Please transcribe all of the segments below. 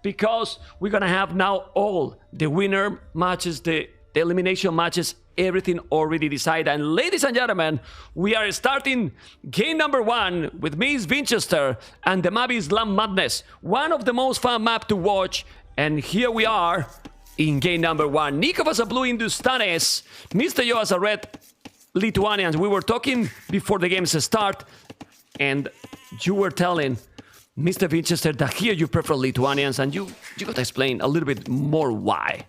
because we're gonna have now all the winner matches, the elimination matches, everything already decided. And ladies and gentlemen, we are starting game number 1 with Miss Winchester, and the map is Land Madness, one of the most fun map to watch. And here we are in game number 1. Nicov as a blue Hindustanis, Mr. Yo as a red Lithuanians. We were talking before the games start, and you were telling Mr. Winchester that here you prefer Lithuanians, and you got to explain a little bit more why.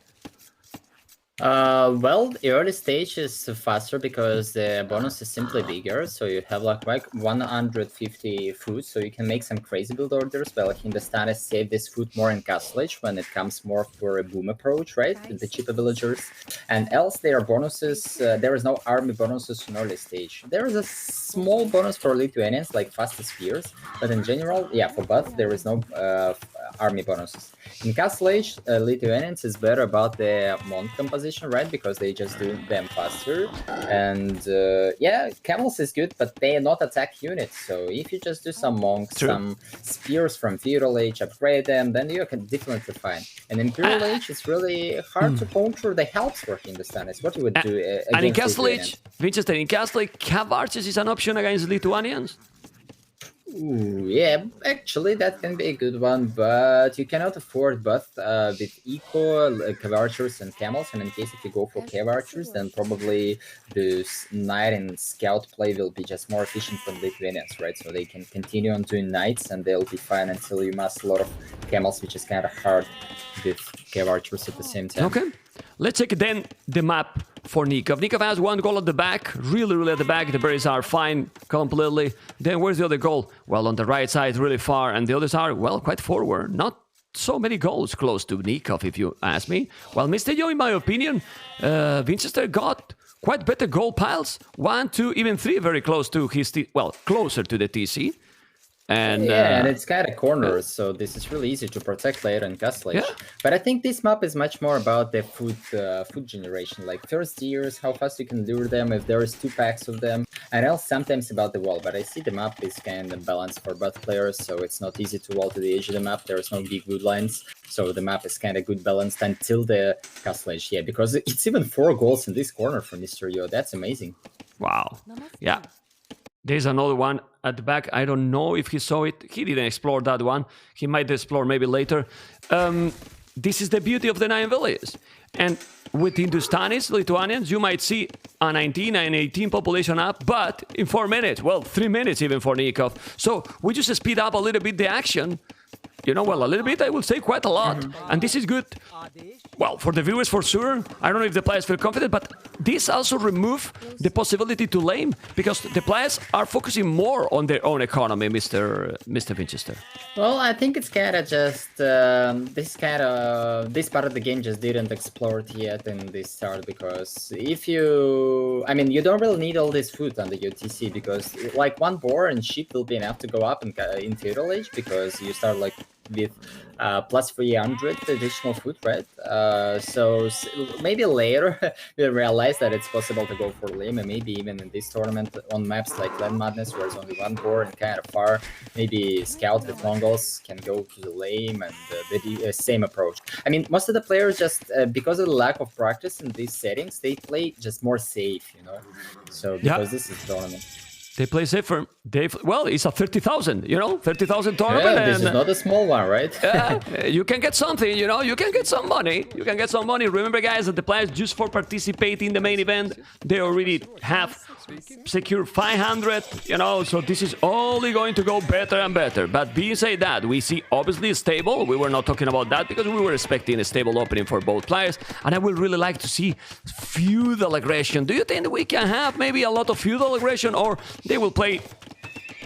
Well, the early stage is faster because the bonus is simply bigger, so you have like 150 food, so you can make some crazy build orders. Well, Hindustan has saved this food more in Castle Age when it comes more for a boom approach, right? Nice. The cheaper villagers. And else there are bonuses, there is no army bonuses in early stage. There is a small bonus for Lithuanians, like fastest spears, but in general, yeah, for both, there is no army bonuses. In Castle Age, Lithuanians is better about the monk composition, right? Because they just do them faster. And yeah, camels is good, but they are not attack units. So if you just do some monks, some spears from Feudal Age, upgrade them, then you can definitely fine. And in Imperial Age, it's really hard to counter the helps for Hindustan. It's what you would do against and in Castle Age, Winchester, in Castle Age, Cav Archers is an option against Lithuanians? Ooh, yeah, actually that can be a good one, but you cannot afford both with eco, Cav Archers and camels, and in case if you go for Cav Archers, then probably the knight and scout play will be just more efficient for Lithuanians, right? So they can continue on doing knights and they'll be fine until you master a lot of camels, which is kind of hard with Cav Archers at the same time. Okay, let's check then the map for Nicov. Nicov has one goal at the back, really at the back. The berries are fine completely. Then where's the other goal? Well, on the right side, really far, and the others are, well, quite forward. Not so many goals close to Nicov, if you ask me. Well, Mr. Yo, in my opinion, Winchester got quite better goal piles. 1, 2, even 3 very close to his, closer to the TC. And, yeah, and it's kind of corners, so this is really easy to protect later in Castle Age. Yeah. But I think this map is much more about the food generation, like first years, how fast you can lure them, if there is 2 packs of them, and else sometimes about the wall. But I see the map is kind of balanced for both players, so it's not easy to wall to the edge of the map. There is no big wood lines, so the map is kind of good balanced until the Castle Age. Yeah, because it's even 4 goals in this corner for Mr. Yo. That's amazing. Wow. Yeah. There's another one at the back. I don't know if he saw it. He didn't explore that one. He might explore maybe later. This is the beauty of the 9 villages. And with Hindustanis, Lithuanians, you might see a 19 and 18 population up, but in 4 minutes, well, 3 minutes even for Nicov. So we just speed up a little bit the action. You know, well, a little bit, I will say quite a lot. And this is good, well, for the viewers for sure. I don't know if the players feel confident, but this also remove the possibility to lame, because the players are focusing more on their own economy, Mr. Winchester. Well, I think it's kind of just, this part of the game just didn't explore it yet in this start, because if you, I mean, you don't really need all this food on the UTC, because like 1 boar and sheep will be enough to go up in Feudal Age, because you start like with plus 300 additional food, right? So maybe later we'll realize that it's possible to go for lame, and maybe even in this tournament on maps like Land Madness, where there's only 1 boar and kind of far, maybe scout with Mongols can go to the lame, and the same approach. I mean, most of the players just, because of the lack of practice in these settings, they play just more safe, you know? So because this is tournament. They play safer. Well, it's a 30,000, you know, 30,000 tournament. Yeah, this is not a small one, right? You can get something, you know, you can get some money. You can get some money. Remember, guys, that the players just for participating in the main event, they already have secured 500, you know, so this is only going to go better and better. But being said that, we see obviously stable. We were not talking about that because we were expecting a stable opening for both players. And I would really like to see feudal aggression. Do you think we can have maybe a lot of feudal aggression, or they will play,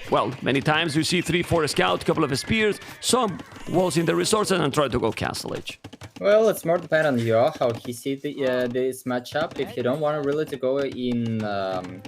well, many times you see 3-4 scouts, couple of spears, some walls in the resources, and try to go Castle Age? Well, it's more depend on you, how he sees this matchup. If you don't want really to go in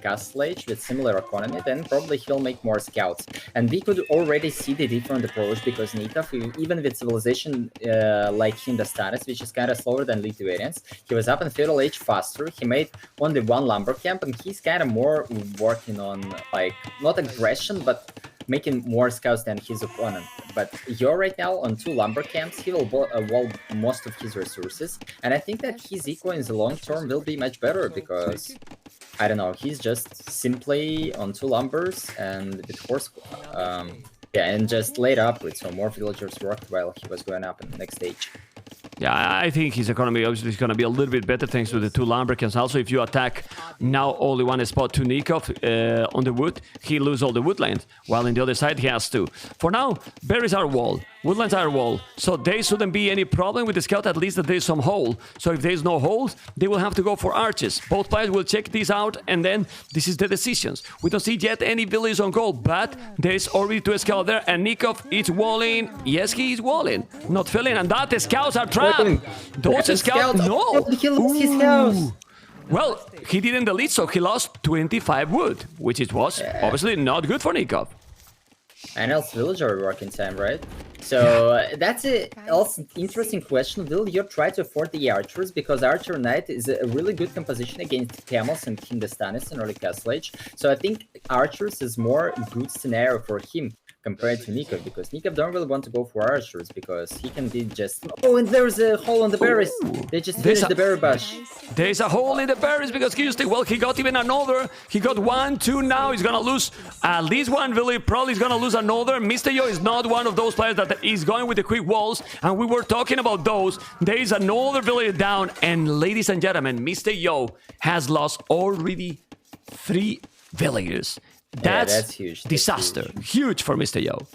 Castle Age with similar economy, then probably he'll make more scouts. And we could already see the different approach, because Nicov, even with civilization like Hindustanis, which is kind of slower than Lithuanians, he was up in Feudal Age faster. He made only 1 lumber camp, and he's kind of more working on, like, not aggression, but making more scouts than his opponent. But Yo right now on 2 lumber camps, he will wall most of his resources, and I think that his eco in the long term will be much better because I don't know, he's just simply on 2 lumbers and with horse. Yeah, and just laid up with some more villagers worked while he was going up in the next stage. Yeah, I think his economy obviously is going to be a little bit better thanks to the 2 lumbercans. Also, if you attack now only one spot to Nicov on the wood, he loses all the woodlands, while on the other side he has 2. For now, berries are wall, woodlands are wall, so there shouldn't be any problem with the scout, at least that there's some hole. So if there's no holes, they will have to go for arches. Both players will check this out, and then this is the decisions. We don't see yet any villages on goal, but there's already 2 scouts there, and Nicov is walling. Yes, he is walling, not filling, and that the scouts are trapped. Those scouts, no! He lost his house! Well, he didn't delete, so he lost 25 wood, which it was obviously not good for Nicov. And else villager working time, right? So that's a also interesting question. Will you try to afford the archers? Because Archer Knight is a really good composition against camels and Hindustanis in early Castle Age. So I think archers is more good scenario for him compared to Nicov, because Nicov don't really want to go for archers because he can be just... Oh, and there's a hole in the berries. They just finished the berry bush. There's a hole in the berries because he got even another. He got 1, 2 now. He's gonna lose at least 1 village. Probably he's gonna lose another. Mr. Yo is not one of those players that is going with the quick walls, and we were talking about those. There is another village down, and ladies and gentlemen, Mr. Yo has lost already 3 villages. That's huge. Disaster. Huge for Mr. Yo.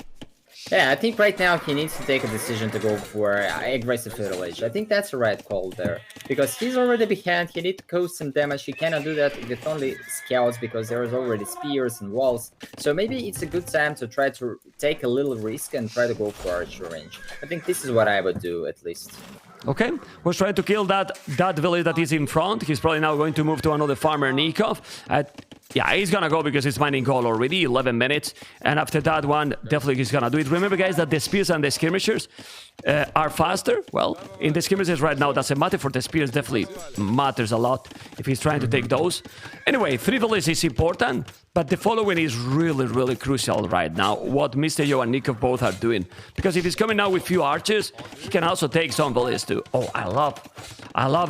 Yeah, I think right now he needs to take a decision to go for aggressive village. I think that's the right call there. Because he's already behind, he needs to cause some damage. He cannot do that with only scouts because there is already spears and walls. So maybe it's a good time to try to take a little risk and try to go for archer range. I think this is what I would do, at least. Okay, was trying to kill that village that is in front. He's probably now going to move to another farmer, Nicov. Yeah, he's gonna go because it's mining goal already, 11 minutes. And after that one, definitely he's gonna do it. Remember, guys, that the spears and the skirmishers are faster. Well, in the skirmishers right now, doesn't matter. For the spears, definitely matters a lot if he's trying to take those. Anyway, 3 villages is important, but the following is really, really crucial right now. What Mr. Yo and Nicov both are doing. Because if he's coming now with few archers, he can also take some villages too. Oh, I love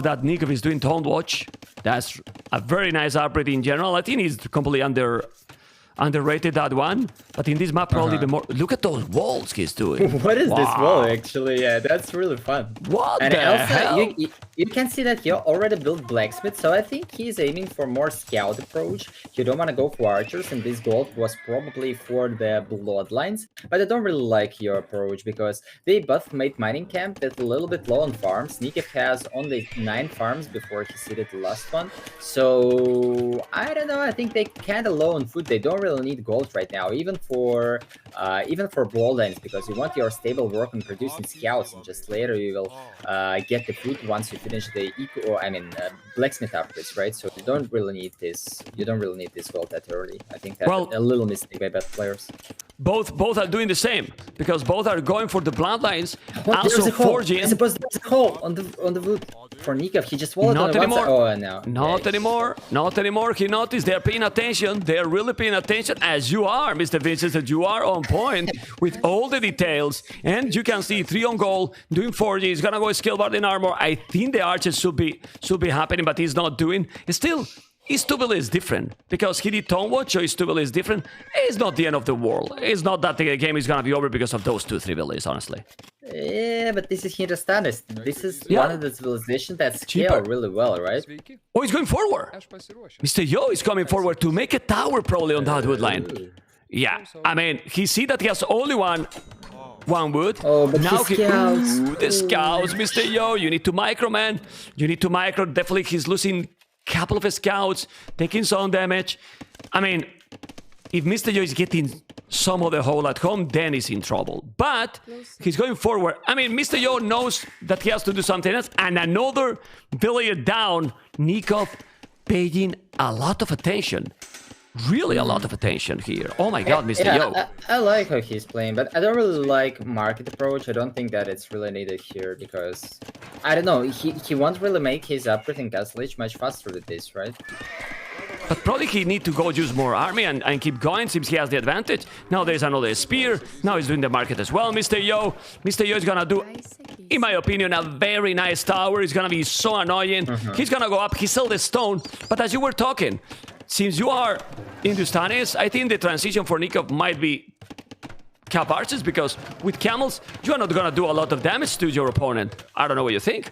that Nicov is doing Tone Watch. That's a very nice upgrade in general. I think he's completely underrated, that one, but in this map probably the more. Look at those walls he's doing. What is this wall actually? Yeah, that's really fun. What and the also, hell? You can see that you already built blacksmith, so I think he's aiming for more scout approach. You don't want to go for archers, and this gold was probably for the bloodlines. But I don't really like your approach because they both made mining camp that's a little bit low on farms. Nicov has only 9 farms before he seeded the last one, so I don't know. I think they kind of low on food. They don't really need gold right now, even for bloodlines, because you want your stable work on producing scouts, and just later you will get the food once you finish the blacksmith upgrades, right? So you don't really need this. You don't really need this gold that early. I think that's a little mistake by bad players. Both are doing the same because both are going for the bloodlines. Also forging. I suppose there's a hole on the wood for Nicov. He just walled on anymore. Oh no! Not anymore. Not anymore. He noticed they're paying attention. They're really paying attention, as you are, Mr. Vincent. That you are on point with all the details, and you can see 3 on goal doing forging. He's gonna go skill bar in armor. I think the archers should be happening, but he's not doing. Still, his Tubal is different because he did Tone Watch, so his Tubal is different. It's not the end of the world. It's not that the game is gonna be over because of those 2-3 villages, honestly. Yeah, but this is Hindustanis. This is one of the civilizations that scale really well, right? Oh, he's going forward. Mr. Yo is coming forward to make a tower probably on that wood line. Yeah, I mean, he see that he has only one wood. Oh, but now the scouts, Mr. Yo, you need to micro, man. You need to micro. Definitely, he's losing a couple of scouts, taking some damage. I mean, if Mr. Yo is getting some of the hole at home, then he's in trouble. But he's going forward. I mean, Mr. Yo knows that he has to do something else. And another villager down, Nicov paying a lot of attention. Really a lot of attention here. Oh my god, Mr. Yo. I like how he's playing, but I don't really like market approach. I don't think that it's really needed here because, I don't know, he won't really make his upgrade in Castle Age much faster with this, right? But probably he need to go use more army and keep going. Seems he has the advantage. Now there's another spear. Now he's doing the market as well. Mr. Yo. Mr. Yo is gonna do, in my opinion, a very nice tower. It's gonna be so annoying. He's gonna go up. He sold the stone. But as you were talking, since you are Hindustanis, I think the transition for Nicov might be cap archers, because with camels, you are not gonna do a lot of damage to your opponent. I don't know what you think.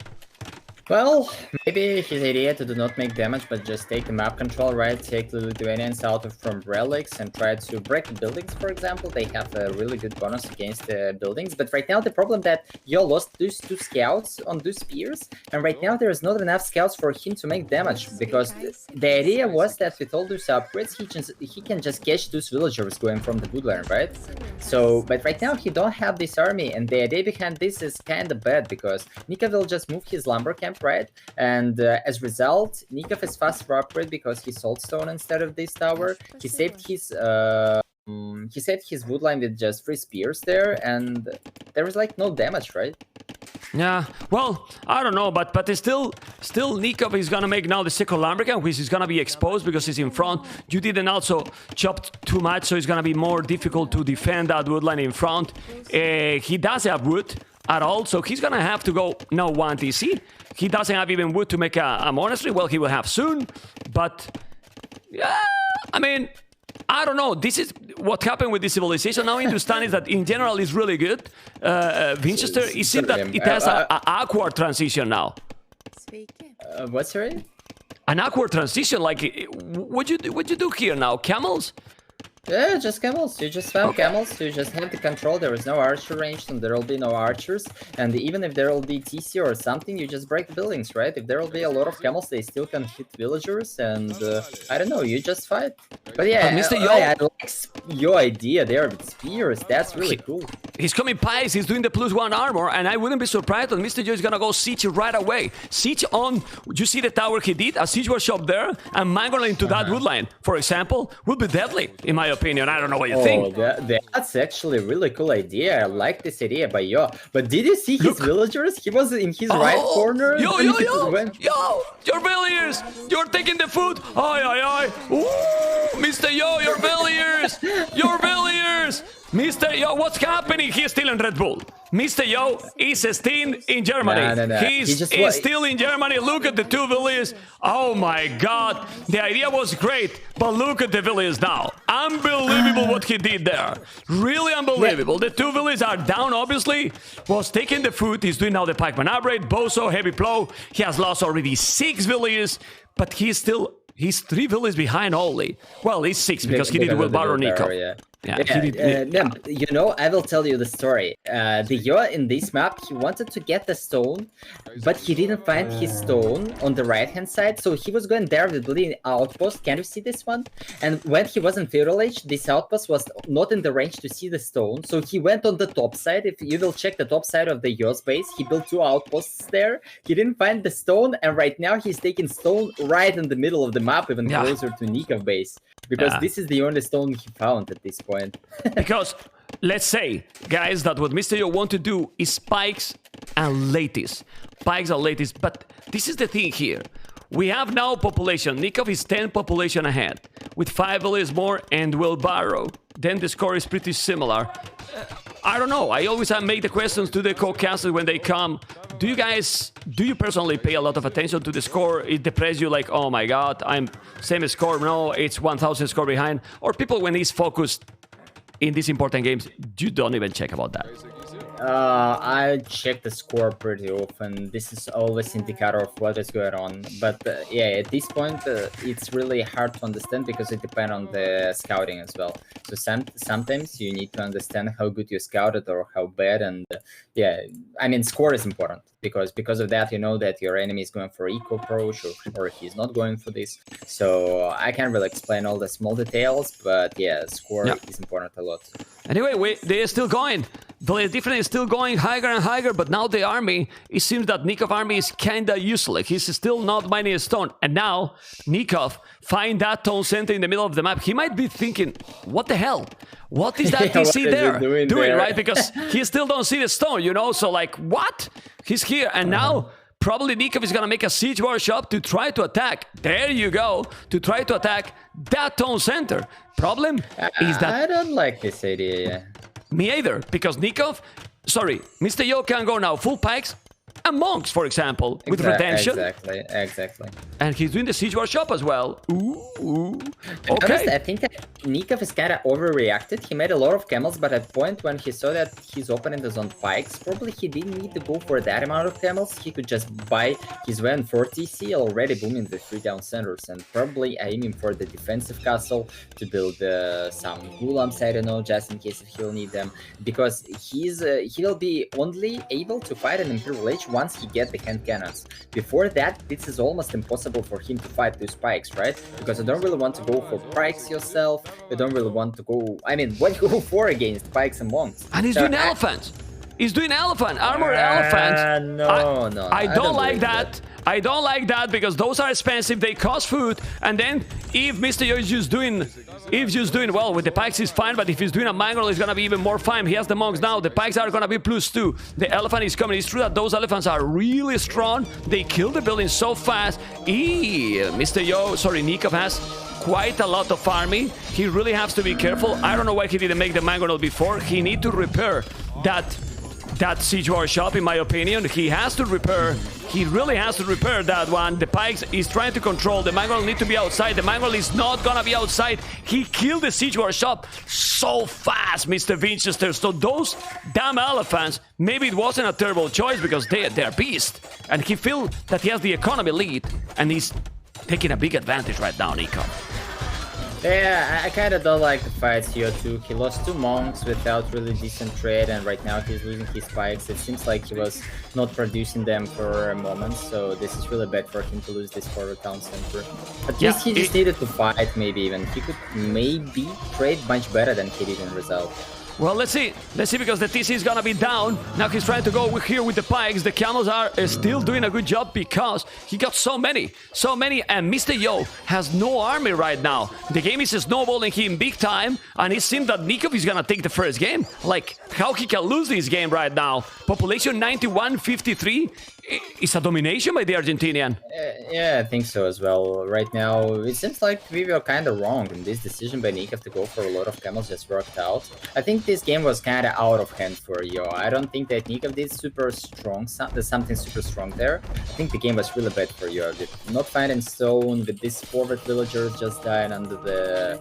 Well, maybe his idea to do not make damage, but just take the map control, right? Take the Lithuanians out from relics and try to break the buildings, for example. They have a really good bonus against the buildings. But right now, the problem that Yo lost those 2 scouts on those spears. And right now, there is not enough scouts for him to make damage. Because the idea was that with all those upgrades, he can just catch those villagers going from the woodland, right? So, but right now, he don't have this army. And the idea behind this is kind of bad, because Nicov will just move his lumber camp, right? And as a result, Nicov is fast for upgrade because he sold stone instead of this tower. He saved his woodline with just 3 spears there, and there was like no damage, right? Yeah, well, I don't know, but it's still Nicov is gonna make now the second lumber camp, which is gonna be exposed because he's in front. You didn't also chop too much, so it's gonna be more difficult to defend that woodline in front. He does have wood at all, so he's gonna have to go now 1 TC. He doesn't have even wood to make a monastery. Well, he will have soon, but yeah, I mean, I don't know. This is what happened with this civilization. Now Hindustan is that in general is really good. Winchester, it seems that it has an awkward transition now. What's right? An awkward transition, like what you do here now? Camels? Yeah, just camels. You just found camels. You just have the control. There is no archer range, and there will be no archers. And even if there will be TC or something, you just break the buildings, right? If there will be a lot of camels, they still can hit villagers. And I don't know, you just fight. But yeah, Mr. Yo, I like your idea there with spears. That's really cool. He's coming pies. He's doing the +1 armor, and I wouldn't be surprised that Mr. Yo is gonna go siege right away. Siege on. You see the tower he did? A siege workshop there, and mangle into that woodline, for example, would be deadly in my opinion. I don't know what you think. That's actually a really cool idea. I like this idea by Yo. But did you see his villagers? He was in his right corner. Yo, your villagers! You're taking the food! Ay. Ooh, Mr. Yo, your villagers! Your villagers! Mr. Yo, what's happening? He's still in Red Bull. Mr. Yo is still in Germany. No. He's still in Germany. Look at the 2 villages. Oh my god. The idea was great, but look at the villages now. Unbelievable what he did there. Really unbelievable. The 2 villages are down, obviously. Was taking the food. He's doing now the pikeman upgrade. Boso, heavy plow. He has lost already 6 villages, but he's 3 villages behind only. Well, he's 6 because he did with Baron Nicov. You know, I will tell you the story. The Yo in this map, he wanted to get the stone, but he didn't find his stone on the right-hand side, so he was going there with the outpost. Can you see this one? And when he was in Feudal Age, this outpost was not in the range to see the stone, so he went on the top side. If you will check the top side of the Yo's base, he built 2 outposts there. He didn't find the stone, and right now he's taking stone right in the middle of the map, even closer to Nicov base. Because this is the only stone he found at this point. Because let's say, guys, that what Mr. Yo want to do is pikes and lattice. Pikes and lattice. But this is the thing here. We have now population. Nicov is 10 population ahead. With 5 villages more and will borrow. Then the score is pretty similar. I don't know. I always make the questions to the co-casters when they come. Do you personally pay a lot of attention to the score? It depresses you like, oh my god, I'm same score. No, it's 1,000 score behind. Or people when he's focused in these important games, you don't even check about that. I check the score pretty often. This is always indicator of what is going on. But yeah, at this point, it's really hard to understand because it depends on the scouting as well. So sometimes you need to understand how good you scouted or how bad. And yeah, I mean, score is important because of that, you know that your enemy is going for eco approach or he's not going for this. So I can't really explain all the small details, but yeah, score is important a lot. Anyway, they're still going. The difference is still going higher and higher, but now the army, it seems that Nicov army is kinda useless. He's still not mining a stone. And now, Nicov find that town center in the middle of the map. He might be thinking, what the hell? What is that TC there doing, right? Because he still don't see the stone, you know? So like, what? He's here, and now Probably Nicov is gonna make a siege workshop to try to attack. There you go. To try to attack that town center. Problem is that... I don't like this idea. Me either, because Nicov... Sorry, Mr. Yo can go now full pikes and monks, for example, with redemption. Exactly. And he's doing the siege workshop as well. Ooh. Okay. Honest, I think that Nicov is kind of overreacted. He made a lot of camels, but at point when he saw that his opponent is on pikes, probably he didn't need to go for that amount of camels. He could just buy his way on 4 TC, already booming the 3 down centers, and probably aiming for the defensive castle to build some gulams, I don't know, just in case if he'll need them, because he'll be only able to fight an Imperial Age once he gets the hand cannons. Before that, this is almost impossible for him to fight those pikes, right? Because you don't really want to go for pikes yourself. You don't really want to go... I mean, what you go for against pikes and monks? And he's doing elephants. He's doing elephant, armored elephants. No. I don't like that. I don't like that because those are expensive. They cost food. And then if Mr. Yo is just doing well with the pikes, is fine. But if he's doing a mangrel, it's gonna be even more fine. He has the monks now. The pikes are gonna be +2. The elephant is coming. It's true that those elephants are really strong. They kill the building so fast. Nicov has quite a lot of farming. He really has to be careful. I don't know why he didn't make the mangonel before. He need to repair that siege workshop, in my opinion. He has to repair. He really has to repair that one. The pikes is trying to control. The mangonel need to be outside. The mangonel is not gonna be outside. He killed the siege workshop so fast, Mr. Winchester. So those damn elephants, maybe it wasn't a terrible choice because they're beasts. And he feels that he has the economy lead, and he's taking a big advantage right now, Nico. Yeah, I kind of don't like the fights here too. He lost 2 monks without really decent trade, and right now he's losing his spikes. It seems like he was not producing them for a moment, so this is really bad for him to lose this forward town center. At least he just needed to fight, maybe even. He could maybe trade much better than he did in result. Well, let's see. Let's see, because the TC is gonna be down. Now he's trying to go here with the pikes. The camels are still doing a good job because he got so many. And Mr. Yo has no army right now. The game is snowballing him big time, and it seems that Nicov is gonna take the first game. Like, how he can lose this game right now? Population 91-53. It's a domination by the Argentinian. Yeah, I think so as well. Right now, it seems like we were kind of wrong, and this decision by Nicov to go for a lot of camels just worked out. I think this game was kind of out of hand for Yo. I don't think that Nicov did super strong. There's something super strong there. I think the game was really bad for Yo. Did not find in stone with this forward villagers just dying under the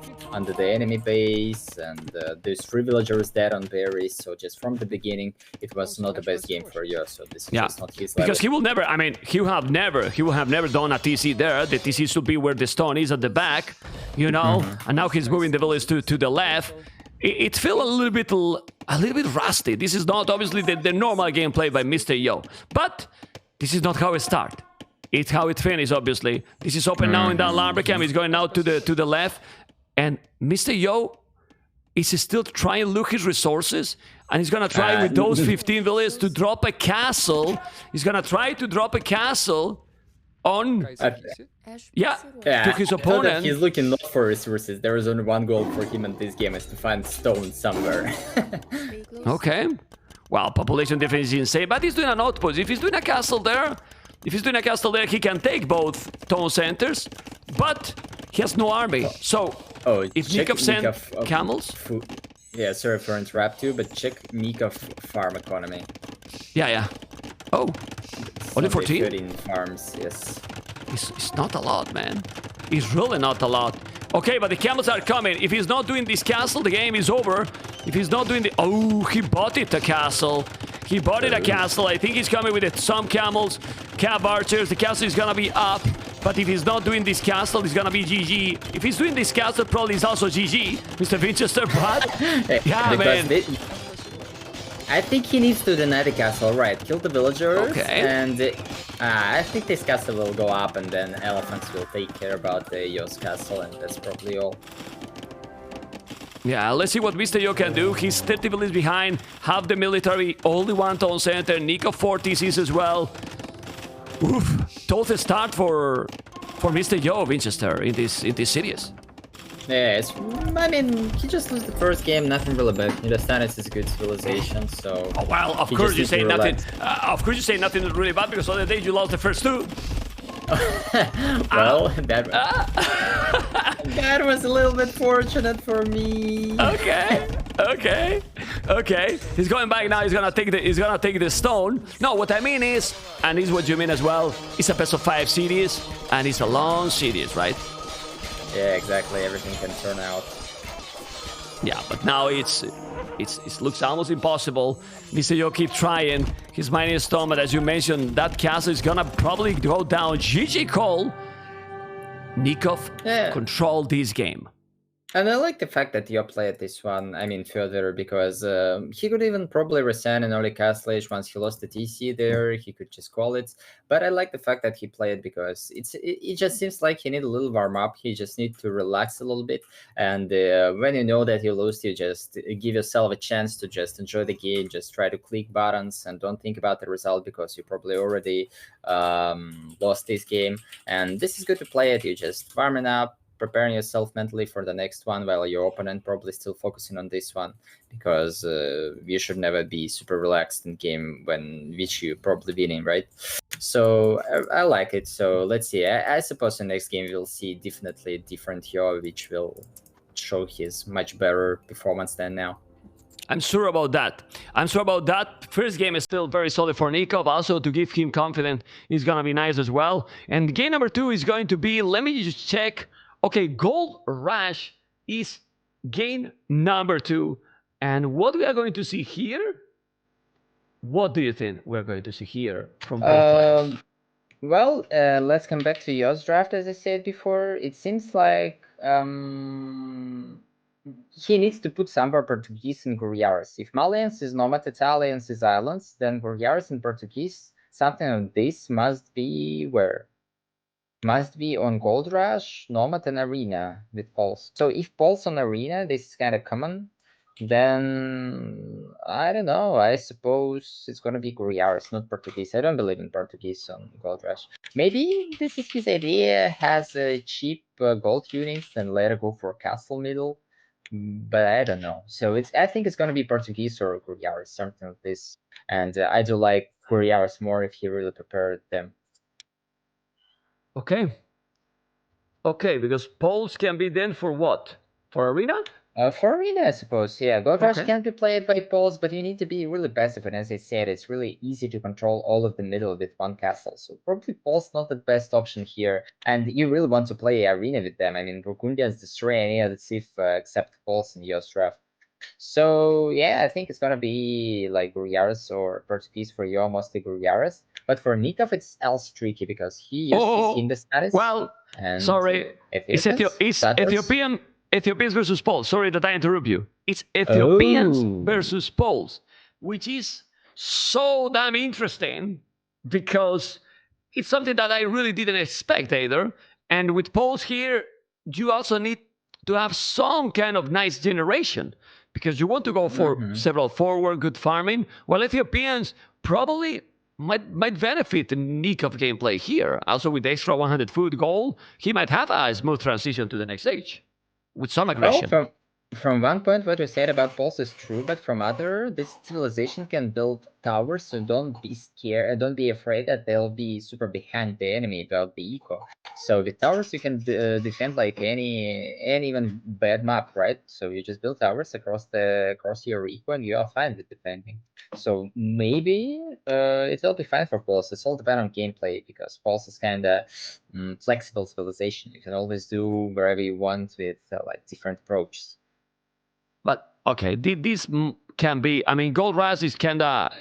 enemy base, and there's 3 villagers dead on berries. So just from the beginning, it was not the best game for Yo. So this is just not his level. Because he will never, I mean, he will have never done a TC there. The TC should be where the stone is at the back, you know. And now he's moving the village to the left. It feels a little bit rusty. This is not obviously the normal gameplay by Mr. Yo. But this is not how it starts. It's how it finishes, obviously. This is open now in that Lumbercamp. He's going now to the left. And Mr. Yo is still trying to look his resources, and he's gonna try with those 15 villages to drop a castle. He's gonna try to drop a castle on to his opponent. He's looking not for resources. There is only one goal for him in this game, is to find stone somewhere. Okay. Well, population difference is insane, but he's doing an outpost. If he's doing a castle there, he can take both town centers, but he has no army. So if Nicov sent camels... Yeah, sorry for interrupt you, but check Nicov farm economy. Yeah. Oh, only 14? 13 farms, yes. It's not a lot, man. It's really not a lot. Okay, but the camels are coming. If he's not doing this castle, the game is over. If he's not doing the... Oh, he bought it a castle. He bought it a castle. I think he's coming with some camels, cab archers. The castle is gonna be up. But if he's not doing this castle, it's gonna be GG. If he's doing this castle, probably it's also GG, Mr. Winchester. But yeah, man. I think he needs to deny the castle, right? Kill the villagers, okay. And I think this castle will go up, and then elephants will take care about the Yo's castle, and that's probably all. Yeah, let's see what Mr. Yo can do. He's 30 villages behind, half the military, only 1 town center, Nicov 4 TCs as well. Oof, tough start for Mr. Yo Winchester in this series. Yeah, I mean, he just lost the first game, nothing really bad. The status is good civilization, so... Oh, well, of course you say nothing. Of course you say nothing really bad because on the day you lost the first two. Well, that was a little bit fortunate for me. Okay. He's going back now. He's gonna take the stone. No, what I mean is, and this is what you mean as well. It's a best of 5 series, and it's a long series, right? Yeah, exactly. Everything can turn out. Yeah, but now it looks almost impossible. Mr. Yo keep trying. He's mining his stone, but as you mentioned, that castle is gonna probably go down. GG Cole. Nicov control this game. And I like the fact that Yo played this one, I mean, further, because he could even probably resign in early Castle Age once he lost the TC there. He could just call it. But I like the fact that he played because it just seems like he need a little warm up. He just need to relax a little bit. And when you know that you lose, you just give yourself a chance to just enjoy the game. Just try to click buttons and don't think about the result because you probably already lost this game. And this is good to play it. You just warming up, preparing yourself mentally for the next one while your opponent probably still focusing on this one, because you should never be super relaxed in game which you probably winning, right? So I like it. So let's see. I suppose the next game we'll see definitely different Yo, which will show his much better performance than now. I'm sure about that. First game is still very solid for Nicov. Also, to give him confidence is gonna be nice as well. And game number 2 is going to be, let me just check. Okay, Gold Rush is game number 2. And what we are going to see here? What do you think we're going to see here from both Well, let's come back to Yo's draft, as I said before. It seems like he needs to put somewhere Portuguese and Goryars. If Malians is Nomad, Italians is Islands, then Goryars and Portuguese, something like this must be where? Must be on Gold Rush, Nomad, and Arena with Pulse. So if Pulse on Arena, this is kind of common, then I don't know. I suppose it's gonna be Goryars, not Portuguese. I don't believe in Portuguese on Gold Rush. Maybe this is his idea, has a cheap gold units and later go for Castle Middle, but I don't know. So I think it's gonna be Portuguese or Goryars, something like this. And I do like Goryars more if he really prepared them. Okay, because polls can be then for what? For Arena? For Arena, I suppose, yeah. Gold Rush can be played by polls, but you need to be really passive, and as I said, it's really easy to control all of the middle with one castle, so probably polls not the best option here, and you really want to play Arena with them. I mean, Burgundians destroy any other civ except polls in Yo's draft. So yeah, I think it's gonna be like Goryars or Portuguese for Yo, mostly Goryars. But for Nicov, it's else tricky because he used in the status. Well, and sorry, it's Ethiopians versus Poles. Sorry that I interrupt you. It's Ethiopians versus Poles, which is so damn interesting because it's something that I really didn't expect either. And with Poles here, you also need to have some kind of nice generation because you want to go for several forward, good farming, while Ethiopians probably might benefit in Nicov gameplay here. Also with the extra 100 food goal, he might have a smooth transition to the next stage with some aggression. Well, from one point, what you said about Pulse is true, but from other, this civilization can build towers, so don't be scared, don't be afraid that they'll be super behind the enemy about the eco. So with towers, you can defend like any even bad map, right? So you just build towers across your eco, and you are fine with defending. So maybe it will be fine for Pulse. It's all depend on gameplay because Pulse is kind of flexible civilization. You can always do wherever you want with like different approaches. But okay, this can be. I mean, Gold Rush is kind of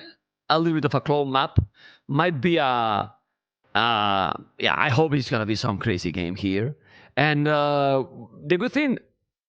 a little bit of a clone map. Might be a. Yeah, I hope it's gonna be some crazy game here. And the good thing,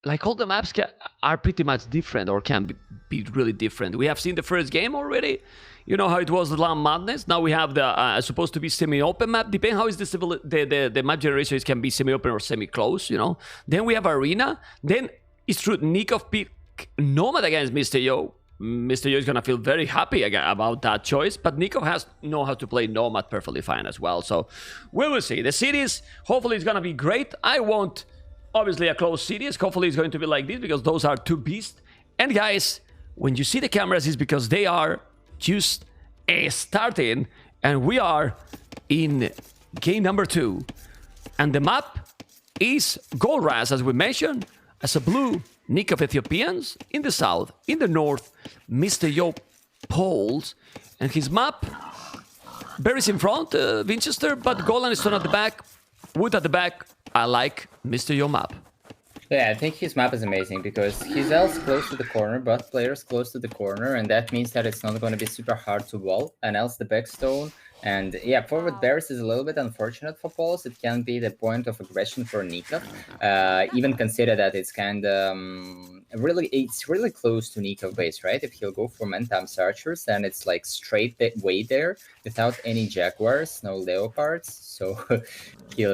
like all the maps are pretty much different or can be really different. We have seen the first game already. You know how it was the Land Madness. Now we have the supposed to be semi-open map. Depending how is the map generation, it can be semi-open or semi-close. You know. Then we have Arena. Then it's true. Nicov pick Nomad against Mr. Yo. Mr. Yo is gonna feel very happy about that choice, but Nicov know how to play Nomad perfectly fine as well. So we will see. The series hopefully is gonna be great. I want obviously a close series. Hopefully it's going to be like this because those are two beasts. And guys, when you see the cameras, it's because they are just starting, and we are in game number 2. And the map is Golraz, as we mentioned, as a blue Nicov Ethiopians in the south, in the north, Mr. Yo Poles, and his map, berries in front, Winchester, but gold and stone at the back, wood at the back. I like Mr. Yo map. Yeah, I think his map is amazing because his L's close to the corner, both players close to the corner, and that means that it's not going to be super hard to wall, and else the backstone. And yeah, forward bears is a little bit unfortunate for Poles. It can be the point of aggression for Nicov. Even consider that it's kind of it's really close to Nicov base, right? If he'll go for Mentam's archers, then it's like straight way there without any jaguars, no leopards. So he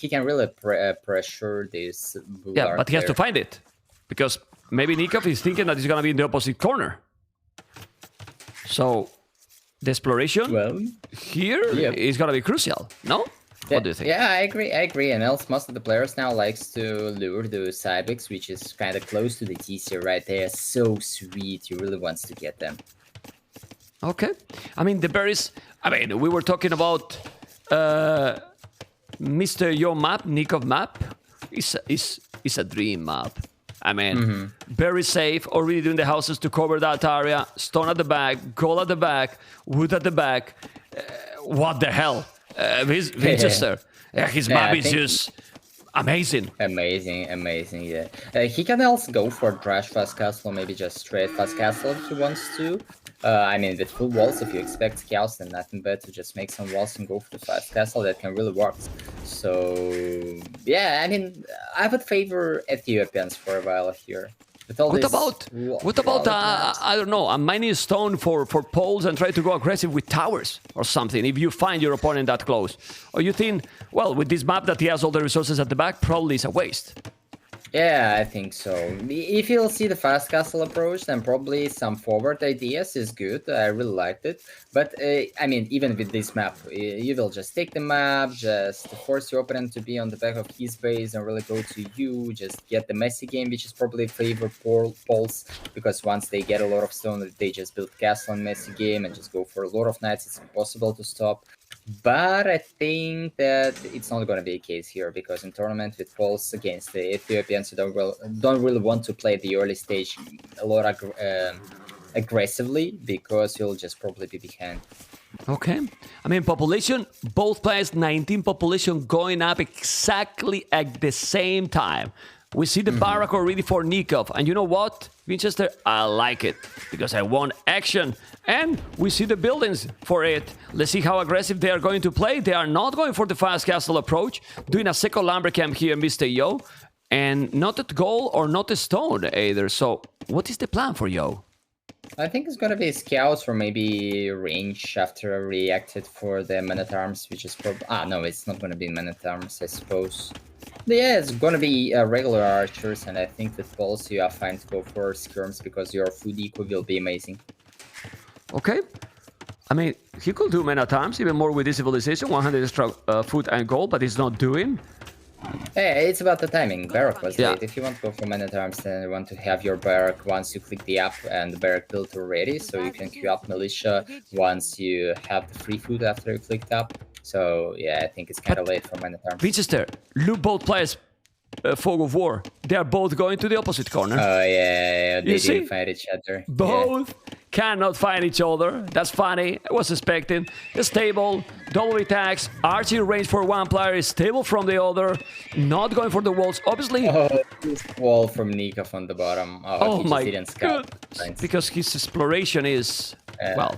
can really pressure this blue. Yeah, but he has to find it because maybe Nicov is thinking that he's gonna be in the opposite corner. So the exploration here is gonna be crucial, no? What do you think? Yeah, I agree. And else, most of the players now likes to lure the sidewicks, which is kind of close to the TC, right? They are so sweet. You really wants to get them. Okay. I mean, the berries. I mean, we were talking about Mr. Yo map, Nicov map. Is a dream map. I mean, very safe, already doing the houses to cover that area. Stone at the back, gold at the back, wood at the back. What the hell? Winchester. His map is just amazing. Amazing, yeah. He can also go for Trash Fast Castle, maybe just straight Fast Castle if he wants to. I mean, with full walls, if you expect chaos, then nothing better to just make some walls and go for the Fast Castle. That can really work. So, yeah, I mean, I would favor Ethiopians for a while here. What about I don't know, a mining stone for poles and try to go aggressive with towers or something if you find your opponent that close? Or you think, well, with this map that he has all the resources at the back, probably it's a waste. Yeah, I think so. If you'll see the fast castle approach, then probably some forward ideas is good. I really liked it. But, I mean, even with this map, you will just take the map, just force your opponent to be on the back of his base and really go to you, just get the messy game, which is probably favor Poles, because once they get a lot of stone, they just build castle and messy game and just go for a lot of knights. It's impossible to stop. But I think that it's not going to be a case here because in tournament with Poles against the Ethiopians, you don't really want to play the early stage a lot aggressively because you'll just probably be behind. Okay. I mean, population, both players, 19 population going up exactly at the same time. We see the barrack already for Nicov. And you know what, Winchester? I like it because I want action. And we see the buildings for it. Let's see how aggressive they are going to play. They are not going for the fast castle approach. Doing a second lumber camp here, Mr. Yo. And not at gold or not a stone either. So what is the plan for Yo? I think it's going to be scouts or maybe range after I reacted for the men-at-arms, which is probably... no, it's not going to be men-at-arms, I suppose. Yeah, it's gonna be regular archers, and I think with Poles you are fine to go for skirms because your food eco will be amazing. Okay. I mean, he could do men-at-arms, even more with this civilization, 100 extra food and gold, but he's not doing. Hey, it's about the timing. Barrack was late. If you want to go for men-at-arms, then you want to have your barrack once you click the app and the barrack built already, so you can queue up militia once you have the free food after you clicked up. So, yeah, I think it's kind of late for men-at-arms. Winchester, look both players, Fog of War. They are both going to the opposite corner. Oh, yeah, they do fight each other. Both cannot find each other. That's funny. I was expecting. Stable, double attacks, archery range for one player is stable from the other. Not going for the walls, obviously. Oh, this wall from Nicov on the bottom. Oh my god. Because his exploration is, well...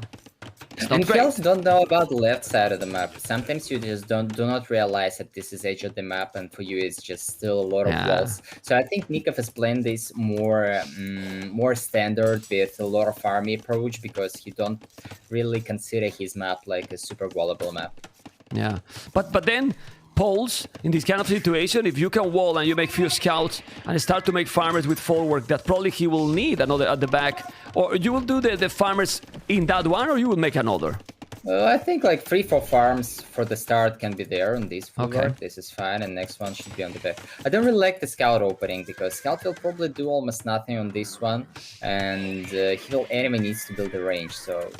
And you also don't know about the left side of the map. Sometimes you just do not realize that this is edge of the map, and for you it's just still a lot of walls. So I think Nicov is playing this more standard with a lot of army approach because he don't really consider his map like a super wallable map. Yeah, but then Poles in this kind of situation, if you can wall and you make few scouts and start to make farmers with forward, that probably he will need another at the back. Or you will do the farmers in that one, or you will make another? I think like 3-4 farms for the start can be there on this field. Okay. This is fine, and next one should be on the back. I don't really like the scout opening because scout will probably do almost nothing on this one, and enemy needs to build the range. So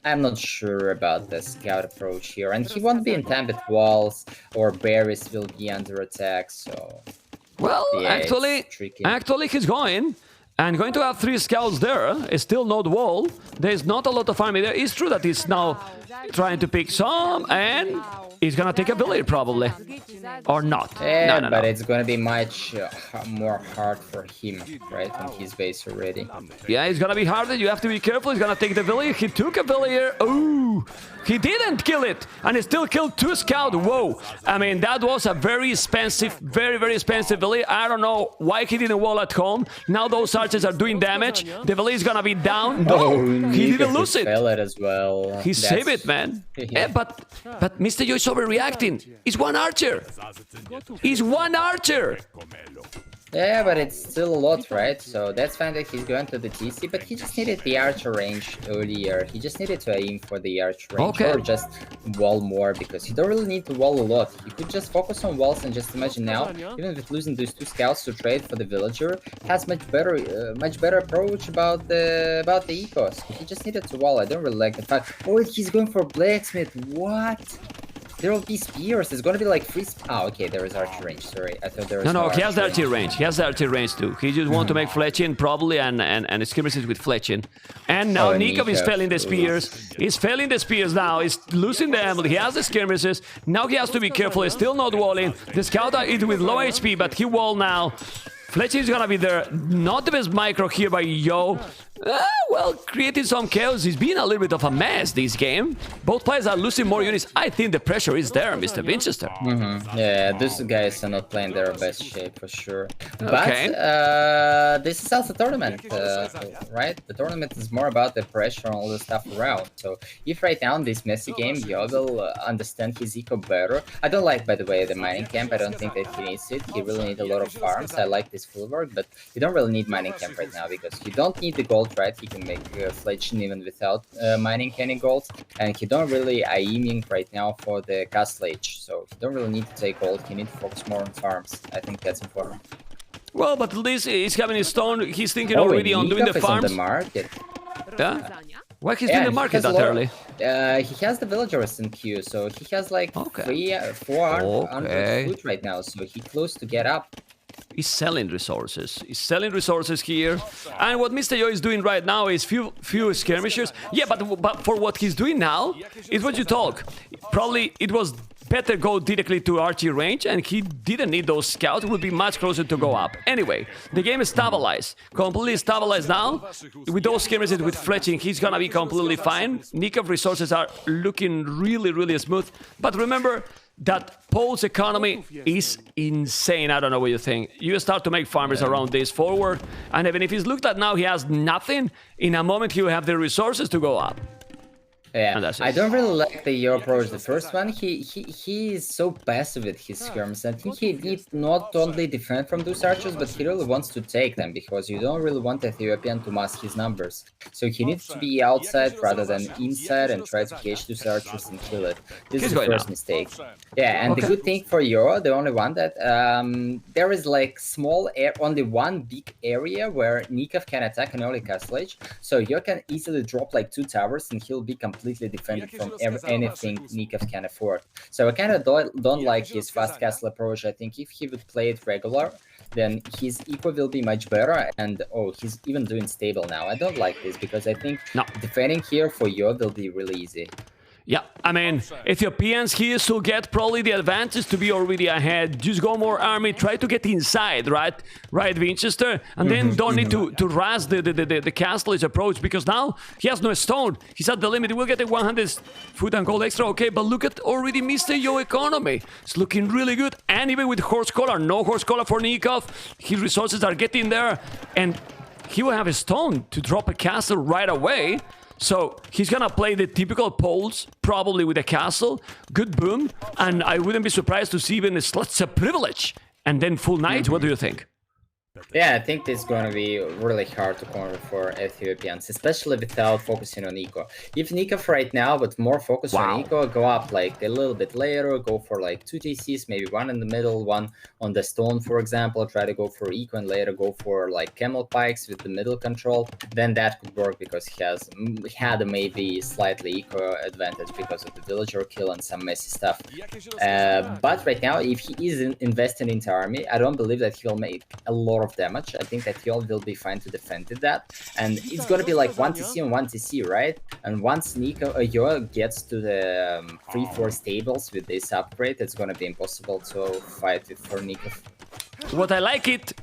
I'm not sure about the scout approach here, and he won't be in time with walls or berries will be under attack. So Well, yeah, actually, he's going. And going to have 3 scouts there. It's still not wall. There's not a lot of army there. It's true that he's now trying to pick some, and he's gonna take a village probably, or not. Yeah, no. but it's gonna be much more hard for him, right, on his base already. Yeah, it's gonna be harder. You have to be careful. He's gonna take the village. He took a villager. Ooh, he didn't kill it, and he still killed 2 scouts. Whoa! I mean, that was a very expensive, very expensive village. I don't know why he didn't wall at home. Now those archers are doing damage. The village is gonna be down. No, he didn't lose it. Fell it as well. He saved it, man. Yeah, but Mr. Yo is overreacting. He's 1 archer. He's 1 archer. Yeah, but it's still a lot, right? So that's fine that he's going to the TC, but he just needed the archer range earlier. He just needed to aim for the archer range, or just wall more, because you don't really need to wall a lot. You could just focus on walls, and just imagine now, even with losing those 2 scouts to trade for the villager, has much better approach about the ecos. He just needed to wall. I don't really like the fact. Oh, he's going for blacksmith. What? There will be spears. There's gonna be like 3 Oh, okay, there is archer range. Sorry, I thought there was No, he has the archer range. He has the archer range too. He just want to make fletching probably, and skirmishes with fletching. And now Nicov is failing the spears. He's failing the spears now. He's losing them. He has the skirmishes. Now he has to be careful. He's still not walling. The scout is with low HP, but he wall now. Fletching is gonna be there. Not the best micro here by Yo. Well, creating some chaos. It's been a little bit of a mess this game. Both players are losing more units. I think the pressure is there, Mr. Winchester. Yeah, these guys are not playing their best shape for sure. Okay. But this is also a tournament, right? The tournament is more about the pressure and all the stuff around. So if right now in this messy game, Yo will understand his eco better. I don't like, by the way, the mining camp. I don't think that he needs it. He really needs a lot of farms. I like this full work, but you don't really need mining camp right now, because you don't need the gold, right? He can make fletching even without mining any gold, and he don't really aiming right now for the castle age, so he don't really need to take gold. He need to focus more on farms. I think that's important. Well, but at least he's having his stone. He's thinking already on doing the farms. On the market. Yeah. Why he's doing the market that early? He has the villagers in queue, so he has like 400 food right now, so he close to get up. He's selling resources. He's selling resources here. And what Mr. Yo is doing right now is few skirmishers. Yeah, but for what he's doing now, is what you talk. Probably it was better go directly to archery range, and he didn't need those scouts. It would be much closer to go up. Anyway, the game is stabilized. Completely stabilized now. With those skirmishes with fletching, he's gonna be completely fine. Nicov resources are looking really smooth. But remember that Pole's economy is insane. I don't know what you think. You start to make farmers around this forward, and even if he's looked at now, he has nothing. In a moment, he will have the resources to go up. Yeah, I don't really like the Yo approach. The first one, he is so passive with his skirms. I think he needs not only defend from those archers, but he really wants to take them, because you don't really want Ethiopian to mask his numbers. So he needs to be outside rather than inside and try to catch those archers and kill it. This is the first mistake. Yeah, and the good thing for Yo, the only one that there is like only one big area where Nicov can attack an early castle age. So Yo can easily drop like 2 towers, and he'll be completely defended from anything Nicov can afford. So I kind of don't like his fast castle approach. I think if he would play it regular, then his eco will be much better, and he's even doing stable now. I don't like this, because I think defending here for Yo will be really easy. Yeah, I mean, Ethiopians here still get probably the advantage to be already ahead. Just go more army, try to get inside, right? Right, Winchester? And then don't need to rush the castle's approach, because now he has no stone. He's at the limit. He will get the 100 food and gold extra, okay, but look at already Mr. Yo economy. It's looking really good. And even with horse collar, no horse collar for Nicov, his resources are getting there, and he will have a stone to drop a castle right away. So he's gonna play the typical poles, probably with a castle, good boom, and I wouldn't be surprised to see even a privilege and then full knights. What do you think? Yeah, I think it's going to be really hard to counter for Ethiopians, especially without focusing on Eco. If Nicov right now, with more focus on Eco, go up like a little bit later, go for like 2 TCs, maybe one in the middle, one on the stone, for example, try to go for Eco and later go for like camel pikes with the middle control, then that could work because he had a maybe slightly Eco advantage because of the villager kill and some messy stuff. But right now, if he is investing into army, I don't believe that he'll make a lot of damage. I think that he will be fine to defend that, and it's gonna be like 1 TC and 1 TC, right? And once Yo gets to the 3-4 stables with this upgrade, it's gonna be impossible to fight with for Nicov. What I like it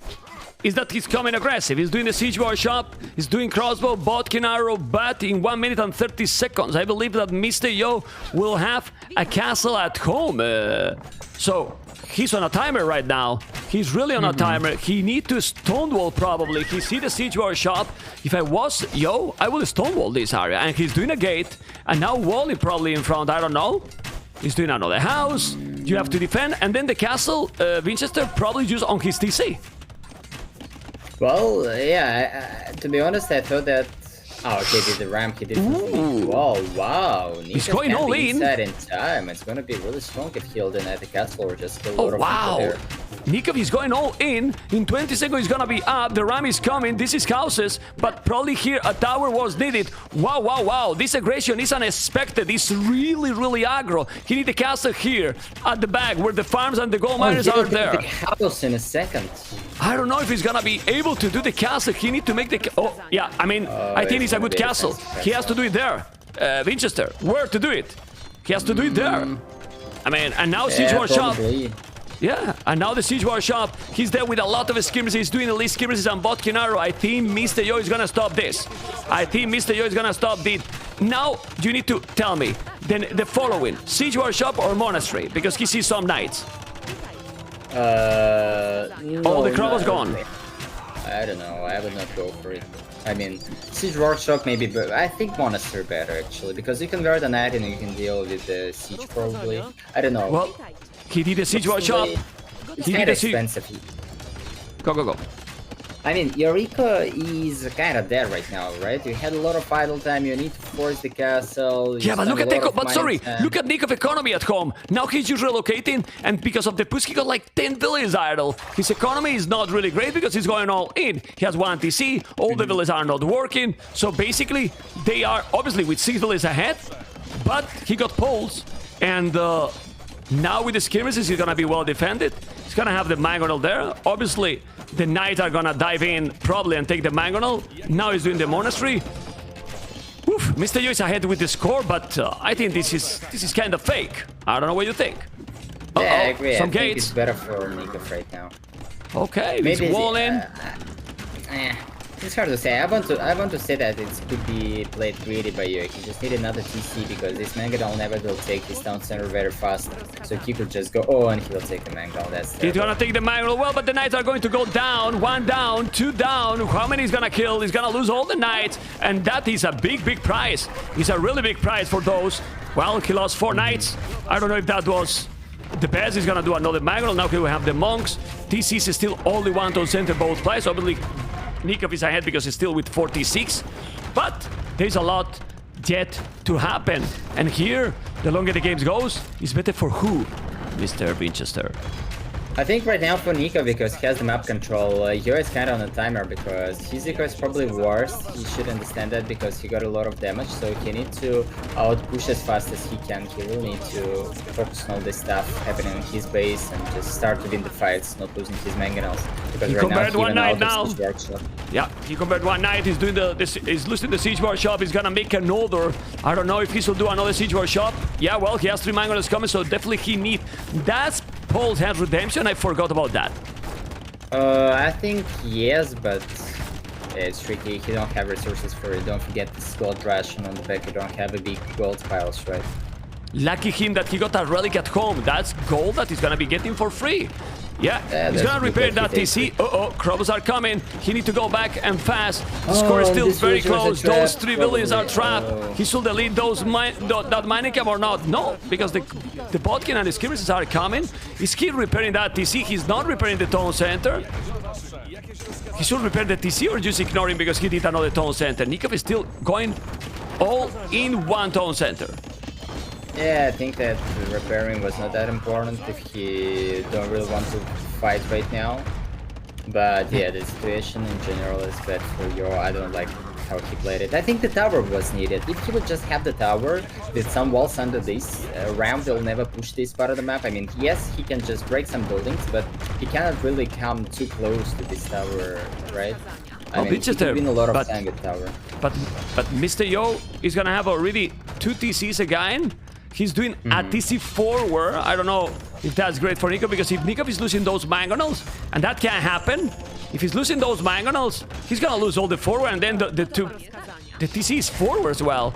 is that he's coming aggressive. He's doing the siege war shop, he's doing crossbow, bodkin arrow, but in 1 minute and 30 seconds, I believe that Mr. Yo will have a castle at home. So he's on a timer right now. He's really on a timer. He need to stonewall probably. He see the siege war shop. If I was Yo, I will stonewall this area. And he's doing a gate. And now Wally probably in front. I don't know. He's doing another house. You have to defend. And then the castle, Winchester probably just on his TC. Well, yeah, to be honest, I thought that... Oh, okay, did the ramp, he did the... Whoa, wow. He's going all in. In time. It's going to be really strong if he'll deny the castle or just kill a lot of people there. Nicov is going all in. In 20 seconds, he's gonna be up. The ram is coming. This is houses, but probably here a tower was needed. Wow, wow, wow. This aggression is unexpected. It's really, really aggro. He need the castle here at the back where the farms and the gold miners are there. The house in a second. I don't know if he's gonna be able to do the castle. He need to make the... Oh, yeah, I mean, I think it's a good castle. He has to do it there. Winchester, where to do it? He has to do it there. I mean, and now siege war shop. Yeah, and now the siege war shop. He's there with a lot of skirmishes. He's doing at least skirmishes and bodkin arrow. I think Mr. Yo is gonna stop this. I think Mr. Yo is gonna stop this. Now you need to tell me then the following: siege war shop or monastery, because he sees some knights. No, the crowd was gone. I don't know. I would not go for it. I mean, siege workshop maybe, but I think monastery better actually, because you can guard a knight and you can deal with the siege probably. I don't know. Well, he did a siege war shop. It's kind of expensive. Go, go, go. I mean, your eco is kind of dead right now, right? You had a lot of idle time, you need to force the castle. Yeah, but look at Nicov, look at Nicov economy at home. Now he's just relocating, and because of the push, he got like 10 villages idle. His economy is not really great because he's going all in. He has 1 TC, all the villages are not working. So basically, they are obviously with 6 villages ahead, but he got poles, and now with the skirmishes, he's gonna be well defended. He's gonna have the mangonel there. Obviously, the knights are gonna dive in probably and take the mangonel. Now he's doing the monastery. Oof, Mr. Yo is ahead with the score, but I think this is kind of fake. I don't know what you think. Yeah, I agree. Some I gates. think it's better for Nicov right now. Okay, maybe it's wall in. It's hard to say. I want to say that it could be played greedy by you. He just need another TC because this mangonel never will take his town center very fast. So he could just go, oh, and he will take the mangonel. That's he's gonna take the mangonel. Well, but the knights are going to go down. 1 down, 2 down. How many he's gonna kill? He's gonna lose all the knights, and that is a big, big prize. It's a really big prize for those. Well, he lost 4 knights. I don't know if that was the best. He's gonna do another mangonel. Now he will have the monks. TCs is still only 1 town center both places. Obviously, Nicov is ahead because he's still with 46, but there's a lot yet to happen. And here, the longer the game goes, it's better for who, Mr. Winchester? I think right now for Nicov, because he has the map control, Yo is kind of on a timer because his eco is probably worst. He should understand that because he got a lot of damage, so he needs to out-push as fast as he can. He will need to focus on all this stuff happening in his base and just start to win the fights, not losing his mangonels. Because he right converted now, 1 knight now. Yeah, he converted 1 knight. He's doing he's losing the siege war shop. He's gonna make another. I don't know if he should do another siege war shop. Yeah, well, he has 3 mangonels coming, so definitely he needs. That's Paul's has redemption. I forgot about that. I think yes, but it's tricky. You don't have resources for it. Don't forget this gold ration on the back. You don't have a big gold piles, right? Lucky him that he got a relic at home. That's gold that he's gonna be getting for free. Yeah, he's gonna repair that TC. Crobos are coming. He need to go back and fast. The score is still very close. Those 3 villains are trapped. He should delete those that mining camp or not? No, because the bodkin and the skirmishes are coming. Is he repairing that TC? He's not repairing the town center. He should repair the TC or just ignore him because he did another tone center. Nicov is still going all in one tone center. Yeah, I think that repairing was not that important if he don't really want to fight right now. But yeah, the situation in general is bad for Yo. I don't like how he played it. I think the tower was needed. If he would just have the tower with some walls under this, Ram will never push this part of the map. I mean, yes, he can just break some buildings, but he cannot really come too close to this tower, right? I mean, he could win a lot of time with tower. But Mr. Yo is gonna have already 2 TCs again. He's doing a TC forward. I don't know if that's great for Nicov, because if Nicov is losing those mangonels, and that can happen, if he's losing those mangonels, he's gonna lose all the forward, and then the TC is forward as well.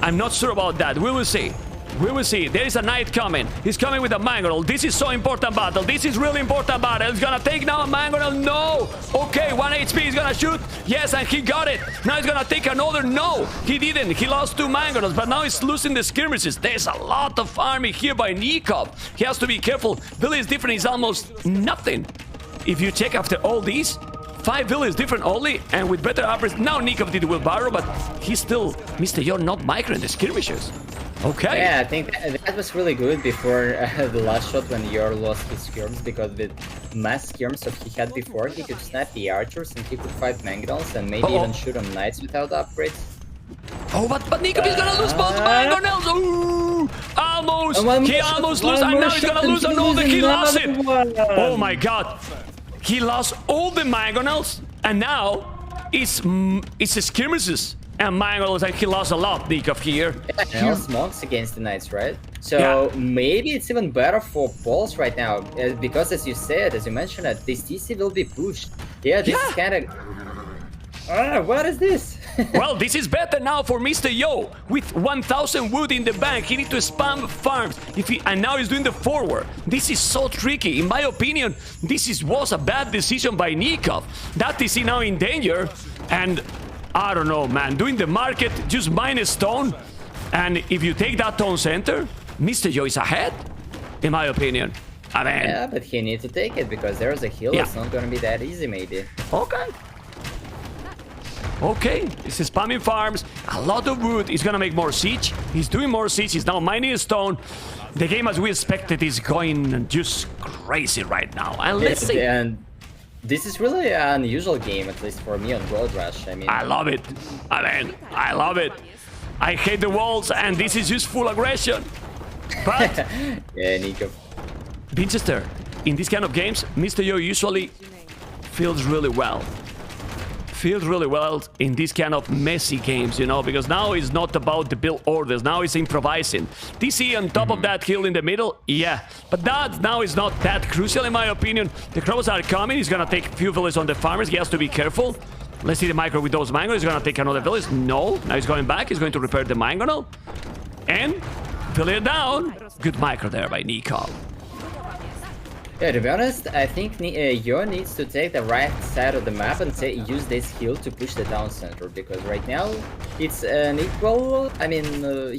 I'm not sure about that. We will see. We will see. There is a knight coming. He's coming with a mangonel. This is so important battle. This is really important battle. He's gonna take now a mangonel. No. Okay, 1 HP. He's gonna shoot. Yes, and he got it. Now he's gonna take another. No, he didn't. He lost 2 mangonels, but now he's losing the skirmishes. There's a lot of army here by Nicov. He has to be careful. Village different is almost nothing. If you check after all these, 5 villages different only, and with better uppers. Now Nicov did wheelbarrow, but he's still Mr. Yo not micro in the skirmishes. Okay. Yeah, I think that was really good before the last shot when Yor lost his skirms, because with mass skirms that he had before, he could snap the archers and he could fight mangonels and maybe even shoot on knights without upgrades. Oh, but Nicov is gonna lose both mangonels. Ooh, almost. He almost lost, and now he's gonna lose another. He lost it. Oh my god. He lost all the mangonels, and now it's skirmishes and mangonels, and he lost a lot, Nicov here. And also monks against the knights, right? So maybe it's even better for Pols right now, because as you said, as you mentioned, that this TC will be pushed. Yeah, this is kind of... what is this? Well, this is better now for Mr. Yo. With 1,000 wood in the bank, he needs to spam farms. And now he's doing the forward. This is so tricky. In my opinion, this was a bad decision by Nicov. That TC now in danger, and I don't know, man. Doing the market, just minus stone, and if you take that tone center, Mr. Yo is ahead, in my opinion. I mean... Yeah, but he needs to take it, because there's a hill. It's not going to be that easy, maybe. Okay. Okay, he's spamming farms, a lot of wood. He's gonna make more siege. He's doing more siege. He's now mining stone. The game, as we expected, is going just crazy right now. And let's see. And this is really an unusual game, at least for me on Gold Rush. I mean, I love it. I mean, I love it. I hate the walls, and this is just full aggression. But yeah, Nicov. Winchester, in these kind of games, Mr. Yo usually feels really well. Feels really well in these kind of messy games, you know, because now it's not about the build orders, now it's improvising. TC on top of that hill in the middle, yeah, but that now is not that crucial in my opinion. The crows are coming, he's gonna take a few villages on the farmers, he has to be careful. Let's see the micro with those mangonels, he's gonna take another village. No, now he's going back, he's going to repair the mangonel. And villager down. Good micro there by Nicov. Yeah, to be honest, I think Yo needs to take the right side of the map and use this hill to push the town center, because right now it's an equal. I mean,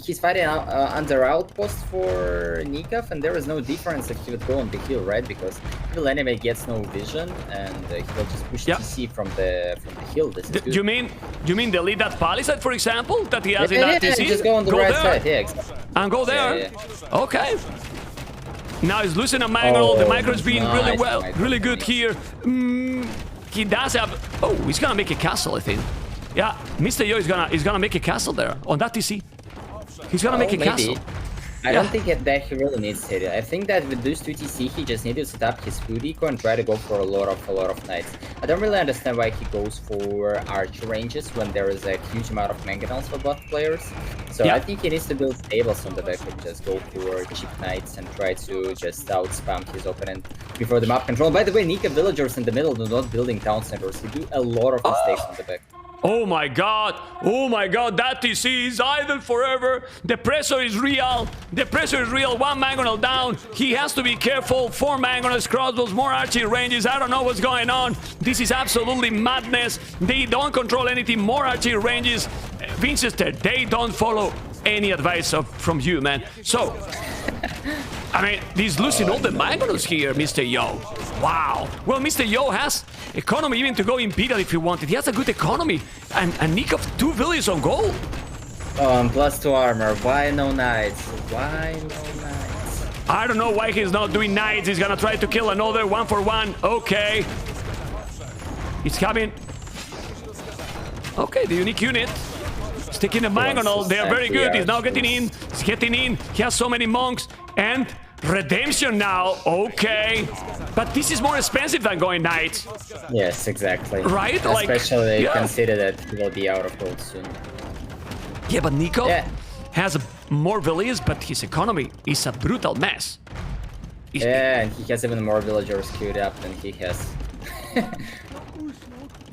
he's fighting under outpost for Nicov, and there is no difference if he would go on the hill, right? Because the enemy gets no vision, and he will just push TC from the hill. This is good. You mean delete that palisade, for example, that he has in that TC? Just go on the right side, exactly. And go there. Okay. Now he's losing a mangonel. The micro is being really good here. He does have... Oh, he's gonna make a castle, I think. Yeah, Mr. Yo is gonna make a castle there on that TC. He's gonna make a castle. I don't think that he really needs it. I think that with those 2 TC, he just needed to set up his food eco and try to go for a lot of knights. I don't really understand why he goes for archer ranges when there is a huge amount of mangonels for both players. So I think he needs to build stables on the back and just go for cheap knights and try to just out-spam his opponent before the map control. By the way, Nicov villagers in the middle do not building town centers. They do a lot of mistakes on the back. Oh my god, that TC is idle forever. The pressure is real. The pressure is real. 1 mangonel down. He has to be careful. 4 mangonels, crossbows, more archery ranges. I don't know what's going on. This is absolutely madness. They don't control anything. More archery ranges. Winchester, they don't follow any advice from you, man. So, I mean, he's losing all the mangoes here, Mr. Yo. Wow. Well, Mr. Yo has economy even to go Imperial if he wanted. He has a good economy. And Nicov 2 villages on gold. Oh, and +2 armor. Why no knights? Why no knights? I don't know why he's not doing knights. He's gonna try to kill another 1-for-1. Okay. He's coming. Okay, the unique unit. Sticking the mangonel. They are very good. He's now getting in. He's getting in. He has so many monks. And redemption now. Okay. But this is more expensive than going knights. Yes, exactly. Right? Especially consider that he will be out of gold soon. Yeah, but Nicov has more villages, but his economy is a brutal mess. And he has even more villagers queued up than he has.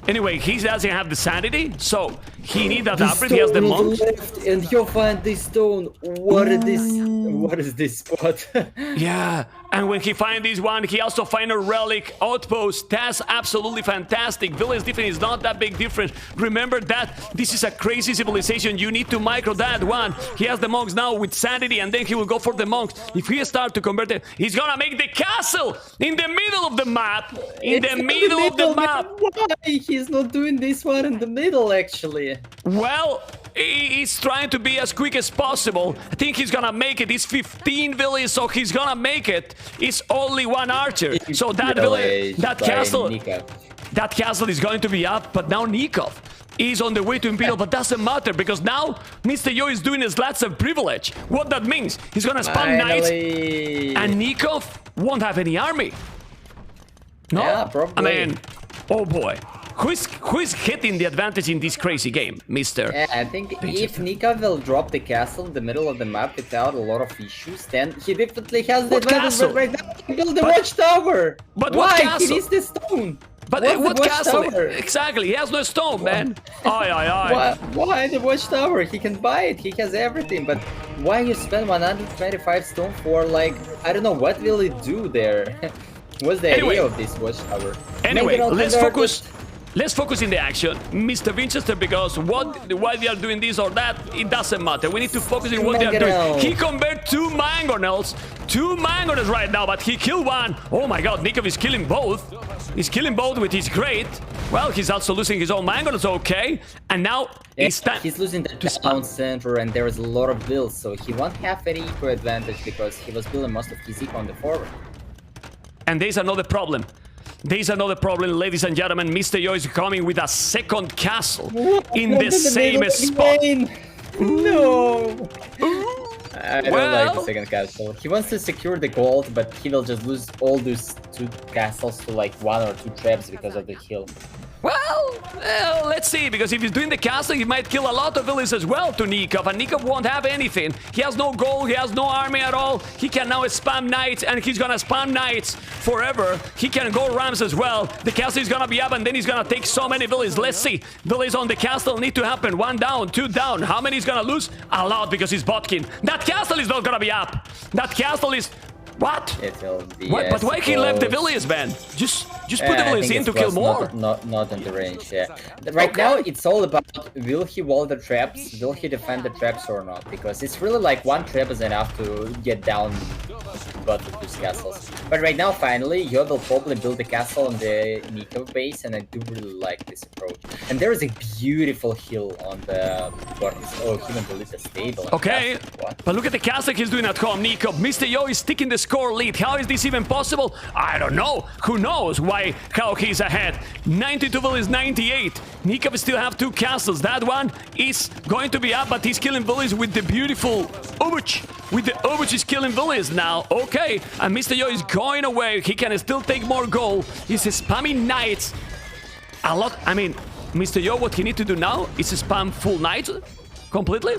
Anyway, he doesn't have the sanity, so he needs that upgrade. He has the monks. And you'll find this stone. What is this spot? Yeah, and when he finds this one, he also finds a relic outpost. That's absolutely fantastic. Village defense is not that big difference. Remember that this is a crazy civilization. You need to micro that one. He has the monks now with sanity, and then he will go for the monks. If he starts to convert it, he's gonna make the castle in the middle of the map. In the middle of the map. Why? He's not doing this one in the middle, actually. Well, he's trying to be as quick as possible. I think he's gonna make it. It's 15 villages, so he's gonna make it. It's only one archer. So that village, that castle is going to be up. But now Nicov is on the way to Imperial, but doesn't matter because now Mr. Yo is doing his lots of privilege. What that means, he's gonna spam knights, and Nicov won't have any army. No, yeah, probably. I mean, oh boy. Who's hitting the advantage in this crazy game, Mr.? Yeah, I think if Nicov will drop the castle in the middle of the map without a lot of issues, then he definitely has the advantage. But right now, he built the watchtower. But why? What castle? He needs the stone. But what castle? Exactly, he has no stone, man. Why the watchtower? He can buy it. He has everything. But why you spend 125 stone for, like, I don't know, what will it do there? What's the idea of this watchtower? Anyway, let's focus in the action, Mr. Winchester, because why they are doing this or that, it doesn't matter. We need to focus on what they are doing. He converted 2 mangonels right now, but he killed one. Oh my god, Nicov is killing both. He's killing both, which is great. Well, he's also losing his own mangonels, okay. And now it's time. He's losing the town center, and there is a lot of builds, so he won't have any eco advantage because he was building most of his eco on the forward. And there's another problem. There's another problem, ladies and gentlemen. Mr. Yo is coming with a second castle in the same spot. No! I don't like the second castle. He wants to secure the gold, but he will just lose all those 2 castles to like 1 or 2 traps because of the hill. Well, let's see, because if he's doing the castle, he might kill a lot of villages as well to Nicov, and Nicov won't have anything. He has no gold, he has no army at all. He can now spam knights, and he's gonna spam knights forever. He can go rams as well. The castle is gonna be up, and then he's gonna take so many villages. Let's see. Villages on the castle need to happen. 1 down, 2 down. How many is gonna lose? A lot, because he's Botkin. That castle is not gonna be up. That castle is... What? What? But why he left the villages, man? Just put the villages in to kill more. Not in the range, yeah. Right now, it's all about will he wall the traps, will he defend the traps or not? Because it's really like 1 trap is enough to get down both of these castles. But right now, finally, Yo will probably build a castle on the Nicov base, and I do really like this approach. And there is a beautiful hill on the bottom. Oh, he even built a stable. Okay, but look at the castle he's doing at home, Nicov. Mr. Yo is sticking the score lead. How is this even possible? I don't know. Who knows how he's ahead? 92 villages, 98. Nicov still have 2 castles. That one is going to be up, but he's killing villages with the beautiful Ubuch. With the Ubuch, he's killing villages now. Okay, and Mr. Yo is going away. He can still take more gold. He's spamming knights a lot. I mean, Mr. Yo, what he need to do now is spam full knights completely.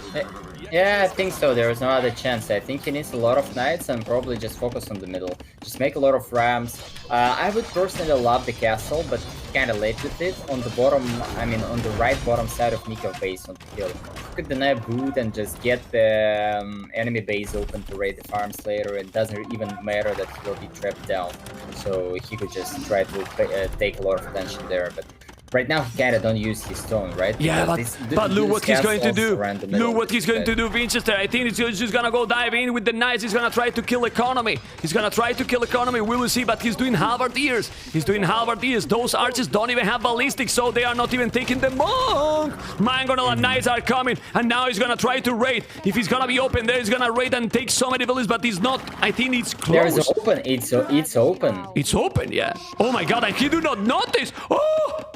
Yeah, I think so. There is no other chance. I think he needs a lot of knights and probably just focus on the middle. Just make a lot of rams. I would personally love the castle, but kind of late with it. On the bottom, I mean, on the right bottom side of Nicov base on the hill. You could deny boot and just get the enemy base open to raid the farms later. It doesn't even matter that he will be trapped down. So he could just try to take a lot of attention there. But Right now, he kinda don't use his stone, right? Yeah, but look what he's going to do. Look what he's going to do, Winchester. I think he's just gonna go dive in with the knights. He's gonna try to kill economy. He's gonna try to kill economy. We will see, but he's doing halberdiers. He's doing halberdiers. Those archers don't even have ballistics, so they are not even taking the monk. Mangonel and knights are coming, and now he's gonna try to raid. If he's gonna be open there, he's gonna raid and take so many villages, but he's not. I think it's closed. There's open. It's open. It's open, yeah. Oh my god, and he do not notice. Oh!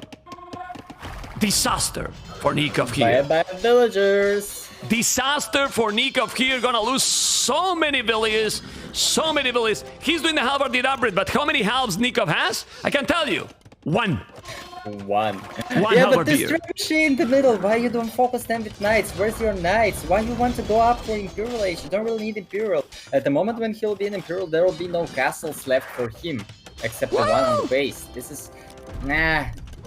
Disaster for Nicov here. Bye-bye, villagers. Disaster for Nicov here. Gonna lose so many villages. So many villages. He's doing the halberdier upgrade, but how many halves Nicov has? I can tell you. One. One halberdier. But there's trebuchet in the middle. Why you don't focus them with knights? Where's your knights? Why you want to go up for Imperial Age? You don't really need Imperial. At the moment when he'll be in Imperial, there will be no castles left for him. Except the one on the base. This is... Nah.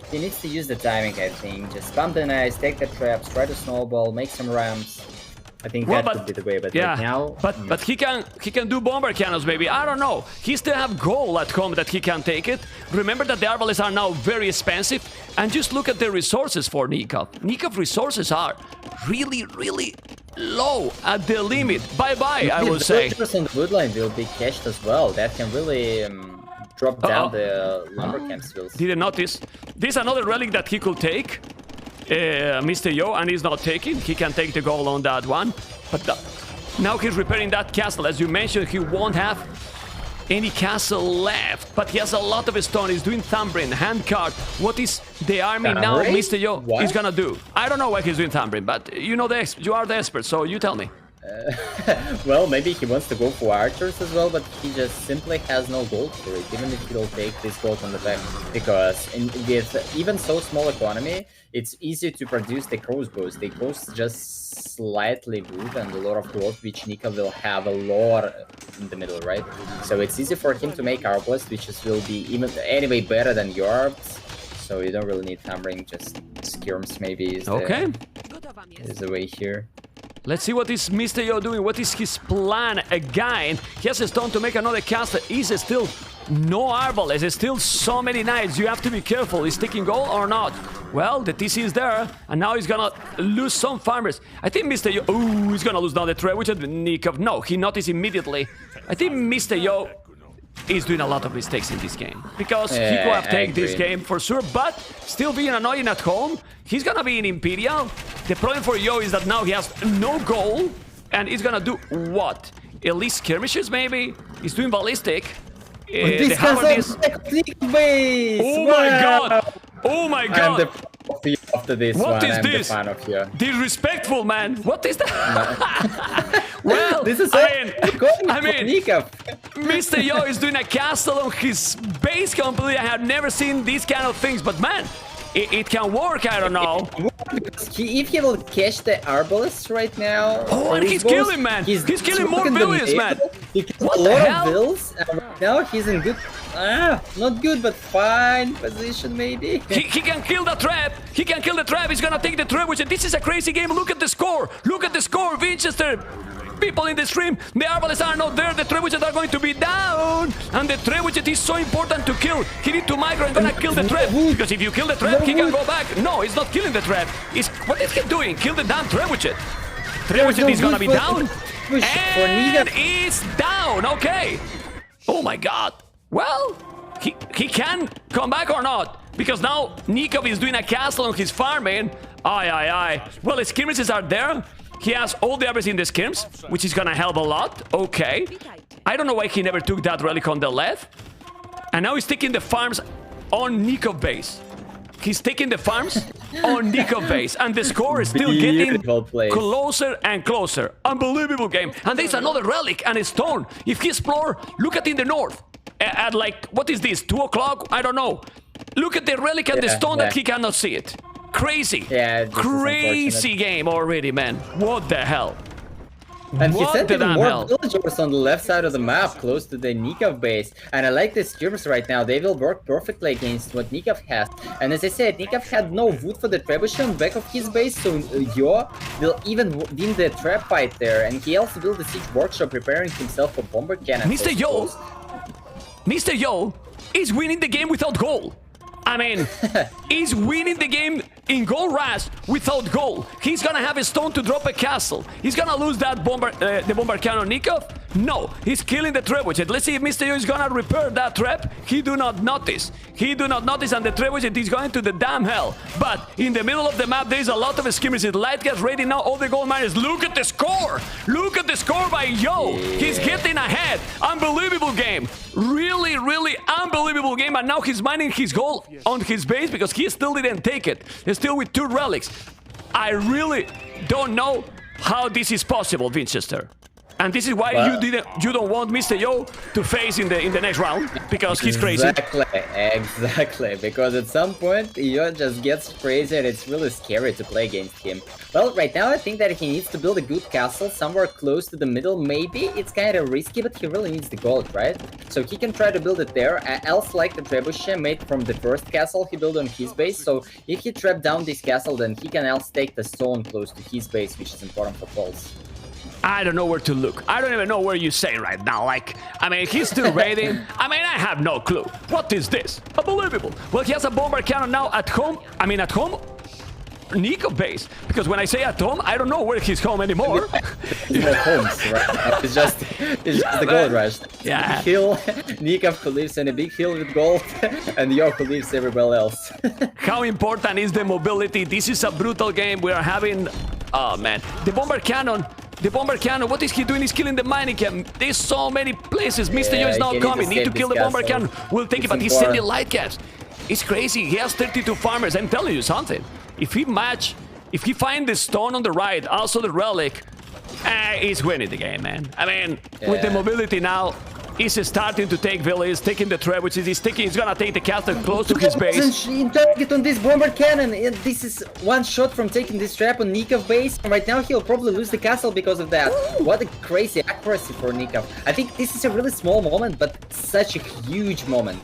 He needs to use the timing, I think. Just spam the knights, take the traps, try to snowball, make some ramps. I think that could be the way, but yeah, right now... But he can do bomber cannons, maybe. I don't know. He still have gold at home that he can take it. Remember that the arbalists are now very expensive. And just look at the resources for Nicov. Nicov resources are really, really low at the limit. Bye-bye, I will say. The on the woodline will be cached as well. That can really... drop down the lumber camp skills. Didn't notice. This is another relic that he could take, Mr. Yo, and he's not taking. He can take the goal on that one. But now he's repairing that castle. As you mentioned, he won't have any castle left. But he has a lot of stone. He's doing Thumbrin, handcart. What is the army now, Mr. Yo, is gonna do? I don't know why he's doing Thumbrin, but you know you are the expert, so you tell me. Well, maybe he wants to go for archers as well, but he just simply has no gold for it, even if he'll take this gold on the back. Because with even so small economy, it's easy to produce the crossbows. The crossbows just slightly good and a lot of gold, which Nicov will have a lot in the middle, right? So it's easy for him to make arbalists, which will be even anyway better than yours. So you don't really need hammering, just skirms maybe is the way here. Let's see what is Mr. Yo doing. What is his plan again? He has a stone to make another castle. Is it still no arbalists? There's still so many knights. You have to be careful. Is taking gold or not? Well, the TC is there, and now he's gonna lose some farmers. I think Mr. Yo... Ooh, he's gonna lose now the trade, which is Nicov. No, he noticed immediately. I think Mr. Yo is doing a lot of mistakes in this game. Because he could have taken this game for sure, but still being annoying at home. He's gonna be in Imperial. The problem for Yo is that now he has no goal. And he's gonna do what? At least skirmishes, maybe? He's doing ballistic. This has a base! Oh my god! Oh my god! After this what one, is I'm this? the fan of you. Disrespectful, man! What is that? Well, this is I mean, Nicov. Mr. Yo is doing a castle on his base completely. I have never seen these kind of things, but man, it can work, I don't know. If he will catch the arbalists right now... Oh, and he's killing, man! He's killing more villages, man! He kills a lot of vills, and right now he's in good... not good, but fine position, maybe. He can kill the trap! He can kill the trap! He's gonna take the trap, which this is a crazy game! Look at the score! Look at the score, Winchester! People in the stream, the arbalists are not there, the trebuchets are going to be down, and the trebuchet is so important to kill. He need to micro and gonna kill the trap, because if you kill the trap, he can go back. No, he's not killing the trap. What is he doing? Kill the damn trebuchet. Trebuchet is gonna be down, and it's down. Okay. Oh my god. Well, he can come back or not, because now Nicov is doing a castle on his farming. Aye. Well, his skirmishes are there. He has all the arbalists in the skirms, which is gonna help a lot. Okay. I don't know why he never took that relic on the left. And now he's taking the farms on Nicov base. He's taking the farms on Nicov base. And the score is still getting closer and closer. Unbelievable game. And there's another relic and a stone. If he explore, look at in the north. At like, what is this? 2 o'clock? I don't know. Look at the relic and the stone that he cannot see it. Crazy. Yeah, crazy game already, man. What the hell? And he sent even more villagers on the left side of the map, close to the Nicov base. And I like the skirmers right now. They will work perfectly against what Nicov has. And as I said, Nicov had no wood for the trebuchet on the back of his base, so Yo will even win the trap fight there. And he also built the siege workshop, preparing himself for bomber cannon. Mr. Yo is winning the game without goal. I mean, he's winning the game in gold rush without gold. He's gonna have a stone to drop a castle. He's gonna lose that the bomber cannon Nicov. No, he's killing the trebuchet. Let's see if Mr. Yo is gonna repair that trap. He do not notice. He do not notice, and the trebuchet is going to the damn hell. But in the middle of the map, there is a lot of skirmishes. Light gets ready now. All the gold miners. Look at the score. Look at the score by Yo. He's getting ahead. Unbelievable game. Really, really unbelievable game. And now he's mining his gold on his base because he still didn't take it. He's still with 2 relics. I really don't know how this is possible, Winchester. And this is why you don't want Mr. Yo to face in the next round, because he's crazy. Exactly. Because at some point Yo just gets crazy and it's really scary to play against him. Well, right now I think that he needs to build a good castle somewhere close to the middle. Maybe it's kind of risky, but he really needs the gold, right? So he can try to build it there. Else, like the trebuchet made from the first castle he built on his base. So if he trap down this castle, then he can else take the stone close to his base, which is important for Pulse. I don't know where to look. I don't even know where you say right now. Like, I mean, he's still raiding. I mean, I have no clue. What is this? Unbelievable. Well, he has a bomber cannon now at home. I mean, at home? Nicov base. Because when I say at home, I don't know where he's home anymore. He's at home, right? It's just the gold rush. Yeah. Hill, Nicov who lives in a big hill with gold, and Yo who lives everywhere else. How important is the mobility? This is a brutal game. We are having... Oh, man. The bomber cannon... what is he doing? He's killing the mining camp. There's so many places. Mr. Yo is not coming. Need to kill the bomber cannon. We'll take it, but he's sending light caps. It's crazy. He has 32 farmers. I'm telling you something. If he find the stone on the right, also the relic, he's winning the game, man. I mean, with the mobility now, he's starting to take villages, taking the trebuchet. He's gonna take the castle close to his base. Target on this bomber cannon. This is one shot from taking this trap on Nicov base. And right now he'll probably lose the castle because of that. What a crazy accuracy for Nicov. I think this is a really small moment, but such a huge moment.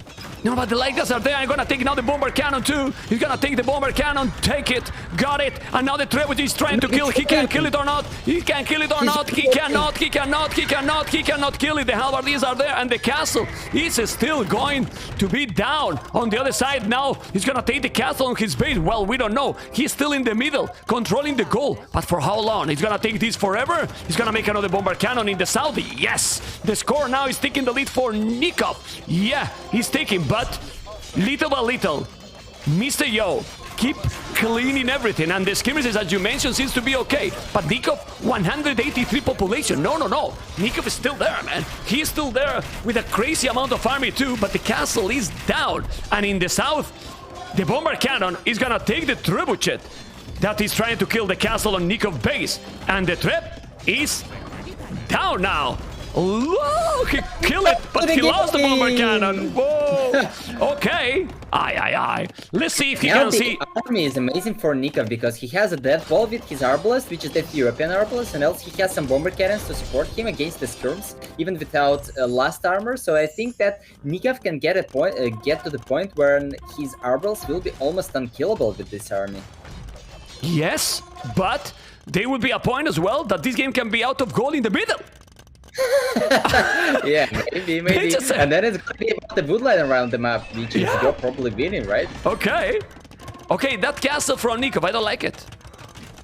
No, but the Lakers are there. I'm gonna take now the bomber cannon too. He's gonna take the bomber cannon, take it, got it. And now the trebuchet is trying to kill. He can kill it or not. He can kill it or not. He cannot kill it. The halberdiers are there, and the castle is still going to be down. On the other side now, he's gonna take the castle on his base. Well, we don't know. He's still in the middle, controlling the goal. But for how long? He's gonna take this forever? He's gonna make another bomber cannon in the south. Yes! The score now is taking the lead for Nicov. Yeah, he's taking, but little by little, Mr. Yo keep cleaning everything, and the skirmishes, as you mentioned, seems to be okay. But Nicov, 183 population. No. Nicov is still there, man. He's still there with a crazy amount of army too, but the castle is down. And in the south, the bomber cannon is gonna take the trebuchet that is trying to kill the castle on Nicov base. And the trap is down now. Whoa, he killed it, but he lost the bomber cannon. Whoa. Okay. Aye. Let's see if he can see. The army is amazing for Nicov because he has a death ball with his arbalest, which is the European arbalest, and else he has some bomber cannons to support him against the skirms, even without last armor. So I think that Nicov can get to the point where his arbalest will be almost unkillable with this army. Yes, but there will be a point as well that this game can be out of gold in the middle. Yeah, maybe. And then it's gonna be about the woodline around the map, which is you're probably winning, right? Okay, that castle from Nicov, I don't like it.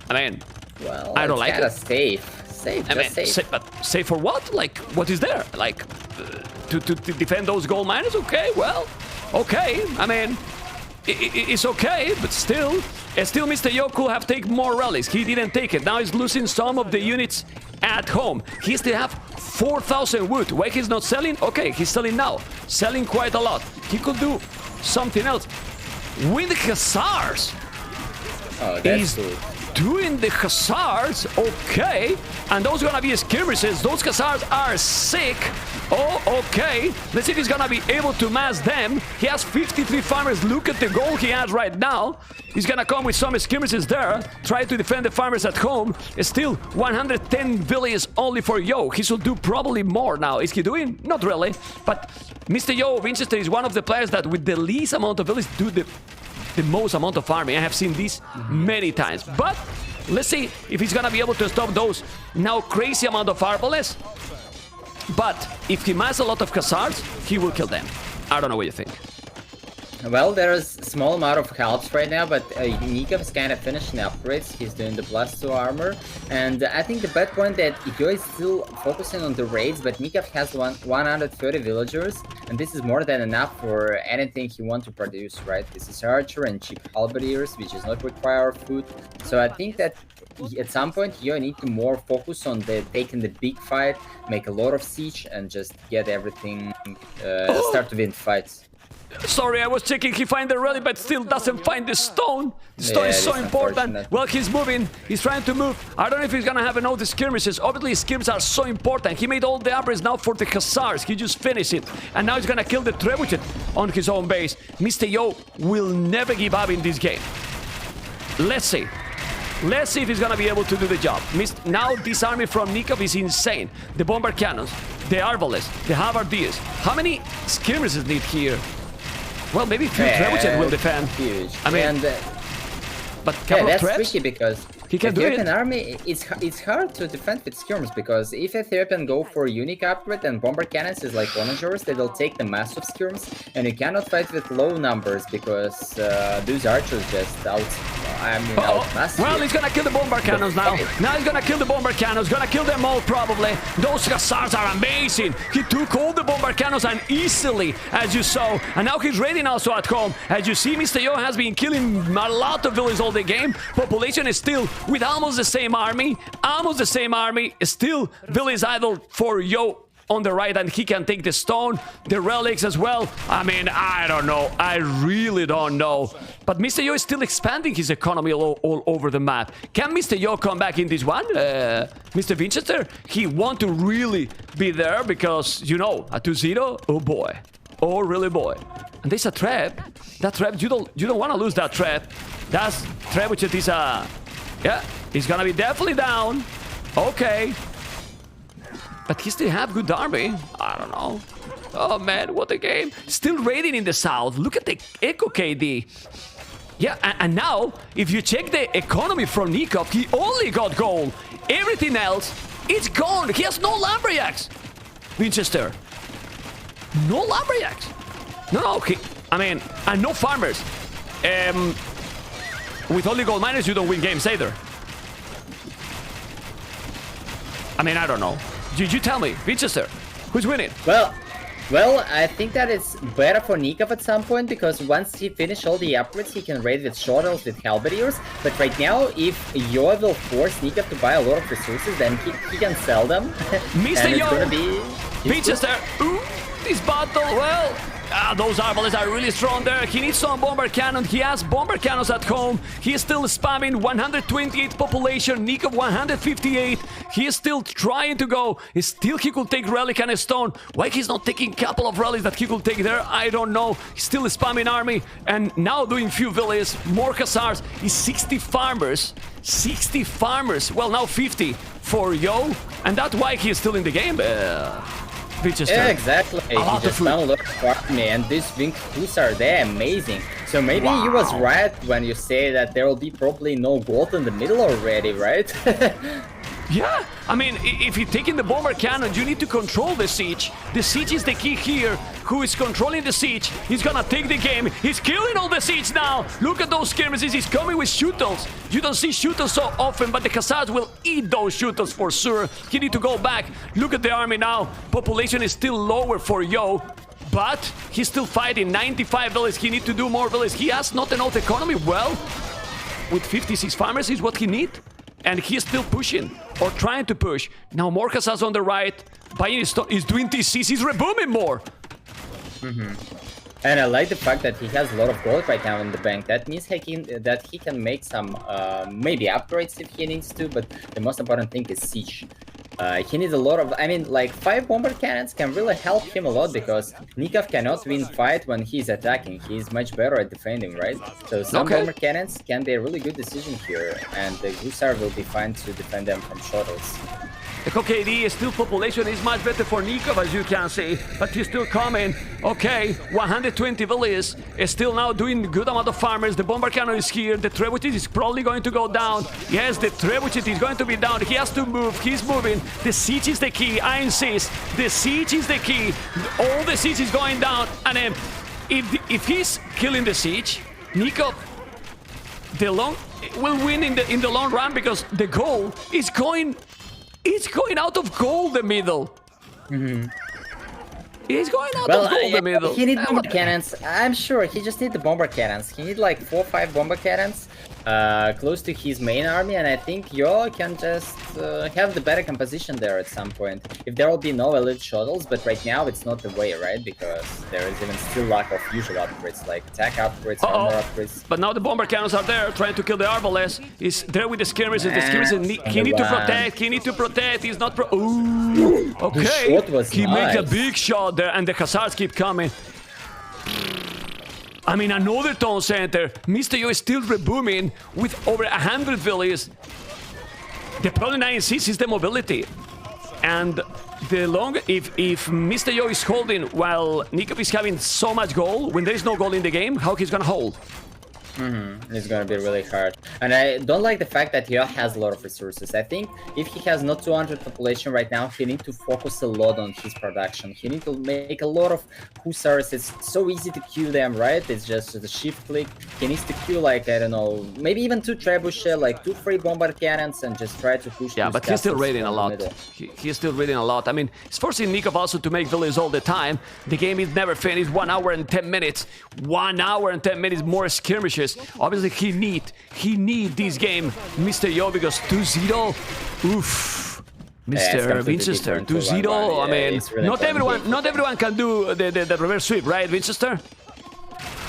I mean, well, I don't like it. Safe, safe. But safe for what? Like, what is there? Like, to defend those gold miners? Okay, well, okay. I mean, it's okay, but still Mr. Yo could have taken more rallies. He didn't take it. Now he's losing some of the units at home. He still have 4,000 wood. Why he's not selling? Okay, he's selling now. Selling quite a lot. He could do something else. With Hussars. Oh, that's good. Doing the Hussars, okay. And those are gonna be skirmishes. Those Hussars are sick. Oh, okay. Let's see if he's gonna be able to mass them. He has 53 farmers. Look at the goal he has right now. He's gonna come with some skirmishes there. Try to defend the farmers at home. Still 110 villages only for Yo. He should do probably more now. Is he doing? Not really. But Mr. Yo Winchester is one of the players that with the least amount of villages do the most amount of farming. I have seen this many times. But let's see if he's gonna be able to stop those now crazy amount of arbalists. But if he masses a lot of Hussars, he will kill them. I don't know what you think. Well, there's small amount of helps right now, but Nicov is kind of finishing upgrades. He's doing the +2 armor, and I think the bad point that Yo is still focusing on the raids, but Nicov has 130 villagers, and this is more than enough for anything he wants to produce, right? This is archer and cheap halberdiers, which does not require food. So I think that at some point Yo need to more focus on taking the big fight, make a lot of siege, and just get everything, start to win fights. Sorry, I was checking. He find the relic, but still doesn't find the stone. The stone is so important. Well, he's moving. He's trying to move. I don't know if he's gonna have all the skirmishes. Obviously, skirmishes are so important. He made all the upgrades now for the hussars. He just finished it, and now he's gonna kill the trebuchet on his own base. Mr. Yo will never give up in this game. Let's see. Let's see if he's gonna be able to do the job. Now this army from Nicov is insane. The bomber cannons, the arbalists, the halberdiers. How many skirmishes need here? Well, maybe few trebuchet will defend. Huge. I mean, and, but couple that's of tricky because he can do Ethiopian it. army, it's hard to defend with skirms because if Ethiopian go for unique upgrade and bomber cannons is like onagers, they will take the massive skirms, and you cannot fight with low numbers because those archers just outmass. Well, he's gonna kill the bomber cannons now. Now he's gonna kill the bomber cannons, gonna kill them all probably. Those hussars are amazing. He took all the bomber cannons and easily, as you saw. And now he's raiding also at home. As you see, Mr. Yo has been killing a lot of villages all the game. Population is still with almost the same army. Still village idle for Yo on the right, and he can take the stone, the relics as well. I mean, I don't know. I really don't know. But Mr. Yo is still expanding his economy all over the map. Can Mr. Yo come back in this one? Mr. Winchester, he want to really be there because, you know, a 2-0, oh boy. Oh, really boy. And there's a trap. That trap, you don't want to lose that trap. That's trap which is a... Yeah, he's gonna be definitely down. Okay. But he still have good army. I don't know. Oh man, what a game. Still raiding in the south. Look at the Echo KD. Yeah, and now, if you check the economy from Nicov, he only got gold. Everything else, it's gone. He has no lumberjacks. Winchester. No lumberjacks. No, I mean, and no farmers. With only gold miners, you don't win games either. I mean, I don't know. You tell me, Winchester, who's winning? Well, I think that it's better for Nicov at some point because once he finishes all the upgrades, he can raid with shortels, with halberdiers. But right now, if Yo will force Nicov to buy a lot of resources, then he can sell them. Mr. Yo, gonna be Winchester, ooh, this battle, well... those arbalists are really strong there. He needs some bomber cannon. He has bomber cannons at home. He is still spamming 128 population. Nicov 158. He is still trying to go. Still he could take relic and a stone. Why he's not taking a couple of relics that he could take there? I don't know. He's still spamming army. And now doing few villages. More hussars. He's 60 farmers. 60 farmers. Well, now 50 for Yo. And that's why he is still in the game. Yeah, exactly. He just found a lot of army, and these winged hussars, they're amazing. So maybe you was right when you say that there will be probably no gold in the middle already, right? Yeah, I mean, if you're taking the bomber cannon, you need to control the siege. The siege is the key here. Who is controlling the siege? He's gonna take the game. He's killing all the siege now. Look at those skirmishes. He's coming with shooters. You don't see shooters so often, but the hussars will eat those shooters for sure. He need to go back. Look at the army now. Population is still lower for Yo. But he's still fighting. 95 villages. He need to do more villages. He has not enough economy. Well, with 56 farmers is what he need. And he's still pushing, or trying to push. Now more hussars on the right. Buying his stone. He's doing TCs. He's rebooming more. And I like the fact that he has a lot of gold right now in the bank. That means that he can make some maybe upgrades if he needs to. But the most important thing is siege. He needs a lot of, I mean, like 5 bomber cannons can really help him a lot because Nicov cannot win fight when he's attacking. He's much better at defending, right? So some bomber cannons can be a really good decision here, and the Hussar will be fine to defend them from shuttles. The KD still population is much better for Nicov, as you can see, but he's still coming. Okay, 120 villages is still now doing good amount of farmers. The bomber cannon is here. The trebuchet is probably going to go down. Yes, the trebuchet is going to be down. He has to move. He's moving. The siege is the key. I insist. The siege is the key. All the siege is going down, and then if he's killing the siege, Nicov will win in the long run because the goal is going. It's going out of gold the middle. He's going out of gold the middle. He needs bomber cannons. I'm sure he just needs the bomber cannons. He needs like 4 or 5 bomber cannons close to his main army, and I think Yo can just have the better composition there at some point. If there will be no elite shuttles, but right now it's not the way, right? Because there is even still lack of usual upgrades like attack upgrades, armor upgrades. But now the bomber cannons are there trying to kill the Arbalest. He's there with the skirmishes. The skirmishes he need to protect. He need to protect. He's not. Ooh, okay. He makes a big shot there, and the Hussars keep coming. I mean, another town center. Mr. Yo is still rebooming with over 100 villages. The problem I insist is the mobility. And the longer, if Mr. Yo is holding while Nicov is having so much gold, when there is no gold in the game, how he's gonna hold? It's gonna be really hard. And I don't like the fact that Yo has a lot of resources. I think if he has not 200 population right now, he needs to focus a lot on his production. He needs to make a lot of Hussars. It's so easy to queue them, right? It's just the shift click. He needs to queue like, I don't know, maybe even 2 trebuchet, like 2 free bomber cannons and just try to push. Yeah, but he's still raiding a lot. He's still raiding a lot. I mean, it's forcing Nicov also to make villages all the time. The game is never finished. 1 hour and 10 minutes. 1 hour and 10 minutes more skirmishes. Obviously, he need this game, Mr. Yo, because 2-0. Oof. Mr. Winchester, 2-0. I mean, really not everyone can do the reverse sweep, right, Winchester?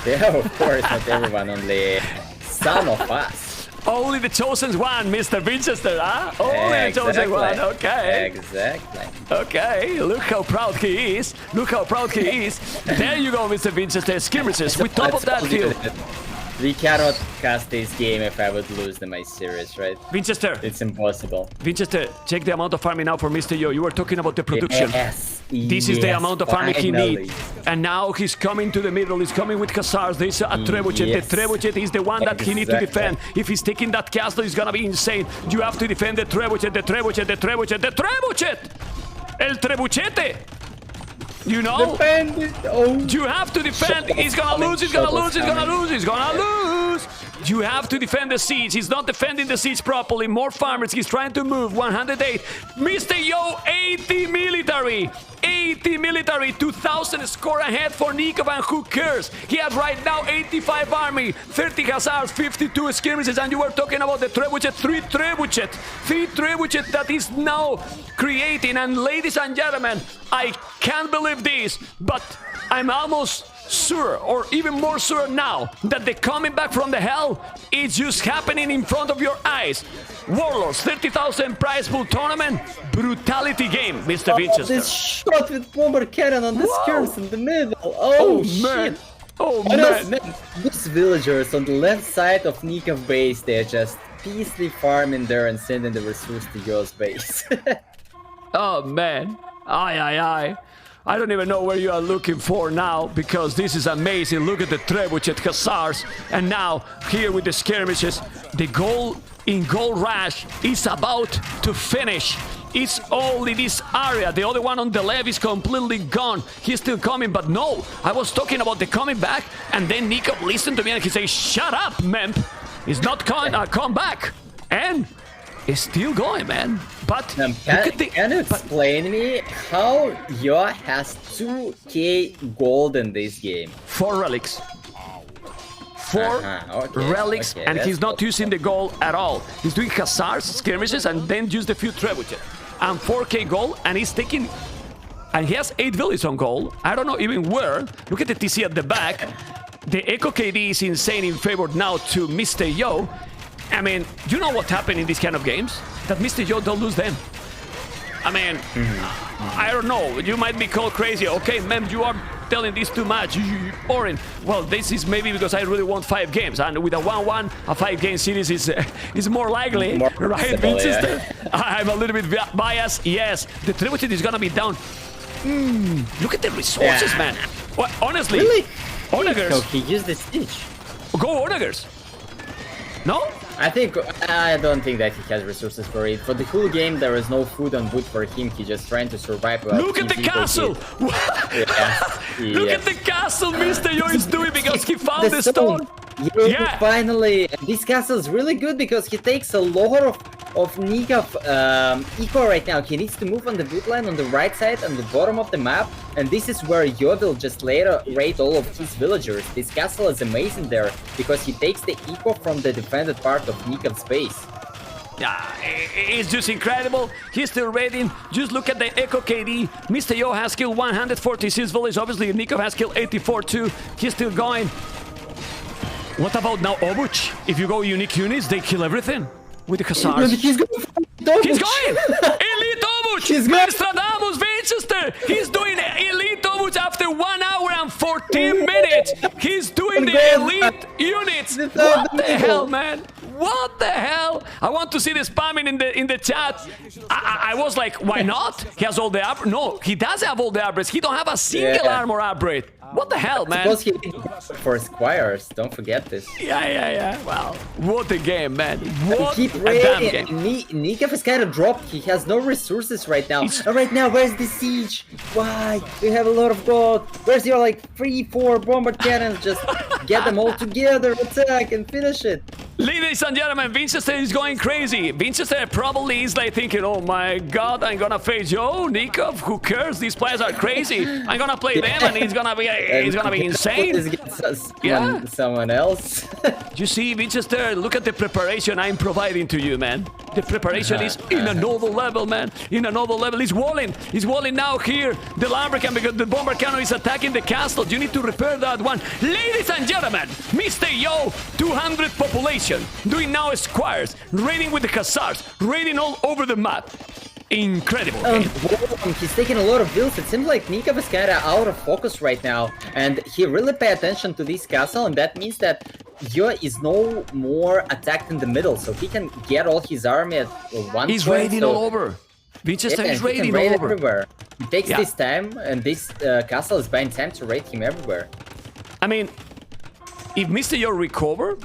Yeah, of course, not everyone. Only some of us. Only the chosen one, Mr. Winchester, huh? Only the chosen one, okay. Exactly. Okay, look how proud he is. Look how proud he is. There you go, Mr. Winchester. Skirmishes with top of that hill. We cannot cast this game if I would lose the my series, right? Winchester. It's impossible. Winchester, check the amount of farming now for Mr. Yo. You were talking about the production. Yes. This is the amount of farming he needs. And now he's coming to the middle. He's coming with Hussars. There's a trebuchet. Yes. The trebuchet is the one that he needs to defend. If he's taking that castle, it's gonna be insane. You have to defend the trebuchet, the trebuchet, the trebuchet, the trebuchet! El trebuchete! You know? Defend it. Oh. You have to defend. He's gonna lose. He's gonna lose. He's gonna lose. He's gonna lose. You have to defend the siege. He's not defending the siege properly. More farmers. He's trying to move. 108. Mr. Yo, 80 military. 80 military. 2,000 score ahead for Nicov, and who cares? He has right now 85 army, 30 Hussars, 52 skirmishes, and you were talking about the trebuchet. 3 trebuchet. 3 trebuchet that is now creating. And ladies and gentlemen, I can't believe this, but I'm almost sure, or even more sure now, that the coming back from the hell is just happening in front of your eyes. Warlords, 30,000 prize pool tournament, brutality game, Mr. Winchester. This shot with bomber cannon on the skirms in the middle. Oh man. Shit. Oh man. These villagers on the left side of Nicov base, they're just peacefully farming there and sending the resource to Yo's base. Oh man. Aye. I don't even know where you are looking for now, because this is amazing. Look at the trebuchet Hussars, and now here with the skirmishes, the goal in Gold Rush is about to finish. It's only this area. The other one on the left is completely gone. He's still coming, but no, I was talking about the coming back, and then Nicov listened to me and he says, "Shut up, memp. It's not going to come back." And it's still going, man. But can you explain me how Yo has 2k gold in this game? 4 relics. 4 relics, and he's not using the gold at all. He's doing Hussars, skirmishes, and then use the few trebuchet. And 4k gold, and he's taking... And he has 8 villages on gold. I don't know even where. Look at the TC at the back. The Echo KD is insane in favor now to Mr. Yo. I mean, you know what happened in these kind of games? That Mr. Yo don't lose them. I mean, I don't know. You might be called crazy. Okay, ma'am, you are telling this too much. You're boring. Well, this is maybe because I really want 5 games. And with a 1-1, a 5-game series is more likely. Right, Winchester? Yeah. I'm a little bit biased. Yes, the trebuchet is going to be down. Look at the resources, man. Well, honestly. Really? Onagers. So he used the siege. Go Onagers. No? I don't think that he has resources for it. For the whole game, there is no food on wood for him. He's just trying to survive. Look at the castle! Look at the castle Mr. Yo is doing because he found the stone. Yeah, finally. This castle is really good because he takes a lot of Nicov eco right now. He needs to move on the wood line on the right side and the bottom of the map. And this is where Yo will just later raid all of his villagers. This castle is amazing there because he takes the eco from the defended part of Nikov's base. Yeah, it's just incredible. He's still raiding. Just look at the Echo KD. Mr. Yo has killed 146 villages. Obviously, Nicov has killed 84 too. He's still going. What about now Obuch? If you go unique units, they kill everything with the Hussars. He's going! Elite Obuch! He's going! Nostradamus Winchester! He's doing Elite Obuch after 1 hour and 14 minutes! He's doing the elite units! What the hell, man? What the hell? I want to see the spamming in the chat. I was like, why not? He has all the upgrades. No, he does have all the upgrades. He don't have a single armor upgrade. What the hell, man? Suppose he did for Squires. Don't forget this. Yeah. Wow. What a game, man. What keep a damn game. Nicov is kind of dropped. He has no resources right now. And right now, where's the siege? Why? We have a lot of gold. Where's your like 3-4 bomber cannons? Just get them all together, attack, and finish it. Ladies and gentlemen, Winchester is going crazy. Winchester probably is like thinking, oh my god, I'm gonna face Yo, Nicov, who cares? These players are crazy. I'm gonna play them and it's gonna be insane. Yeah. Someone else. You see, Winchester, look at the preparation I'm providing to you, man. The preparation is in another level, man. In another level. He's walling. He's walling now here. The Lumbercan, because the bomber cannon is attacking the castle. You need to repair that one. Ladies and gentlemen, Mr. Yo, 200 population. Doing now Squires. Raiding with the Hussars. Raiding all over the map. Incredible. He's taking a lot of builds. It seems like Nicov is kind of out of focus right now. And he really pay attention to this castle. And that means that Yo is no more attacked in the middle. So he can get all his army at one He's point. raiding all over. Winchester is raiding all over. Everywhere. He takes this time. And this castle is buying time to raid him everywhere. I mean, if Mr. Yo recover,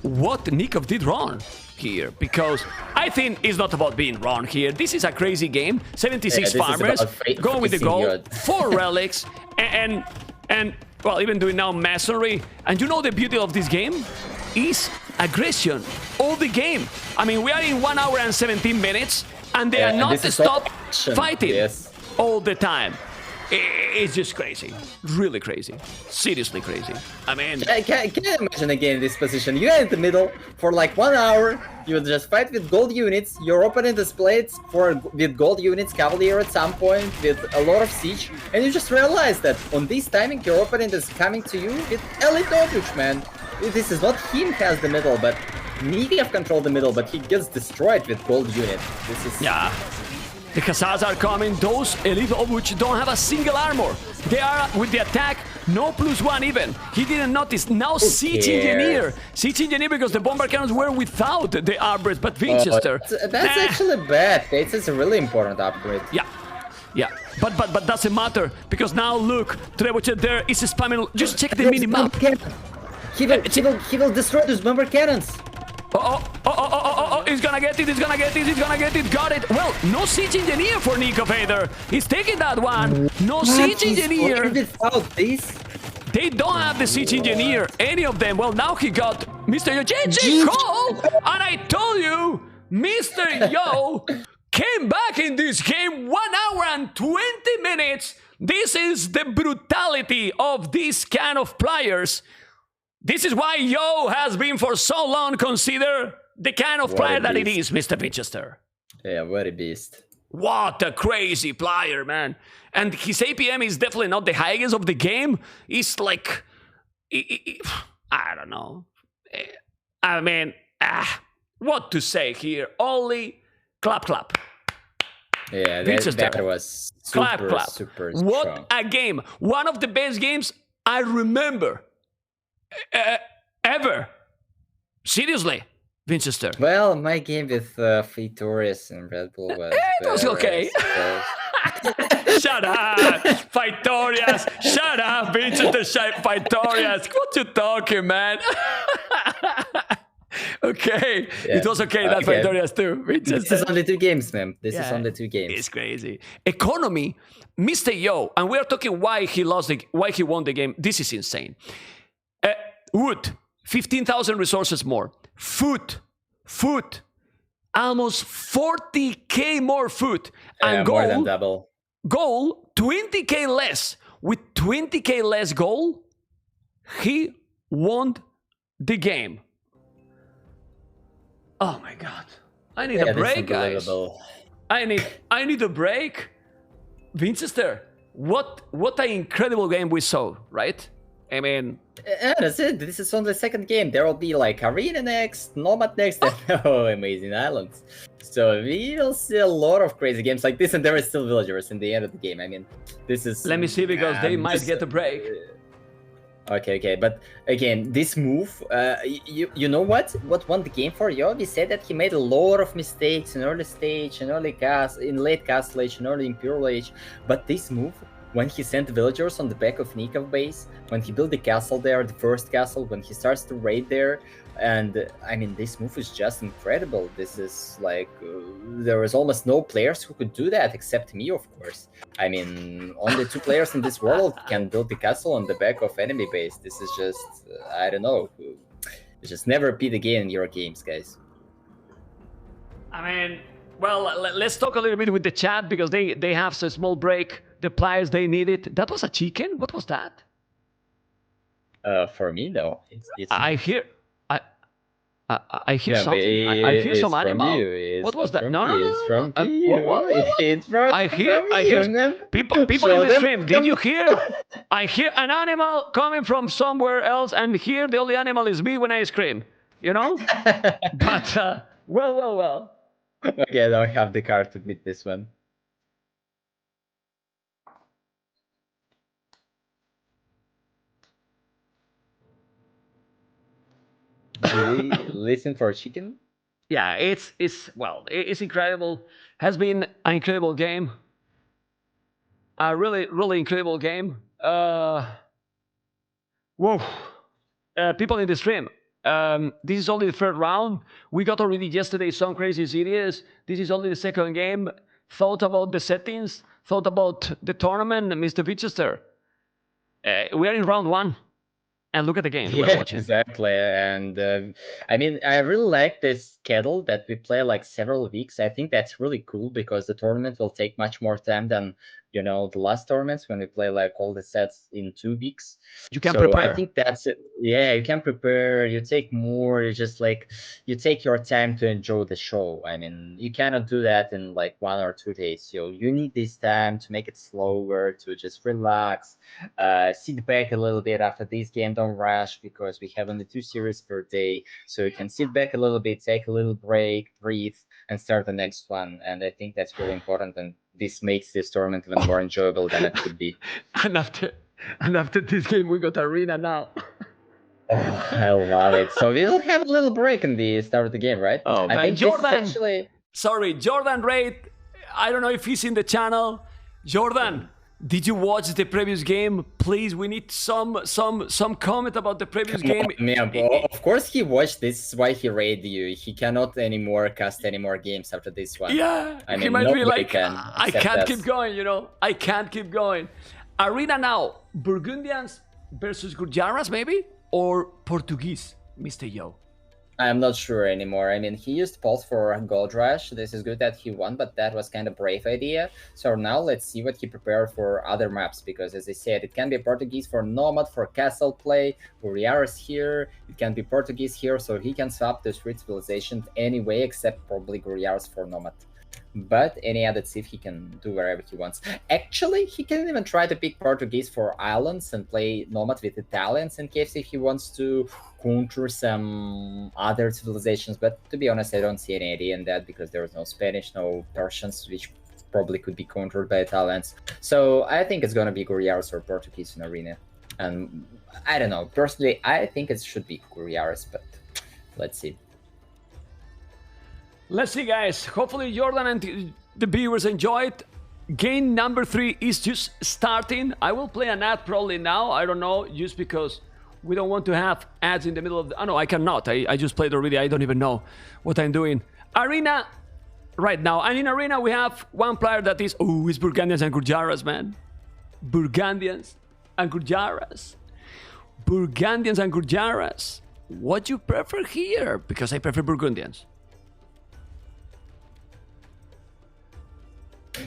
what Nicov did wrong here, because I think it's not about being wrong here. This is a crazy game. 76 farmers going with the goal, 4 relics, and well, even doing now masonry. And you know the beauty of this game is aggression all the game. I mean, we are in 1 hour and 17 minutes, and they are not stop fighting all the time. It's just crazy. Really crazy. Seriously crazy. I mean... Can you imagine again this position? You're in the middle for like 1 hour. You just fight with gold units. Your opponent displays with gold units, Cavalier at some point, with a lot of siege. And you just realize that on this timing, your opponent is coming to you with elite Obuch, man. This is not him has the middle, but Nicov control the middle, but he gets destroyed with gold units. This is... Yeah. The Hussars are coming. Those elite Obuch don't have a single armor. They are with the attack, no +1 even. He didn't notice. Now Siege Engineer. Siege Engineer because the bomber cannons were without the armors, but Winchester. That's actually bad. It's a really important upgrade. Yeah. But doesn't matter because now look, Trebuchet there is spamming. Just check the mini map. He will destroy those bomber cannons. Oh, he's gonna get it, got it. Well, no Siege Engineer for Nicov either. He's taking that one. No Siege Engineer. They don't have the Siege Engineer, any of them. Well, now he got Mr. Yo. GG call! And I told you, Mr. Yo came back in this game 1 hour and 20 minutes. This is the brutality of these kind of players. This is why Yo has been for so long considered the kind of player that it is, Mr. Winchester. Yeah, what a beast. What a crazy player, man. And his APM is definitely not the highest of the game. It's like... I don't know. I mean, what to say here? Only clap. Yeah, that was super strong. What a game. One of the best games I remember. Ever. Seriously, Winchester. Well, my game with Fetorius and Red Bull was... It was okay. Shut up, Fetorius. Shut up, Winchester. Fetorius. What you talking, man? Okay, Yeah. it was okay that Okay. Victoria's too. This is only 2 games, man. This is Yeah, only 2 games. It's crazy. Economy, Mr. Yo, and we are talking why he won the game. This is insane. Wood, 15,000 resources more. Food, almost 40k more food. And more than gold, double. 20k less. With 20k less gold, he won the game. Oh my god. I need a break, guys. I need a break. Winchester, what an incredible game we saw, right? I mean, Yeah, that's it. This is only the 2nd game. There will be like Arena next, Nomad next, and Amazing Islands. So we'll see a lot of crazy games like this, and there are still villagers in the end of the game. I mean, this is... let me see, because they might get a break. Okay, but again, this move, you know what won the game for Yo? We said that he made a lot of mistakes in early stage, in late castle age, in early imperial age, but this move, when he sent villagers on the back of Nicov base, when he built the castle there, the first castle, when he starts to raid there, and I mean, this move is just incredible. This is like, there was almost no players who could do that except me, of course. I mean, only 2 players in this world can build the castle on the back of enemy base. This is just, I don't know. Just never repeat again in your games, guys. I mean, well, let's talk a little bit with the chat, because they have a small break. The players, they need it. That was a chicken? What was that? For me, no. It's I hear Yeah, something. I hear it's some from animal. you. It's What was that? from No, you. It's from you. what? It's from I hear you, man. people Show in the them stream. Did you hear? I hear an animal coming from somewhere else, and here the only animal is me when I scream. You know? But well. Okay, I don't have the card to beat this one. Do we listen for chicken? Yeah, it's incredible. Has been an incredible game. A really incredible game. Whoa. People in the stream. This is only the 3rd round. We got already yesterday some crazy series. This is only the 2nd game. Thought about the settings. Thought about the tournament, Mr. Winchester. We are in round 1. And look at the game we're watching. Exactly. And I mean, I really like this schedule that we play like several weeks. I think that's really cool, because the tournament will take much more time than, you know, the last tournaments when we play like all the sets in 2 weeks. You can So prepare. I think that's it. Yeah, you can prepare. You take more. You just like, you take your time to enjoy the show. I mean, you cannot do that in like 1 or 2 days. So you need this time to make it slower, to just relax, sit back a little bit after this game. Don't rush, because we have only 2 series per day. So you can sit back a little bit, take a little break, breathe, and start the next one. And I think that's really important. And this makes this tournament even more enjoyable than it could be. And after this game, we got Arena now. Oh, I love it. So we'll have a little break in the start of the game, right? Oh, I man. think Jordan! this is actually... Sorry, Jordan Raid. I don't know if he's in the channel. Jordan, did you watch the previous game? Please, we need some comment about the previous game. Yeah, of course he watched. This is why he raided you. He cannot anymore cast any more games after this one. Yeah, I he mean, might be nobody like, can I accept can't that. keep going, you know. I can't keep going. Arena now, Burgundians versus Gurjaras maybe? Or Portuguese, Mr. Yo? I'm not sure anymore. I mean, he used Pulse for Gold Rush. This is good that he won, but that was kind of brave idea. So now let's see what he prepared for other maps, because as I said, it can be Portuguese for Nomad, for Castle play, Warriors here. It can be Portuguese here, so he can swap the Street Civilization anyway, except probably Warriors for Nomad. But any other civ he can do wherever he wants. Actually, he can even try to pick Portuguese for islands and play Nomad with Italians in case if he wants to counter some other civilizations. But to be honest, I don't see any idea in that, because there is no Spanish, no Persians, which probably could be countered by Italians. So I think it's gonna be Gurjaras or Portuguese in Arena. And I don't know, personally, I think it should be Gurjaras, but let's see. Let's see, guys. Hopefully Jordan and the viewers enjoyed. Game number 3 is just starting. I will play an ad probably now. I don't know, just because We don't want to have ads in the middle of the... Oh, no, I cannot. I just played already. I don't even know what I'm doing. Arena right now. And in Arena, we have one player that is... Oh, it's Burgundians and Gurjaras, man. Burgundians and Gurjaras. Burgundians and Gurjaras. What do you prefer here? Because I prefer Burgundians.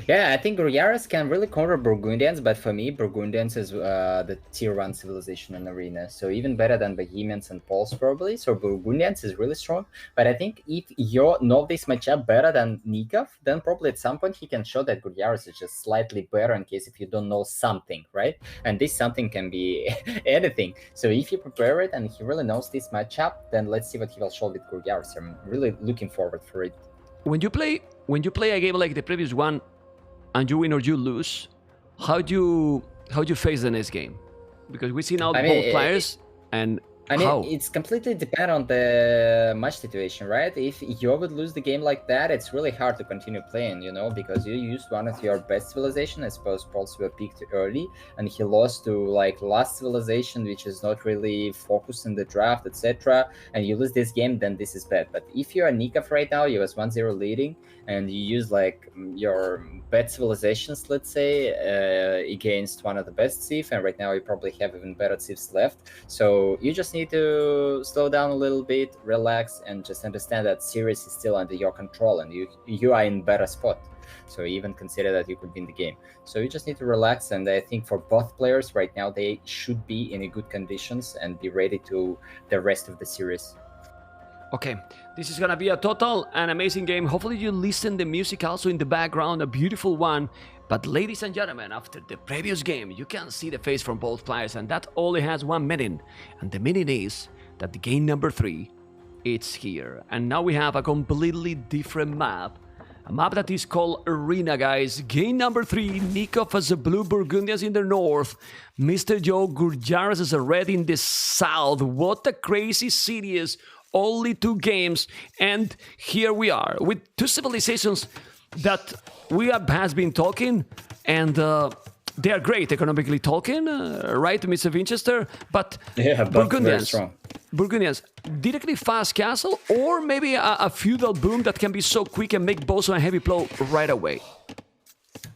Yeah, I think Gurjaras can really counter Burgundians, but for me, Burgundians is the tier 1 civilization in Arena. So even better than Bohemians and Poles probably. So Burgundians is really strong. But I think if you know this matchup better than Nicov, then probably at some point he can show that Gurjaras is just slightly better in case if you don't know something, right? And this something can be anything. So if you prepare it and he really knows this matchup, then let's see what he will show with Gurjaras. I'm really looking forward for it. When you play a game like the previous one, and you win or you lose, how do you face the next game? Because we see now both players, and how? It's completely depend on the match situation, right? If you would lose the game like that, it's really hard to continue playing, you know, because you used one of your best civilization. I suppose Poles were picked early, and he lost to like last civilization, which is not really focused in the draft, etc. And you lose this game, then this is bad. But if you're Nicov right now, you was 1-0 leading, and you use like your bad civilizations, let's say, against one of the best civ, and right now you probably have even better civs left. So you just need to slow down a little bit, relax, and just understand that series is still under your control, and you are in better spot. So even consider that you could win the game. So you just need to relax, and I think for both players right now, they should be in a good conditions and be ready to the rest of the series. Okay, this is gonna be a total and amazing game. Hopefully you listen the music also in the background, a beautiful one. But ladies and gentlemen, after the previous game, you can see the face from both players, and that only has one meaning. And the meaning is that the game number 3, it's here. And now we have a completely different map. A map that is called Arena, guys. Game number 3, Nicov as a blue, Burgundians in the north, Mr. Joe Gurjaras as a red in the south. What a crazy series. Only 2 games, and here we are with 2 civilizations that we has been talking, and they are great economically talking, right, Mr. Winchester? But yeah, Burgundians, directly fast castle, or maybe a feudal boom that can be so quick and make boso and heavy blow right away.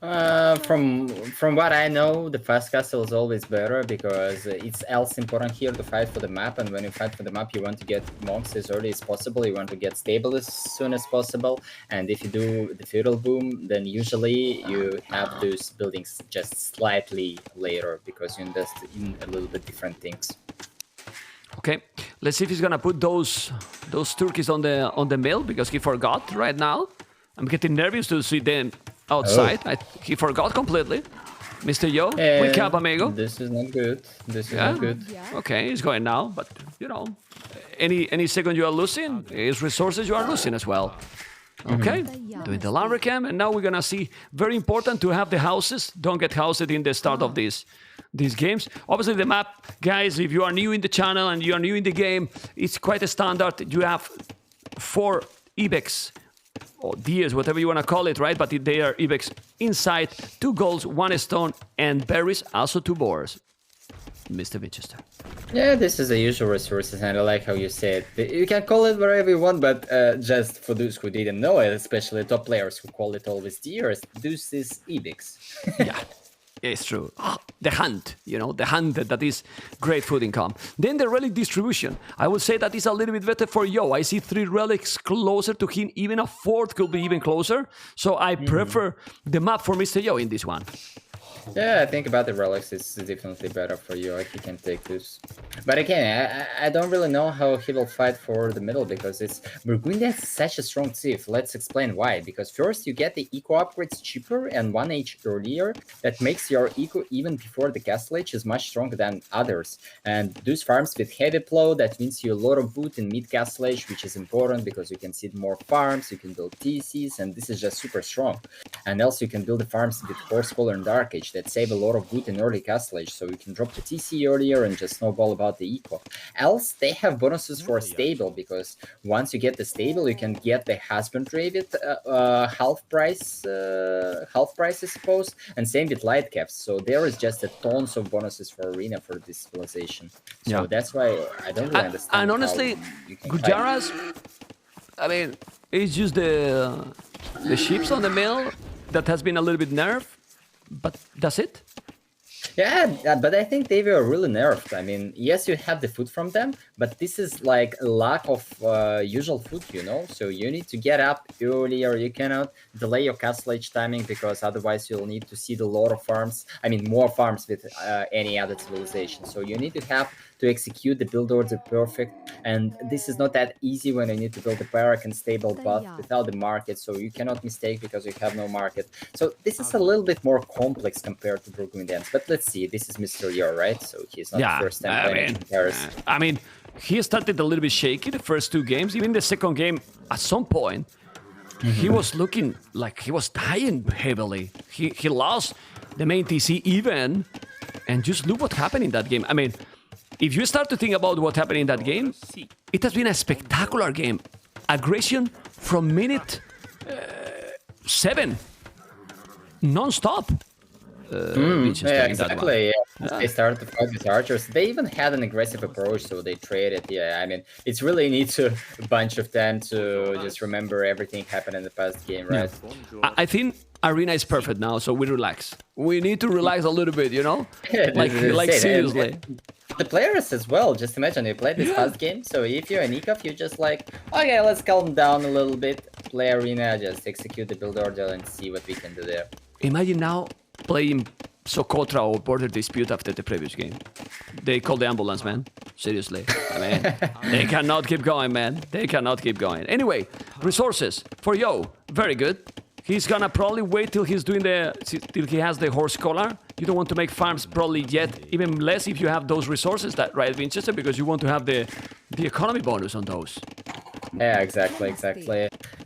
From what I know, the fast castle is always better because it's else important here to fight for the map, and when you fight for the map, you want to get monks as early as possible, you want to get stable as soon as possible, and if you do the feudal boom, then usually you have those buildings just slightly later because you invest in a little bit different things. Okay, let's see if he's gonna put those turkeys on the mill because he forgot right now. I'm getting nervous to see them outside. He forgot completely. Mr. Yo, wake up, amigo. This is not good. This is not good. Okay, he's going now, but you know, any second you are losing, his resources you are losing as well. Okay, doing the lumber camp, and now we're gonna see, very important to have the houses. Don't get housed in the start of these games. Obviously the map, guys, if you are new in the channel and you are new in the game, it's quite a standard. You have 4 ibex, or deers, whatever you want to call it, right? But they are ibex inside, 2 golds, 1 stone, and berries, also 2 boars. Mr. Winchester. Yeah, this is the usual resources, and I like how you said. You can call it whatever you want, but just for those who didn't know it, especially top players who call it always deers, this is ibex. Yeah. It's true. The hunt, you know, the hunt that is great food income. Then the relic distribution. I would say that is a little bit better for Yo. I see 3 relics closer to him. Even a 4th could be even closer. So I prefer the map for Mr. Yo in this one. Yeah, I think about the relics is definitely better for you if you can take this. But again, I don't really know how he will fight for the middle because it's Burgundy has such a strong civ. Let's explain why. Because first you get the eco upgrades cheaper and 1 age earlier. That makes your eco even before the castle age is much stronger than others. And those farms with heavy plow, that means you a lot of wood in mid castle age, which is important because you can seed more farms, you can build TCs, and this is just super strong. And also you can build the farms with horse collar and dark age. that save a lot of wood in early Castle Age, so you can drop the TC earlier and just snowball about the eco. Else, they have bonuses for stable, because once you get the stable, you can get the husbandry with half price, I suppose, and same with light caps. So there is just a tons of bonuses for arena for this civilization. So that's why I don't really understand. And honestly, Gujaras, I mean, it's just the ships on the mill that has been a little bit nerfed, but that's it. Yeah, but I think they were really nerfed. I mean, yes, you have the food from them, but this is like a lack of usual food, you know? So you need to get up earlier. You cannot delay your Castle Age timing, because otherwise you'll need to see a lot of farms. I mean, more farms with any other civilization. So you need to have to execute the build order perfect. And this is not that easy when you need to build a barrack and stable buff without the market. So you cannot mistake because you have no market. So this is a little bit more complex compared to Burgundians. But let's see, this is Mr. Yor, right? So he's not the first time playing Paris. I mean, he started a little bit shaky the first 2 games. Even the second game, at some point, he was looking like he was dying heavily. He lost the main TC even, and just look what happened in that game. I mean, if you start to think about what happened in that game, it has been a spectacular game. Aggression from minute 7, non-stop. Yeah, exactly. Yeah. They started to fight with archers. They even had an aggressive approach, so they traded. Yeah, I mean, it's really needs a bunch of them to just remember everything happened in the past game, right? Yeah. I think Arena is perfect now, so we relax. We need to relax a little bit, you know? like seriously. The players as well, just imagine you play this past game, so if you're a Nicov, you're just like, okay, let's calm down a little bit, play Arena, just execute the build order and see what we can do there. Imagine now playing Socotra or Border Dispute after the previous game. They call the ambulance, man. Seriously. I mean, they cannot keep going, man. They cannot keep going. Anyway, resources for Yo, very good. He's gonna probably wait till he's doing till he has the horse collar. You don't want to make farms probably yet, even less if you have those resources, that right, Winchester, because you want to have the economy bonus on those. Yeah, exactly.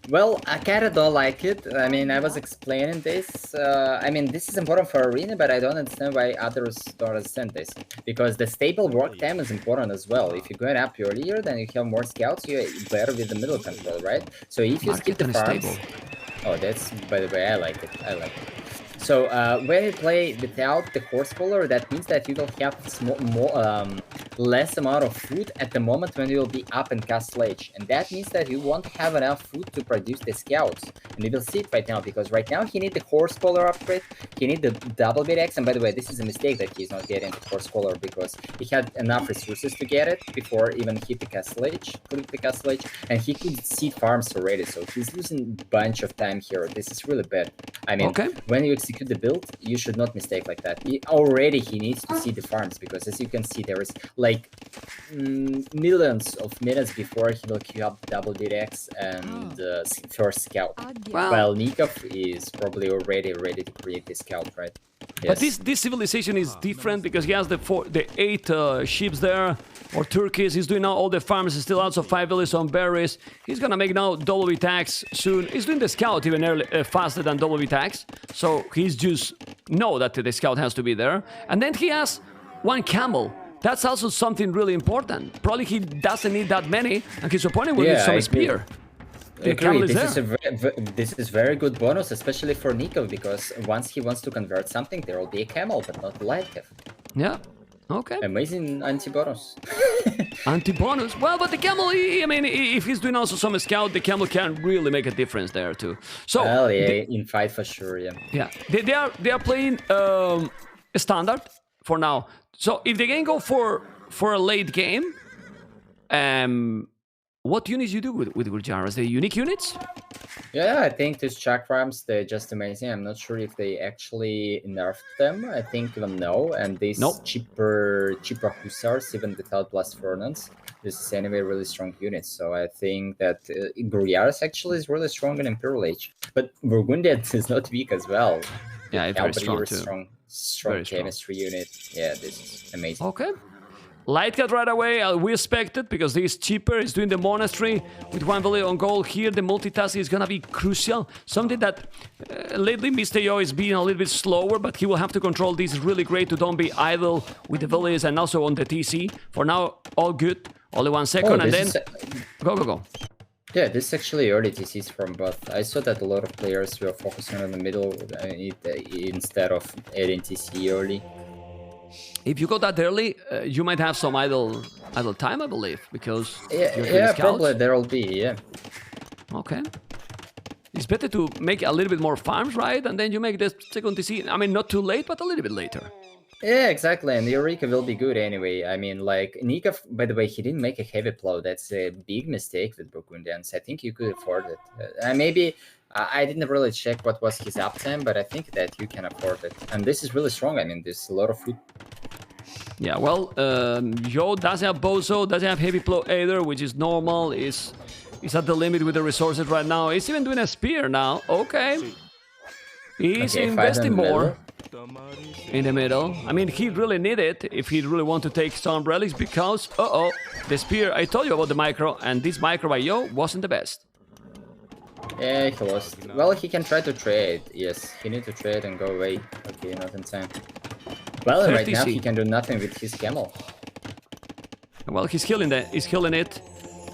Well, I kinda don't like it. I mean, I was explaining this. I mean, this is important for Arena, but I don't understand why others don't understand this. Because the stable work time is important as well. If you're going up earlier, then you have more scouts, you're better with the middle control, right? So if you skip the farms... Oh, that's, by the way, I like it. So when you play without the horse collar, that means that you will have less amount of food at the moment when you will be up in Castle Age. And that means that you won't have enough food to produce the scouts. And you will see it right now, because right now he needs the horse collar upgrade, he needs the double bit X. And by the way, this is a mistake that he's not getting the horse collar, because he had enough resources to get it before even hit the Castle Age, and he could seed farms already. So he's losing a bunch of time here. This is really bad. I mean, when you execute the build, you should not mistake like that. He needs to see the farms, because as you can see, there is like millions of minutes before he will queue up double DX and first scout. While Nicov is probably already ready to create the scout, right? Yes. But this civilization is different because he has the 8 ships there, or turkeys. He's doing now all the farms. He's still out of 5 villages on berries. He's gonna make now double tax soon. He's doing the scout even faster than double tax. So he's just know that the scout has to be there. And then he has 1 camel. That's also something really important. Probably he doesn't need that many, and his opponent will need some spear. This is very good bonus, especially for Nicov, because once he wants to convert something, there will be a camel, but not a light cav. Yeah. Okay. Amazing anti-bonus. Anti-bonus? Well, but the camel, I mean, if he's doing also some scout, the camel can really make a difference there too. So, well, yeah, in fight for sure, yeah. Yeah, they are playing standard for now. So if they can go for a late game, what units you do with Gurjaras? The unique units? Yeah, I think these chakrams, they're just amazing. I'm not sure if they actually nerfed them. I think even no. And these cheaper hussars, even without blast furnace, this is anyway really strong units. So I think that Gurjaras actually is really strong in Imperial Age. But Burgundian is not weak as well. Yeah, it's very strong too. Strong chemistry unit. Yeah, this is amazing. Okay. Lightcat right away, we expect it, because he's cheaper, he's doing the monastery with 1 value on gold here. The multitasking is gonna be crucial. Something that lately Mr. Yo is being a little bit slower, but he will have to control this really great to don't be idle with the villages and also on the TC. For now, all good. Only 1 second, and then... Go. Yeah, this is actually early TCs from both. I saw that a lot of players were focusing on the middle instead of adding TC early. If you go that early, you might have some idle time, I believe, because yeah, probably there will be, yeah. Okay. It's better to make a little bit more farms, right? And then you make the second TC. I mean, not too late, but a little bit later. Yeah, exactly, and Eureka will be good anyway. I mean, like, Nicov, by the way, he didn't make a heavy plow. That's a big mistake with Burgundians. I think you could afford it. Maybe, I didn't really check what was his uptime, but I think that you can afford it. And this is really strong. I mean, there's a lot of food. Yeah, well, Yo doesn't have Bozo, doesn't have heavy plow either, which is normal. He's at the limit with the resources right now. He's even doing a spear now. Okay. He's investing more in the middle. I mean, he really need it if he really want to take some relics, because, the spear, I told you about the micro, and this micro by Yo wasn't the best. Yeah, he lost. Well, he can try to trade. Yes, he need to trade and go away. Okay, not in time. Well, right now he can do nothing with his camel. Well, he's killing it.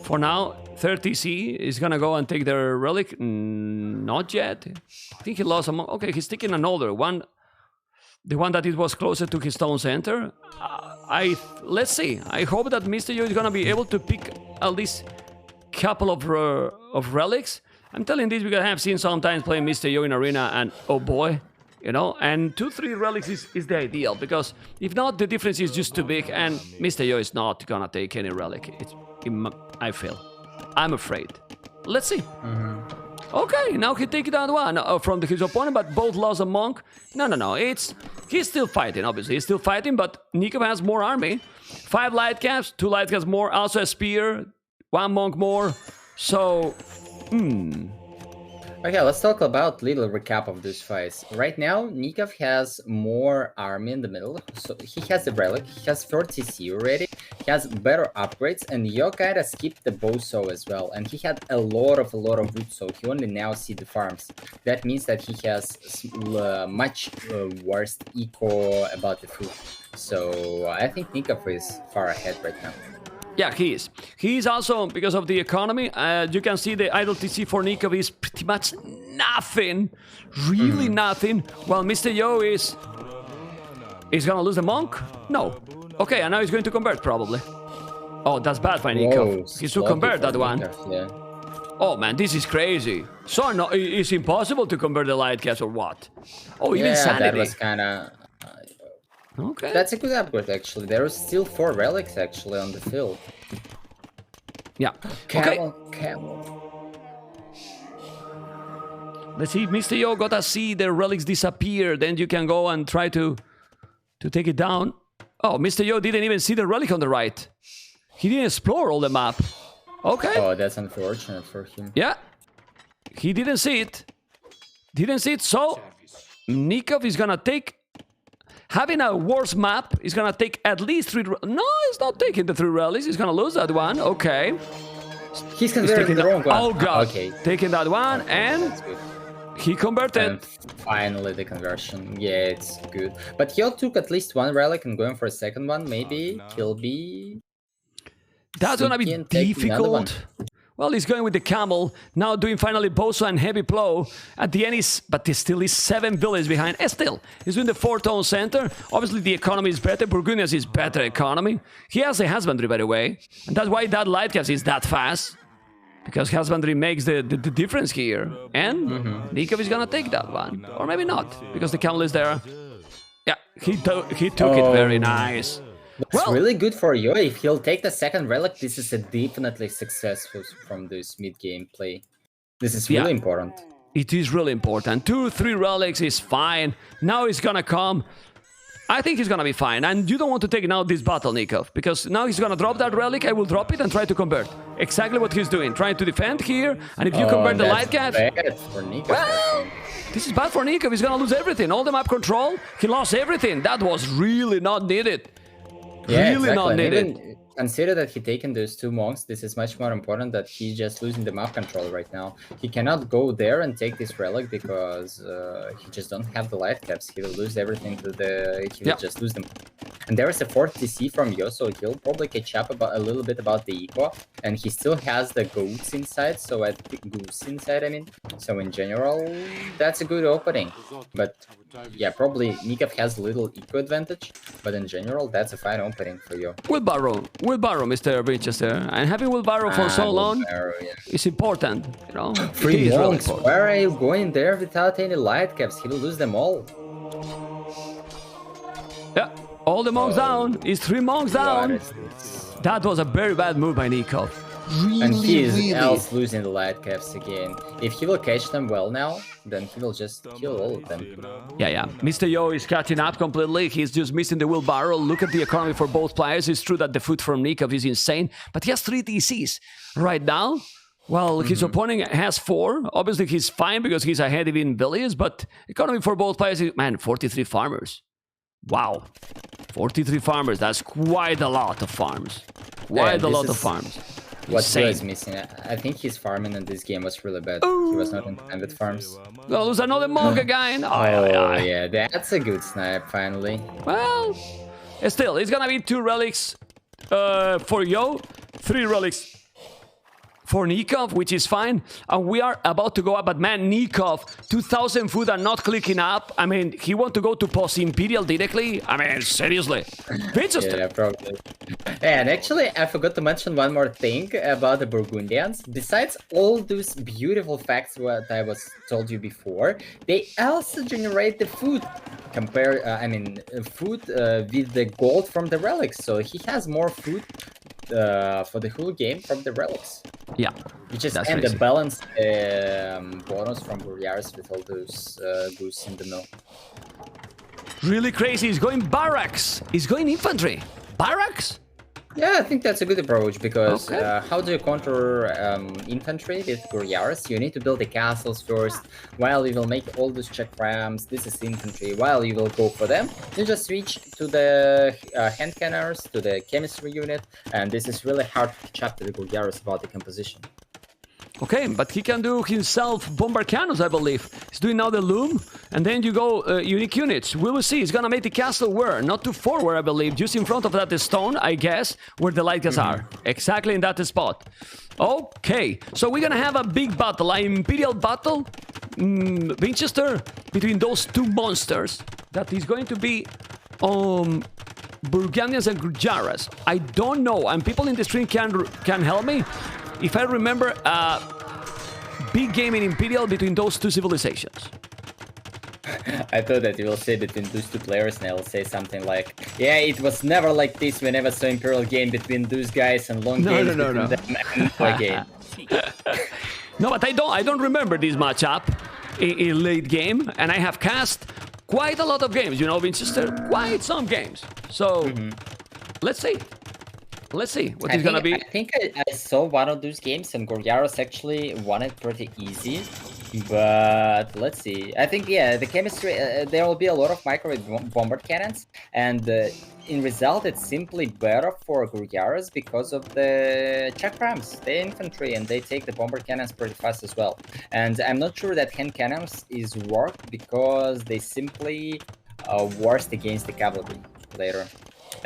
For now, 30C is gonna go and take their relic. Not yet. I think he lost a... Okay, he's taking another one. The one that it was closer to his stone center. Let's see. I hope that Mr. Yo is gonna be able to pick at least couple of relics. I'm telling this because I have seen sometimes playing Mr. Yo in arena, and oh boy, you know, and 2-3 relics is the ideal, because if not, the difference is just too big, and Mr. Yo is not gonna take any relic. I feel. I'm afraid. Let's see. Okay, now he take that one from his opponent, but both lost a monk. No. He's still fighting, obviously. He's still fighting, but Nicov has more army. 5 light caps, 2 light caps more, also a spear, 1 monk more. So, Okay, let's talk about little recap of these fights. Right now, Nicov has more army in the middle, so he has the relic, he has 30C already, he has better upgrades, and Yo kinda skipped the Bozo as well, and he had a lot of wood, so he only now see the farms. That means that he has much worse eco about the food. So I think Nicov is far ahead right now. Yeah, he is. He is also, because of the economy, you can see the idle TC for Nicov is pretty much nothing. Really nothing. While Mr. Yo is gonna lose the monk? No. Okay, and now he's going to convert, probably. Oh, that's bad for Nicov. He should convert that one. Yeah. Oh man, this is crazy. So no, it's impossible to convert the light caps or what? Oh, even sanity. That was kinda... Okay. That's a good upgrade, actually. There are still 4 relics, actually, on the field. Yeah. Camel. Let's see, Mr. Yo gotta see the relics disappear, then you can go and try to take it down. Oh, Mr. Yo didn't even see the relic on the right. He didn't explore all the map. Okay. Oh, that's unfortunate for him. Yeah. He didn't see it. So Nicov is gonna take... Having a worse map is gonna take at least 3... No, he's not taking the 3 rallies. He's gonna lose that one. Okay. He's converting the wrong one. Oh god. Okay. Taking that one, and he converted. And finally the conversion. Yeah, it's good. But he took at least 1 relic and going for a second one. Maybe he'll be... That's gonna be difficult. Well, he's going with the camel, now doing finally Bozo and heavy plow. At the end, but he still is 7 villages behind. Still, he's doing the 4-tone center. Obviously, the economy is better. Burgundians is better economy. He has a husbandry, by the way. And that's why that light caps is that fast. Because husbandry makes the difference here. And Nicov is gonna take that one. Or maybe not, because the camel is there. Yeah, he took it very nice. That's really good for you. If he'll take the second relic, this is a definitely successful from this mid-game play. This is really important. It is really important. 2-3 relics is fine. Now he's gonna come. I think he's gonna be fine. And you don't want to take now this battle, Nicov, because now he's gonna drop that relic. I will drop it and try to convert. Exactly what he's doing. Trying to defend here. And if you convert the light caps... Well, this is bad for Nicov. He's gonna lose everything. All the map control. He lost everything. That was really not needed. Yeah, Really exactly. not And needed. even consider that he taken those 2 monks. This is much more important that he's just losing the map control right now. He cannot go there and take this relic because he just don't have the light caps. He will lose everything to the. He will just lose them. And there is a 4th TC from Yo, so he'll probably catch up about a little bit about the eco, and he still has the goats inside. So I think goose inside. I mean, so in general, that's a good opening. But yeah, probably Nicov has a little eco advantage, but in general, that's a fine opening for you. Wheelbarrow, Mr. Winchester, and having wheelbarrow for so long is important. You know, 3 monks. Really, where are you going there without any light caps? He will lose them all. Yeah. All the monks down. Is 3 monks down. That was a very bad move by Nicov. And he is else losing the light caps again. If he will catch them well now, then he will just kill all of them. Yeah. Mr. Yo is catching up completely. He's just missing the wheelbarrow. Look at the economy for both players. It's true that the foot from Nicov is insane, but he has 3 DCs right now. Well, his opponent has 4. Obviously, he's fine because he's ahead even Villiers, but economy for both players is, man, 43 farmers. Wow. 43 farmers. That's quite a lot of farms. Quite a lot of farms. What he was missing. I think his farming in this game was really bad. Ooh. He was not intended farms. Oh, there's another monk again. Oh, yeah. That's a good snipe, finally. Well, still, it's gonna be 2 relics for Yo, 3 relics for Nicov, which is fine. And we are about to go up, but man, Nicov, 2,000 food are not clicking up. I mean, he want to go to post-imperial directly? I mean, seriously. Yeah, probably. And actually, I forgot to mention one more thing about the Burgundians. Besides all those beautiful facts what I was told you before, they also generate the food. Food with the gold from the relics. So he has more food for the whole game from the relics. Yeah, which is and the balance bonus from Warlords with all those goose in the middle. Really crazy. He's going barracks. He's going infantry. Barracks? Yeah, I think that's a good approach because how do you counter infantry with Warlords? You need to build the castles first. While you will make all those check rams, this is infantry. While you will go for them, you just switch to the hand cannons, to the chemistry unit, and this is really hard to catch up to the Warlords about the composition. Okay, but he can do himself bombard cannons, I believe. He's doing now the loom, and then you go unique units. We will see. He's gonna make the castle where? Not too forward, I believe. Just in front of that stone, I guess, where the light gas are. Exactly in that spot. Okay, so we're gonna have a big battle, an imperial battle, Winchester, between those 2 monsters. That is going to be Burgundians and Grujaras. I don't know, and people in the stream can help me. If I remember, big game in Imperial between those 2 civilizations. I thought that you will say between those 2 players, and I will say something like, "Yeah, it was never like this. We never saw Imperial game between those guys and long games between them and game." No, but I don't remember this matchup in late game, and I have cast quite a lot of games. You know, Winchester, quite some games. So let's see. Let's see what it's gonna be. I think I saw one of those games and Warlords actually won it pretty easy. But let's see. I think, yeah, the chemistry, there will be a lot of microwave bombard cannons. And in result, it's simply better for Warlords because of the check rams. They infantry and they take the bombard cannons pretty fast as well. And I'm not sure that hand cannons is worked because they simply worst against the cavalry later.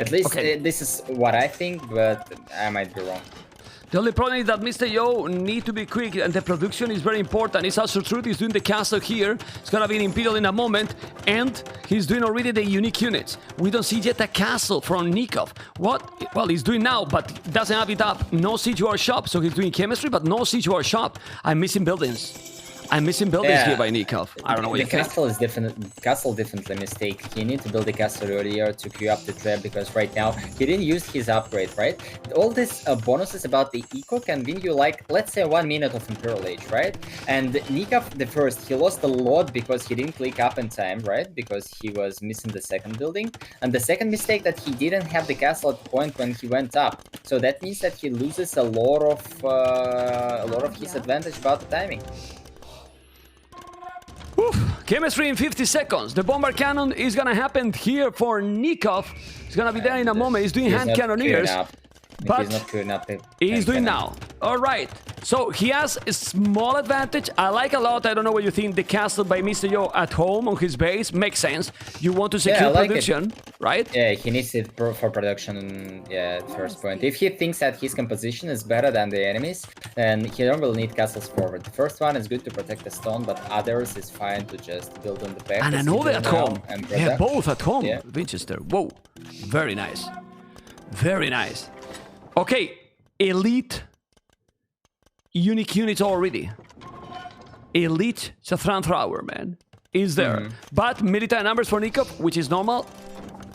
At least this is what I think, but I might be wrong. The only problem is that Mr. Yo need to be quick, and the production is very important. It's also true. He's doing the castle here. It's gonna be an Imperial in a moment, and he's doing already the unique units. We don't see yet a castle from Nicov. What? Well, he's doing now, but doesn't have it up. No siege to our shop, so he's doing chemistry, but no siege to our shop. I'm missing buildings. I'm missing buildings here by Nicov. I don't know what you think. Castle definitely mistake. He need to build a castle earlier to queue up the trap because right now he didn't use his upgrade, right? All these bonuses about the eco can win you like, let's say 1 minute of Imperial Age, right? And Nicov the first, he lost a lot because he didn't click up in time, right? Because he was missing the second building. And the second mistake that he didn't have the castle at the point when he went up. So that means that he loses a lot of his advantage about the timing. Woo! Oof. Chemistry in 50 seconds. The bomber cannon is gonna happen here for Nicov. He's gonna be there in a moment. He's doing hand cannoneers. But he's not queuing up the he's doing cannon. now. All right. So he has a small advantage. I like a lot. I don't know what you think. The castle by Mr. Yo at home on his base makes sense. You want to secure production, right? Yeah, he needs it for production. Yeah, at first point. If he thinks that his composition is better than the enemies, then he don't really need castles forward. The first one is good to protect the stone, but others is fine to just build on the back. And I know they're at home. Yeah, both at home. Yeah. Winchester. Whoa. Very nice. Very nice. Okay, elite unique units already. Elite Sathran Thrower, man, is there. But military numbers for Nicov, which is normal,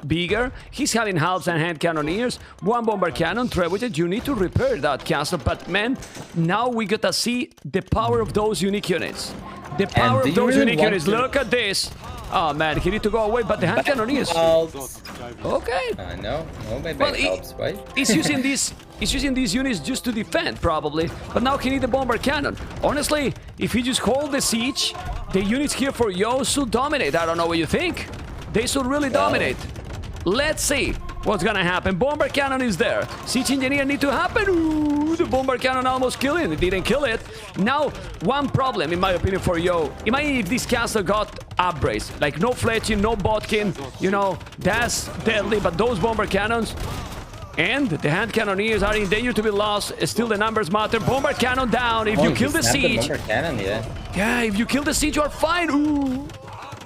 bigger. He's having halves and hand cannoneers, one bomber cannon, trebuchet. You need to repair that castle, but man, now we gotta see the power of those unique units. The power of those unique units. Look at this. Oh man, he need to go away, but the hand cannoneers. Okay. I know. Oh, maybe it helps, right? He's using these units just to defend, probably. But now he need the bomber cannon. Honestly, if he just hold the siege, the units here for Yo should dominate. I don't know what you think. They should really dominate. Let's see what's gonna happen. Bomber cannon is there. Siege engineer need to happen. Ooh, the bomber cannon almost killed it. It didn't kill it. Now, one problem, in my opinion, for Yo. Imagine if this castle got upgrades. Like no fletching, no botkin. You know, that's deadly. But those bomber cannons and the hand cannoneers are in danger to be lost. Still, the numbers matter. Bomber cannon down. If you kill the siege. Bomber cannon, yeah, if you kill the siege, you are fine. Ooh.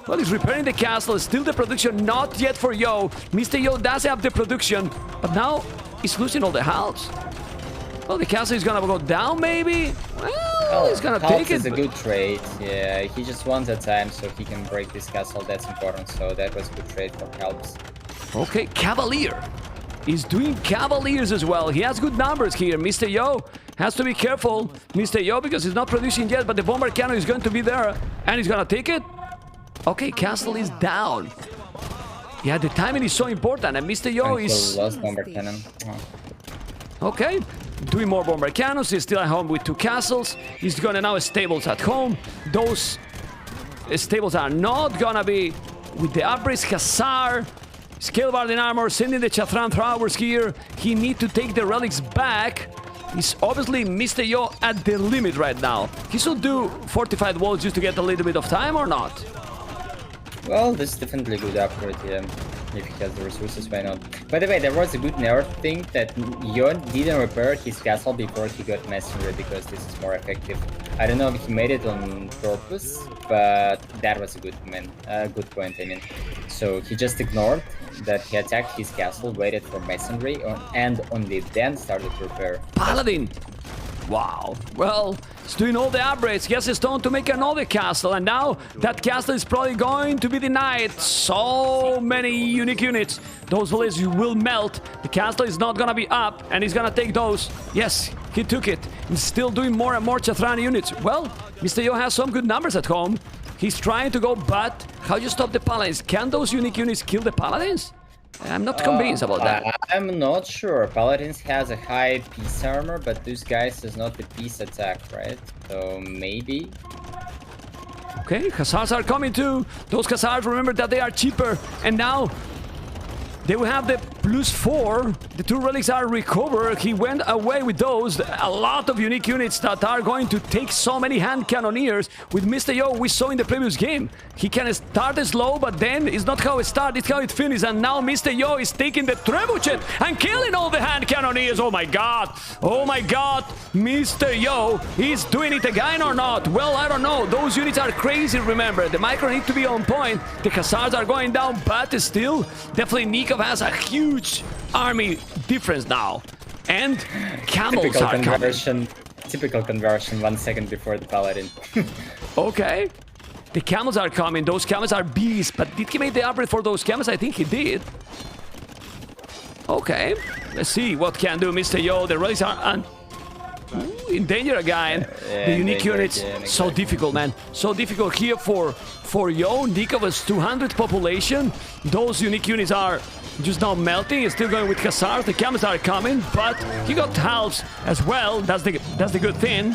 Well, he's repairing the castle. Still the production, not yet for Yo. Mr. Yo does have the production, but now he's losing all the halves. Well, the castle is gonna go down, maybe? Well, he's gonna take it. It's a good trade. Yeah, he just wants that time so he can break this castle. That's important. So that was a good trade for Helps. Okay, Cavalier. He's doing Cavaliers as well. He has good numbers here. Mr. Yo has to be careful. Mr. Yo, because he's not producing yet, but the bomber cannon is going to be there. And he's gonna take it. Okay, castle is down. Yeah, the timing is so important, and Mr. Yo is... lost bomber cannon. Okay, doing more bomber cannons. He's still at home with 2 castles. He's gonna now stables at home. Those stables are not gonna be with the upgrades. Hussar, Scalebard armor, sending the Sathran Throwers here. He need to take the relics back. He's obviously Mr. Yo at the limit right now. He should do fortified walls just to get a little bit of time or not? Well, this is definitely a good upgrade, yeah. If he has the resources, why not? By the way, there was a good nerf thing that Yon didn't repair his castle before he got Messenger because this is more effective. I don't know if he made it on purpose, but that was a good point, I mean. So he just ignored that he attacked his castle, waited for Messenger, and only then started to repair. Paladin! Wow. Well, he's doing all the upgrades. He has a stone to make another castle, and now that castle is probably going to be denied. So many unique units. Those villages will melt. The castle is not gonna be up, and he's gonna take those. Yes, he took it. He's still doing more and more Sathran units. Well, Mr. Yo has some good numbers at home. He's trying to go, but how do you stop the paladins? Can those unique units kill the paladins? I'm not convinced about that. I'm not sure. Paladins has a high peace armor, but this guys is not the peace attack, right? So maybe. Okay, Hussars are coming too. Those Hussars, remember that they are cheaper. And now they will have the +4. The 2 relics are recovered. He went away with those. A lot of unique units that are going to take so many hand cannoneers. With Mr. Yo, we saw in the previous game. He can start slow, but then it's not how it starts, it's how it finishes. And now Mr. Yo is taking the trebuchet and killing all the hand cannoneers. Oh my god. Oh my god. Mr. Yo is doing it again or not? Well, I don't know. Those units are crazy, remember. The micro need to be on point. The Hussars are going down, but still, definitely Nicov has a huge army difference now. And camels are coming. Typical conversion 1 second before the paladin. Okay. The camels are coming. Those camels are beasts. But did he make the upgrade for those camels? I think he did. Okay. Let's see what can do Mr. Yo. The relics are in danger again. The unique units, so difficult, man. So difficult here for Yo. Nicov has 200 population. Those unique units are just now melting. He's still going with Hussars. The camels are coming, but he got halves as well. That's the good thing.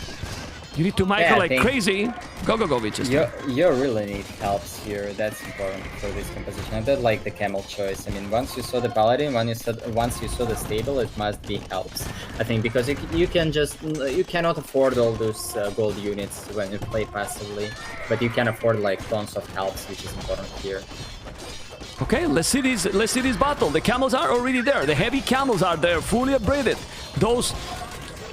You need to micro Yeah, I like think- crazy. Go, go, go, Winchester. You really need helps here. That's important for this composition. I did like the camel choice. I mean, once you saw the paladin, once you saw the stable, it must be helps. I think because you cannot afford all those gold units when you play passively, but you can afford like tons of helps, which is important here. Okay, let's see this battle. The camels are already there. The heavy camels are there, fully upgraded. Those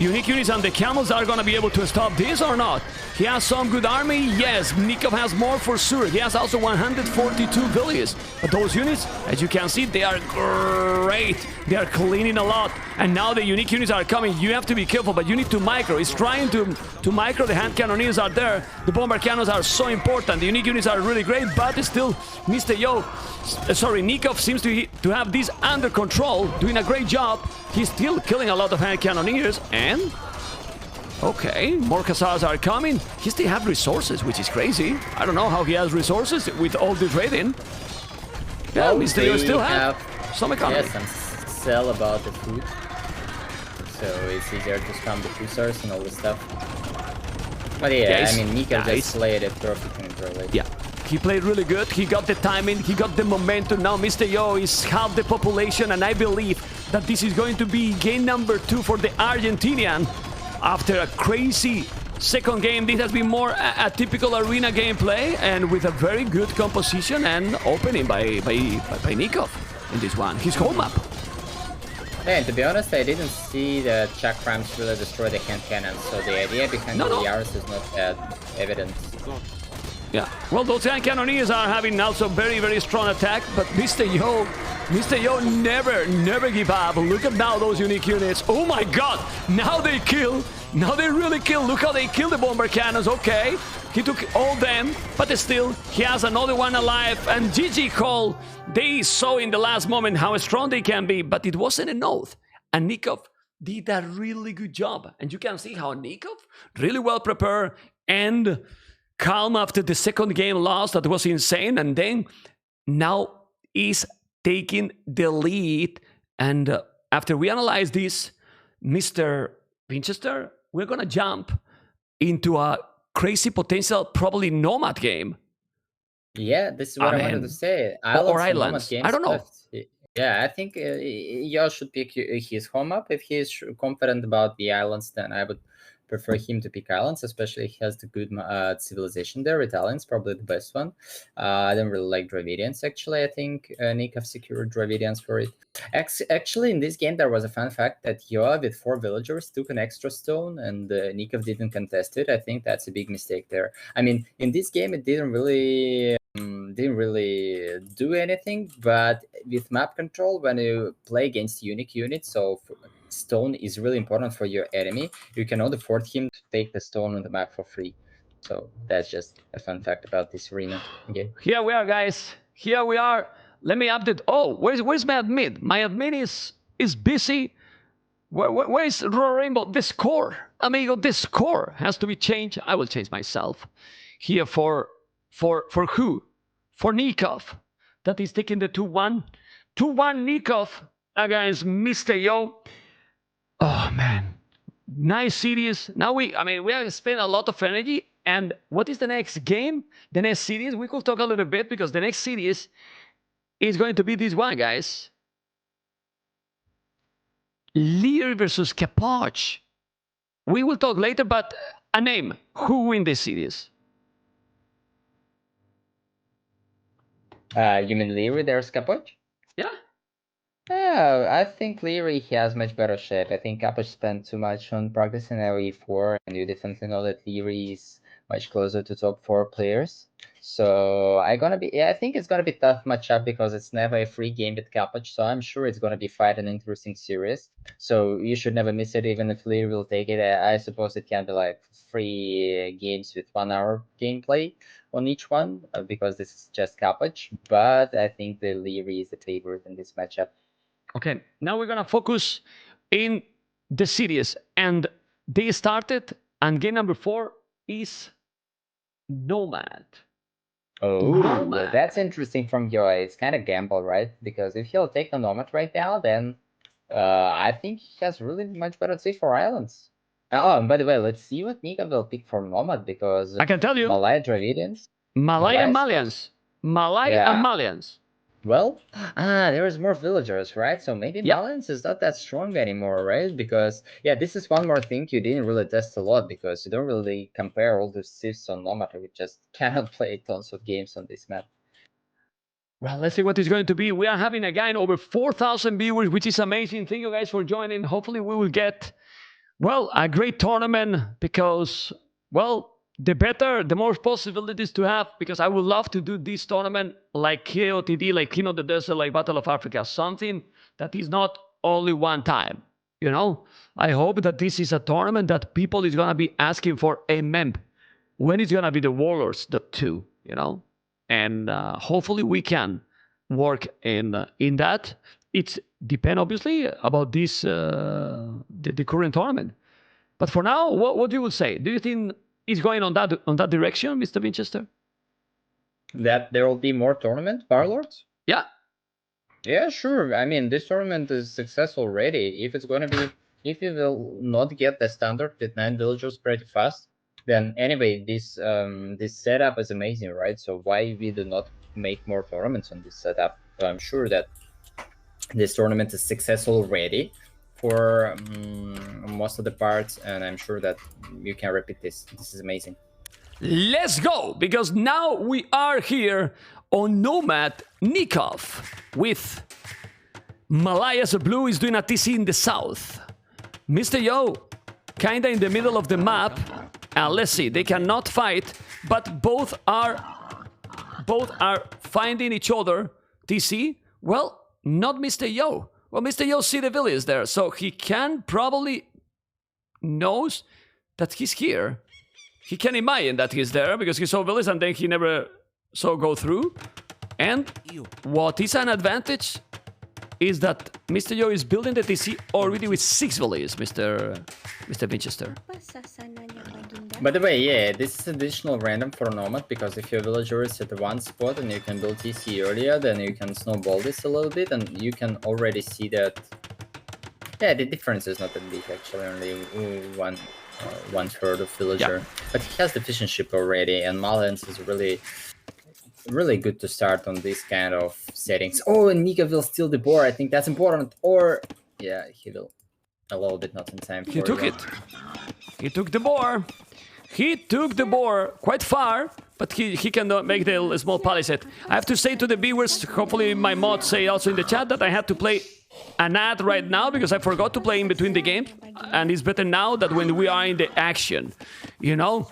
unique units and the camels are gonna be able to stop this or not? He has some good army, yes. Nicov has more for sure. He has also 142 villages. But those units, as you can see, they are great. They are cleaning a lot. And now the unique units are coming. You have to be careful, but you need to micro. He's trying to micro. The hand cannoneers are there. The bomber cannons are so important. The unique units are really great, but still, Nicov seems to have this under control, doing a great job. He's still killing a lot of hand cannoneers, and okay, more Khazars are coming. He still have resources, which is crazy. I don't know how he has resources with all this raiding. Yeah, Well, Mr. You still they have some economy. Yes, some sell about the food, so it's easier to spam the food source and all this stuff. But yeah, I mean, Nicov just played it perfectly. Yeah, he played really good. He got the timing, he got the momentum. Now Mr. Yo is half the population, and I believe that this is going to be game number 2 for the Argentinian. After a crazy second game, this has been more a typical arena gameplay, and with a very good composition and opening by Nicov in this one. His home map. And to be honest, I didn't see the chakrams really destroy the hand cannons, so the idea behind the Yaris is not that evident. Yeah, well, those hand cannoneers are having also very strong attack, but Mr. Yo never give up. Look at now those unique units. Oh my god, now they kill. Now they really kill. Look how they kill the bomber cannons. Okay, he took all them, but still, he has another one alive. And GG Cole, they saw in the last moment how strong they can be, but it wasn't enough. And Nicov did a really good job. And you can see how Nicov really well prepared and calm after the second game loss. That was insane. And then now is taking the lead. And after we analyze this, Mr. Winchester, we're gonna jump into a crazy potential, probably Nomad game. Yeah, this is what I wanted to say. Or Islands. I don't know. Left. Yeah, I think Josh should pick his home map. If he is confident about the islands, then I would prefer him to pick islands, especially he has the good civilization there. Italian's probably the best one. I don't really like Dravidians, actually. I think Nicov secured Dravidians for it. Actually, in this game, there was a fun fact that Yoa with 4 villagers took an extra stone, and Nicov didn't contest it. I think that's a big mistake there. I mean, in this game, it didn't really do anything, but with map control, when you play against unique units, so stone is really important for your enemy, you cannot afford him to take the stone on the map for free. So that's just a fun fact about this arena. Okay. Here we are, guys. Here we are. Let me update. Oh, where's my admin? My admin is busy. Where is Raw Rainbow? The score, amigo. The score has to be changed. I will change myself. Here for who? For Nicov. That is taking the 2-1. 2-1 Nicov against Mr. Yo. Oh man, nice series. Now we have spent a lot of energy. And what is the next game? The next series? We could talk a little bit, because the next series is going to be this one, guys. Lear versus Capoch. We will talk later, but a name. Who win this series? You mean Leary? There's Capoch? Yeah. Yeah, I think Leary has much better shape. I think Capoch spent too much on practicing RE4, and you definitely know that Leary is much closer to top 4 players. So I think it's gonna be tough matchup, because it's never a free game with Capoch. So I'm sure it's gonna be quite an interesting series. So you should never miss it, even if Leary will take it. I suppose it can be like 3 games with 1 hour gameplay on each one, because this is just Capoch. But I think the Leary is the favorite in this matchup. Okay, now we're gonna focus in the series, and they started, and game number 4 is Nomad. Oh, Nomad. that's interesting from your. It's kind of gamble, right? Because if he'll take the Nomad right now, then I think he has really much better take for islands. Oh, and by the way, let's see what Nicov will pick for Nomad, because I can tell you. Malaya Dravidians. Malay and Malaya Malians. Malay Yeah. and Malians. Well, there's more villagers, right? So maybe Yeah. balance is not that strong anymore, right? Because yeah, this is one more thing you didn't really test a lot, because you don't really compare all the civs on Nomad. We just cannot play tons of games on this map. Well, let's see what it's going to be. We are having again over 4,000 viewers, which is amazing. Thank you guys for joining. Hopefully we will get, well, a great tournament, because, well, the better, the more possibilities to have, because I would love to do this tournament like KOTD, like King of the Desert, like Battle of Africa, something that is not only one time, you know? I hope that this is a tournament that people is going to be asking for a memp. When is going to be the Warlords, the 2, you know? And hopefully we can work in that. It's depend obviously about this the current tournament. But for now, what you would say? Do you think it's going on that direction, Mr. Winchester? That there will be more tournament Warlords? Yeah. Yeah, sure. I mean, this tournament is successful already. If it's going to be, if you will not get the standard with 9 villagers pretty fast, then anyway, this setup is amazing, right? So why we do not make more tournaments on this setup? So I'm sure that this tournament is successful already for most of the parts, and I'm sure that you can repeat this. This is amazing. Let's go, because now we are here on Nomad Nicov with Malaya's Blue is doing a TC in the south. Mr. Yo, kinda in the middle of the map. And let's see, they cannot fight, but both are finding each other. TC, well, not Mr. Yo. Well, Mr. Yo see the village there, so he can probably knows that he's here. He can imagine that he's there because he saw village and then he never saw go through. And what is an advantage is that Mr. Yo is building the TC already with 6 villages, Mr. Winchester. By the way, yeah, this is additional random for Nomad, because if your villager is at one spot and you can build TC earlier, then you can snowball this a little bit, and you can already see that. Yeah, the difference is not that big actually, only one third of villager. Yeah. But he has the fishing ship already, and Malens is really good to start on this kind of settings. Oh, and Nika will steal the boar. I think that's important. Or yeah, he will a little bit not in time. He took it. He took the boar. He took the boar quite far, but he can make the small palisade. I have to say to the viewers, hopefully my mods say also in the chat, that I had to play an ad right now because I forgot to play in between the games, and it's better now than when we are in the action, you know?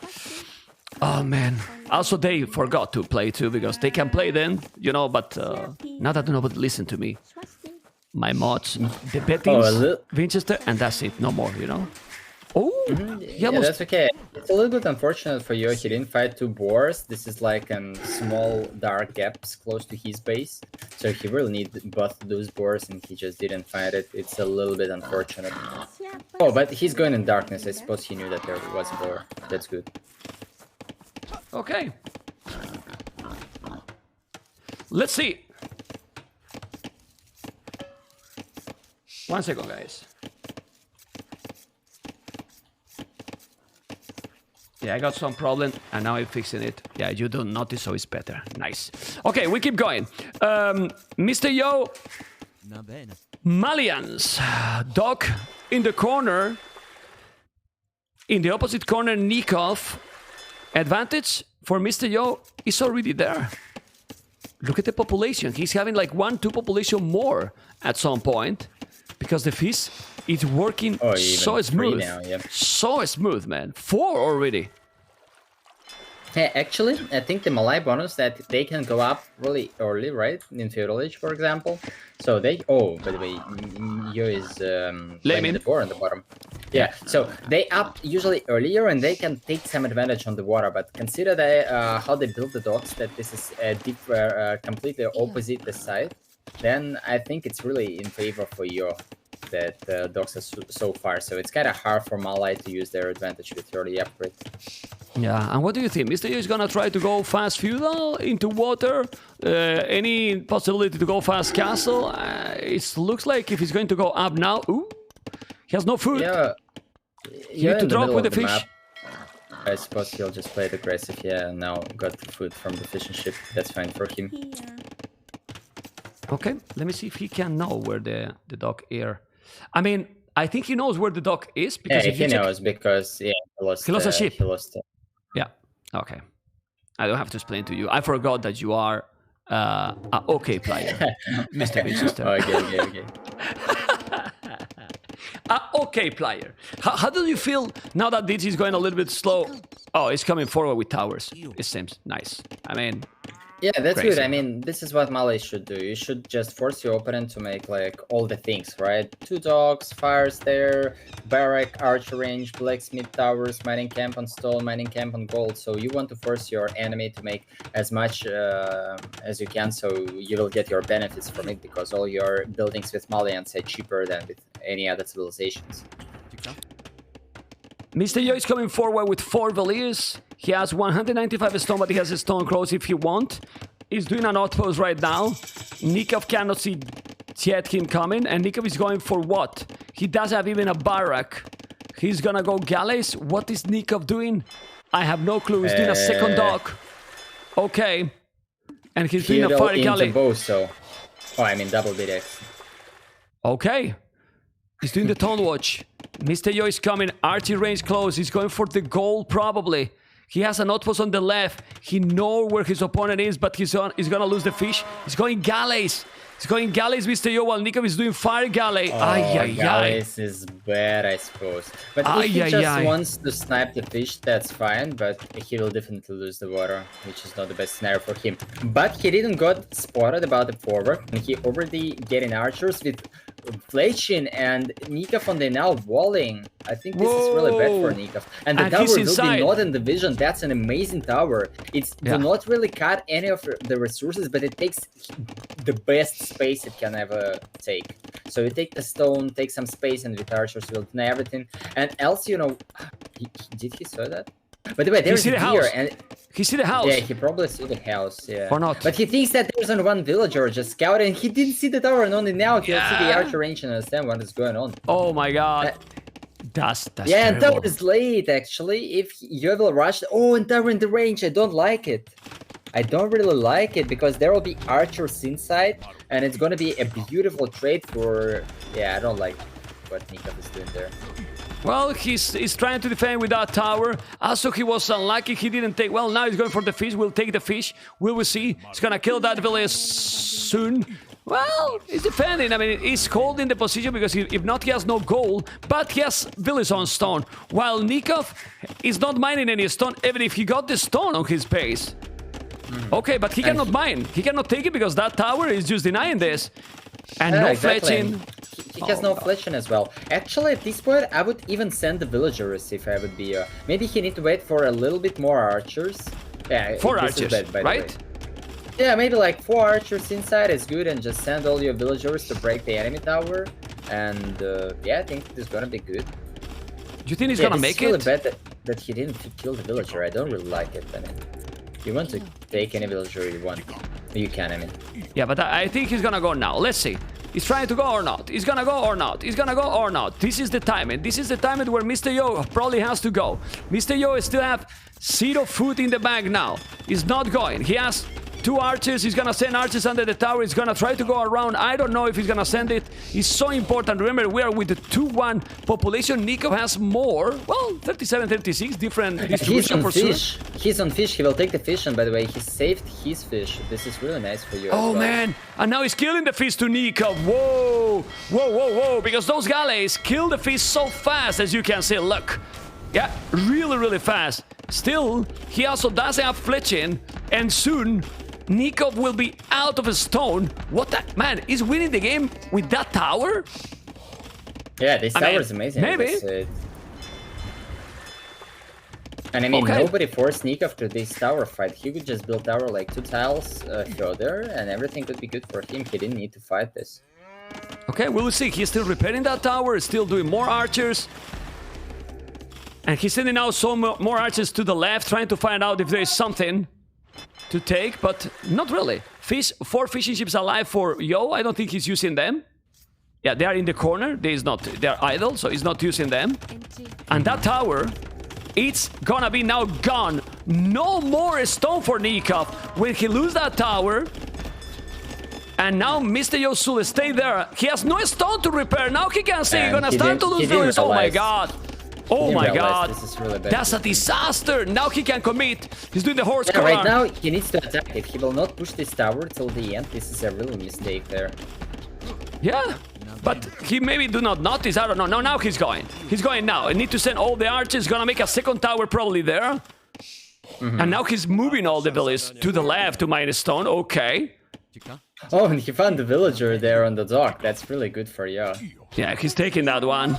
Oh man. Also they forgot to play too, because they can play then, you know, but now that nobody listen to me. My mods, the bettings, Winchester, and that's it, no more, you know? Oh, yeah, that's okay. It's a little bit unfortunate for you. He didn't fight 2 boars. This is like small dark gaps close to his base, so he really needed both those boars, and he just didn't fight it. It's a little bit unfortunate. Oh, but he's going in darkness. I suppose he knew that there was a boar. That's good. Okay. Let's see. 1 second, guys. Yeah, I got some problem, and now I'm fixing it. Yeah, you don't notice, so it's better. Nice. Okay, we keep going. Mr. Yo, Malians, Doc in the corner. In the opposite corner, Nicov. Advantage for Mr. Yo is already there. Look at the population. He's having like 1-2 population more at some point, because the fish is working so smooth. Now, yeah. So smooth, man. 4 already. Hey, actually, I think the Malay bonus that they can go up really early, right? In Feudal Age, for example. So they... Oh, by the way, Yo is playing the boar on the bottom. Yeah, so they up usually earlier, and they can take some advantage on the water. But consider how they build the docks, that this is completely opposite the side. Then I think it's really in favor for Yo that the docks are so far. So it's kind of hard for Malay to use their advantage with early upgrade. Yeah, and what do you think? Mr. Yo is gonna try to go fast feudal into water? Any possibility to go fast castle? It looks like if he's going to go up now... Ooh, he has no food. Yeah, You need to drop with the fish. Map. I suppose he'll just play it aggressive. Yeah, now got the food from the fishing ship. That's fine for him. Okay, let me see if he can know where the dock is. I mean, I think he knows where the dock is because Yeah, he knows because he lost a ship. He lost it. Yeah. Okay. I don't have to explain to you. I forgot that you are an okay player, Mr. Winchester. Okay. Okay player. How do you feel now that this is going a little bit slow? Oh, it's coming forward with towers. It seems nice. I mean, yeah, that's crazy. good. I mean, this is what Melee should do. You should just force your opponent to make like all the things, right? 2 docks, fires there, barrack, archer range, blacksmith towers, mining camp on stone, mining camp on gold. So you want to force your enemy to make as much as you can, so you will get your benefits from it, because all your buildings with Malians are cheaper than with any other civilizations. Mr. Yo is coming forward with 4 Valiers. He has 195 stone, but he has a stone cross if he want. He's doing an outpost right now. Nicov cannot see yet him coming, and Nicov is going for what? He does have even a barrack. He's gonna go galleys. What is Nicov doing? I have no clue. He's doing a second dock. Okay. And he's doing a fire galley. Oh, I mean double BDX. Okay. He's doing the tone watch. Mr. Yo is coming. Archie range close. He's going for the goal probably. He has an outpost on the left. He knows where his opponent is, but he's gonna lose the fish. He's going galleys. He's going galleys, Mr. Yo, while Nicov is doing fire galley. Galleys is bad, I suppose. But if he just wants to snipe the fish, that's fine, but he will definitely lose the water, which is not the best scenario for him. But he didn't got spotted about the forward, and he already getting archers with Fletching and Nicov on the now walling. I think this is really bad for Nicov. And the tower will be not in the vision. That's an amazing tower. It's do not really cut any of the resources, but it takes the best space it can ever take. So you take the stone, take some space, and with archers will deny everything. And else, you know, did he saw that? By the way, there's a deer, and he see the house. Yeah, he probably saw the house. Yeah, or not? But he thinks that there's only one villager just scouting. He didn't see the tower, and only now he'll see the archer range and understand what is going on. Oh my god. That's yeah, terrible. and tower is late actually. If you will rush, and tower in the range, I don't like it. I don't really like it because there will be archers inside, and it's gonna be a beautiful trade for. Yeah, I don't like what Nicov is doing there. Well, he's trying to defend with that tower. Also, he was unlucky. He didn't take... Well, now he's going for the fish. We'll take the fish. Will we see? He's going to kill that village soon. Well, he's defending. I mean, he's holding the position because if not, he has no goal. But he has village on stone. While Nicov is not mining any stone, even if he got the stone on his base. Okay, but he cannot mine. He cannot take it because that tower is just denying this. And no fletching. He has no fletching as well. Actually, at this point, I would even send the villagers if I would be... maybe he need to wait for a little bit more archers. Yeah, 4 archers, right? Yeah, maybe like 4 archers inside is good, and just send all your villagers to break the enemy tower. And yeah, I think it's gonna be good. Do you think he's gonna make it? It's really bad that he didn't kill the villager. I don't really like it. I mean, you want to take any villager you want. You can, I mean. Yeah, but I think he's gonna go now. Let's see. He's trying to go or not. He's gonna go or not. He's gonna go or not. This is the timing. This is the timing where Mr. Yo probably has to go. Mr. Yo still have 0 food in the bag now. He's not going. He has 2 archers. He's gonna send archers under the tower. He's gonna try to go around. I don't know if he's gonna send it. It's so important. Remember, we are with the 2-1 population. Nicov has more. Well, 37, 36, different distribution for sure. He's on fish. He will take the fish, and by the way, he saved his fish. This is really nice for you. Oh man! And now he's killing the fish to Nicov. Whoa! Whoa, whoa, whoa! Because those galleys kill the fish so fast, as you can see. Look. Yeah, really, really fast. Still, he also does have fletching, and soon Nicov will be out of a stone. What the... Man, he's winning the game with that tower? Yeah, this tower is amazing. Maybe. And I mean, nobody forced Nicov to this tower fight. He could just build tower like 2 tiles further, and everything could be good for him. He didn't need to fight this. Okay, we'll see. He's still repairing that tower, still doing more archers. And he's sending out some more archers to the left, trying to find out if there is something to take, but not really. 4 fishing ships alive for Yo. I don't think he's using them. Yeah, they are in the corner. They're idle, so he's not using them. And that tower, it's gonna be now gone. No more stone for Nicov. When he lose that tower, and now Mr. Yo should stay there. He has no stone to repair. Now he can say he's gonna start to lose villages. Oh my god. Oh my god. This is really bad. That's a disaster. Now he can commit. He's doing the horse collar. Right now he needs to attack. If he will not push this tower till the end, this is a real mistake there. Yeah. But he maybe do not notice. I don't know. No, now he's going. He's going now. I need to send all the archers. Gonna make a second tower probably there. And now he's moving all the villages to the left to mine stone. Okay. Oh, and he found the villager there on the dock. That's really good for you. Yeah, he's taking that one.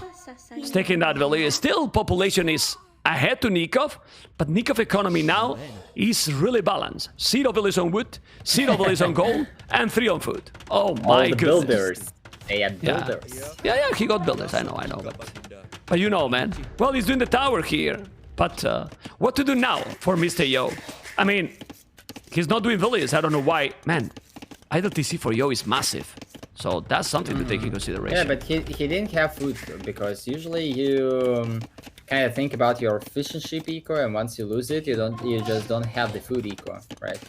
He's taking that village. Still, population is ahead to Nicov, but Nicov economy now is really balanced. 0 village on wood, 0 village on gold, and 3 on food. Oh my goodness. Builders. They had builders. Yeah, he got builders. I know, but you know, man. Well, he's doing the tower here. But what to do now for Mr. Yo? I mean, he's not doing villages. I don't know why. Man, idle TC for Yo is massive. So that's something to take in consideration. Yeah, but he didn't have food, because usually you kind of think about your fishing ship eco, and once you lose it, you just don't have the food eco, right?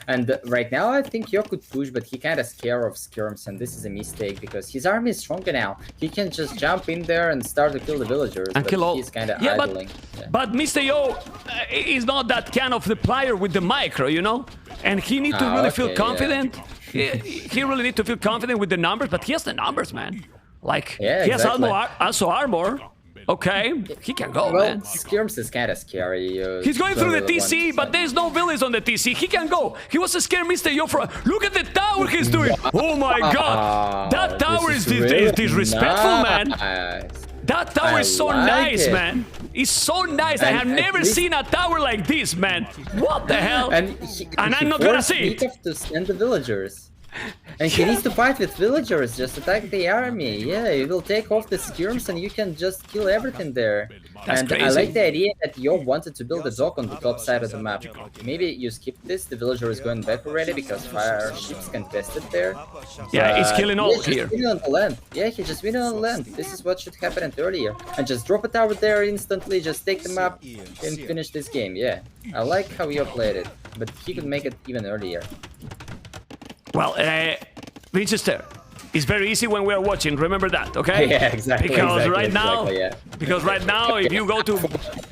And right now, I think Yo could push, but he kind of scared of skirms, and this is a mistake because his army is stronger now. He can just jump in there and start to kill the villagers, and kill all. He's kind of idling. But Mr. Yo is not that kind of the player with the micro, you know? And he needs to really feel confident. Yeah. He really needs to feel confident with the numbers, but he has the numbers, man. Like, he has also armor. Okay, he can go, man. Skirms is kind of scary. He's going through the TC, but there's no villains on the TC. He can go. He was a scared Mr. Yo for... Look at the tower he's doing. Oh my god. That tower is disrespectful, man. That tower is so nice, man. It's so nice. I have never seen a tower like this, man. What the hell? And I'm not gonna see it. To send the villagers. And he needs to fight with villagers, just attack the army. Yeah, you will take off the skirms and you can just kill everything there. That's crazy. I like the idea that Yo wanted to build a dock on the top side of the map. Maybe you skip this, the villager is going back already because fire ships contested there. Yeah, he's killing all here. He's on the land. Yeah, he just win on the land. This is what should happen earlier. And just drop a tower there instantly, just take the map and finish this game. Yeah, I like how Yo played it, but he could make it even earlier. Well, Winchester, it's very easy when we are watching. Remember that, okay? Yeah, exactly. Because right now, if you go to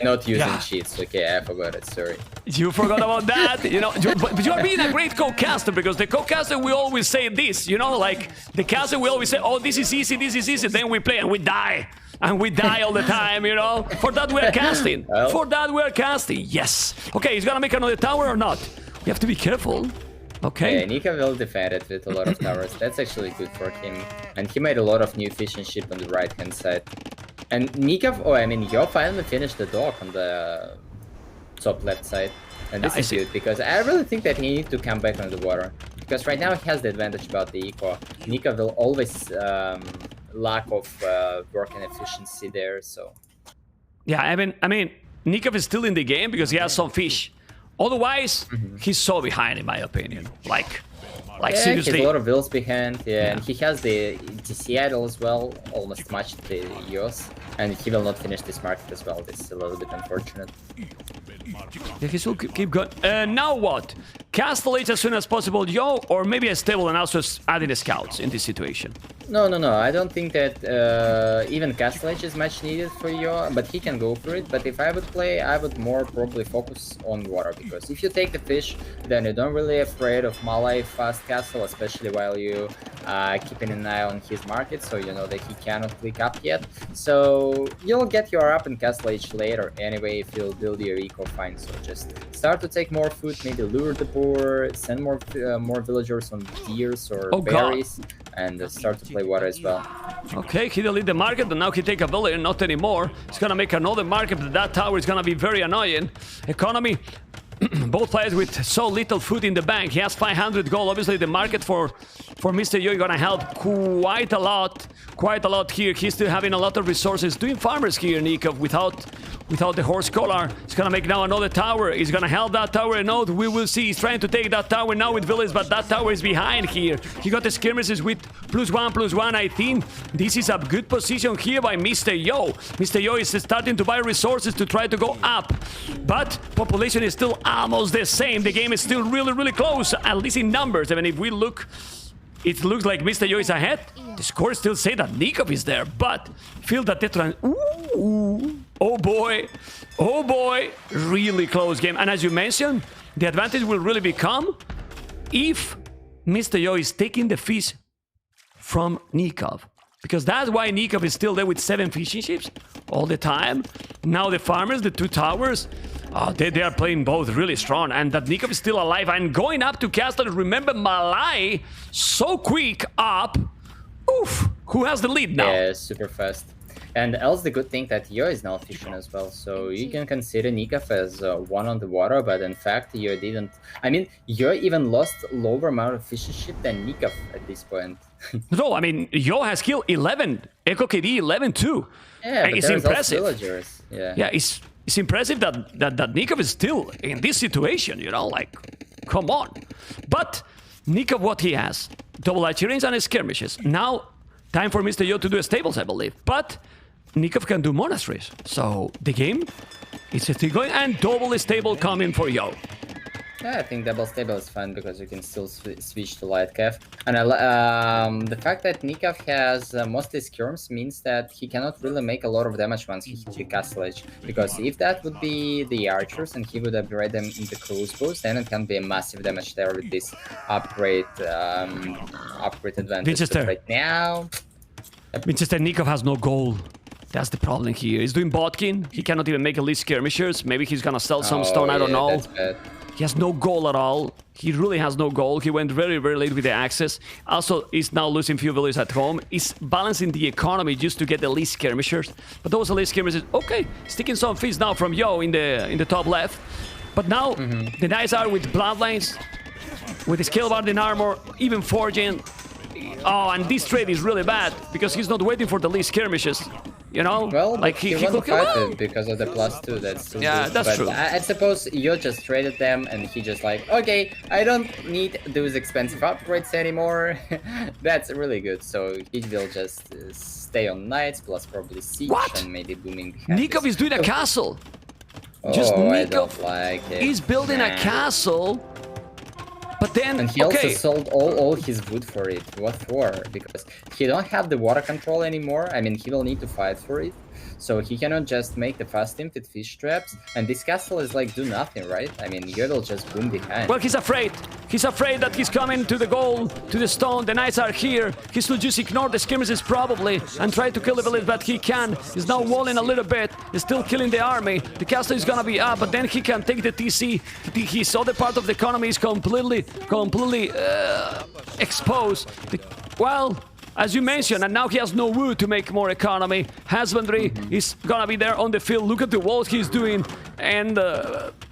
not using cheats, okay, I forgot it. Sorry. You forgot about that, you know. But you are being a great co-caster, because the co-caster we always say this, you know, like the caster we always say, oh, this is easy, this is easy. Then we play and we die. And we die all the time, you know? For that we're casting. For that we're casting, yes. Okay, he's gonna make another tower or not? We have to be careful. Okay. Yeah, Nicov will defend it with a lot of towers. That's actually good for him. And he made a lot of new fishing ship on the right-hand side. And Nicov, Yo finally finished the dock on the top left side. And this is good, because I really think that he needs to come back on the water. Because right now he has the advantage about the eco. Nicov will always lack of working efficiency there, so... Yeah, I mean, Nicov is still in the game because he has some fish. Otherwise, he's so behind, in my opinion. Like seriously. He has a lot of bills behind, and he has the TC idle as well, almost matched the EOS, and he will not finish this market as well. This is a little bit unfortunate. Yeah, he still keep going. Now what? Castle Age as soon as possible, Yo, or maybe a stable and also adding the scouts in this situation? No. I don't think that even Castle Age is much needed for Yo, but he can go for it. But if I would play, I would more probably focus on water, because if you take the fish, then you don't really afraid of Malay fast castle, especially while you keeping an eye on his market, so you know that he cannot click up yet. So you'll get your up in Castle Age later anyway if you'll build your eco fine. So just start to take more food, maybe lure the boar, send more villagers on deers or berries, and start to play water as well. Okay, he deleted the market, and now he take a villager, not anymore. He's gonna make another market, but that tower is gonna be very annoying. Economy, both players with so little food in the bank. He has 500 gold. Obviously, the market for Mr. Yo is gonna help quite a lot here. He's still having a lot of resources. Doing farmers here, Nicov, without the horse collar. He's gonna make now another tower. He's gonna help that tower a note. We will see. He's trying to take that tower now with village, but that tower is behind here. He got the skirmishes with +1/+1. I think this is a good position here by Mr. Yo. Mr. Yo is starting to buy resources to try to go up, but population is still almost the same. The game is still really, really close, at least in numbers. I mean, if we look, it looks like Mr. Yo is ahead. The scores still say that Nicov is there, but feel that the ooh, oh boy, oh boy, really close game. And as you mentioned, the advantage will really become if Mr. Yo is taking the fish from Nicov, because that's why Nicov is still there with 7 fishing ships all the time. Now the farmers, the 2 towers, they are playing both really strong, and that Nicov is still alive and going up to castle. Remember Malai, so quick up. Oof, who has the lead now? Yeah, super fast. And else the good thing that Yo is now fishing as well, so you can consider Nicov as one on the water, but in fact Yo didn't. I mean, Yo even lost lower amount of fishing ship than Nicov at this point. No, I mean, Yo has killed 11, Echo KD 11 too. Yeah, but it's there's impressive. Also villagers. Yeah, it's impressive that Nicov is still in this situation, you know, like, come on. But Nicov, what he has? Double archeries and skirmishes. Now, time for Mr. Yo to do stables, I believe. But Nicov can do monasteries. So the game is still going, and double stable coming for Yo. Yeah, I think double stable is fun because you can still switch to light cav. And the fact that Nicov has mostly skirms means that he cannot really make a lot of damage once he hits the castle edge. Because if that would be the archers and he would upgrade them into crossbows, then it can be a massive damage there with this upgrade advantage. Winchester. But right now, Winchester, Nicov has no goal. That's the problem here. He's doing Bodkin. He cannot even make at least skirmishers. Maybe he's gonna sell some stone, I don't know. That's bad. He has no goal at all. He really has no goal. He went very, very late with the access. Also, he's now losing few villages at home. He's balancing the economy just to get the least skirmishers. But those least skirmishers, okay, sticking some fish now from Yo in the top left. But now the knights are with bloodlines, with the scalebard in armor, even forging. Oh, and this trade is really bad because he's not waiting for the least skirmishes. You know, well, like he could fight it because of the +2. That's still good. That's but true. I suppose Yo just traded them, and he just like, okay, I don't need those expensive upgrades anymore. That's really good. So he will just stay on knights plus probably siege and maybe booming. Nicov is doing a castle. Just Nicov I don't like it. He's building a castle. But then, and he also sold all his wood for it. What for? Because he don't have the water control anymore. I mean, he will need to fight for it. So he cannot just make the fast tinted fish traps. And this castle is like do nothing, right? I mean, you will just boom behind. Well, he's afraid. He's afraid that he's coming to the goal, to the stone. The knights are here. He should just ignore the skirmishes probably and try to kill the village, but he can. He's now walling a little bit. He's still killing the army. The castle is gonna be up, but then he can take the TC. His other part of the economy is completely exposed. Well, as you mentioned, and now he has no wood to make more economy. Husbandry is gonna be there on the field. Look at the walls he's doing, and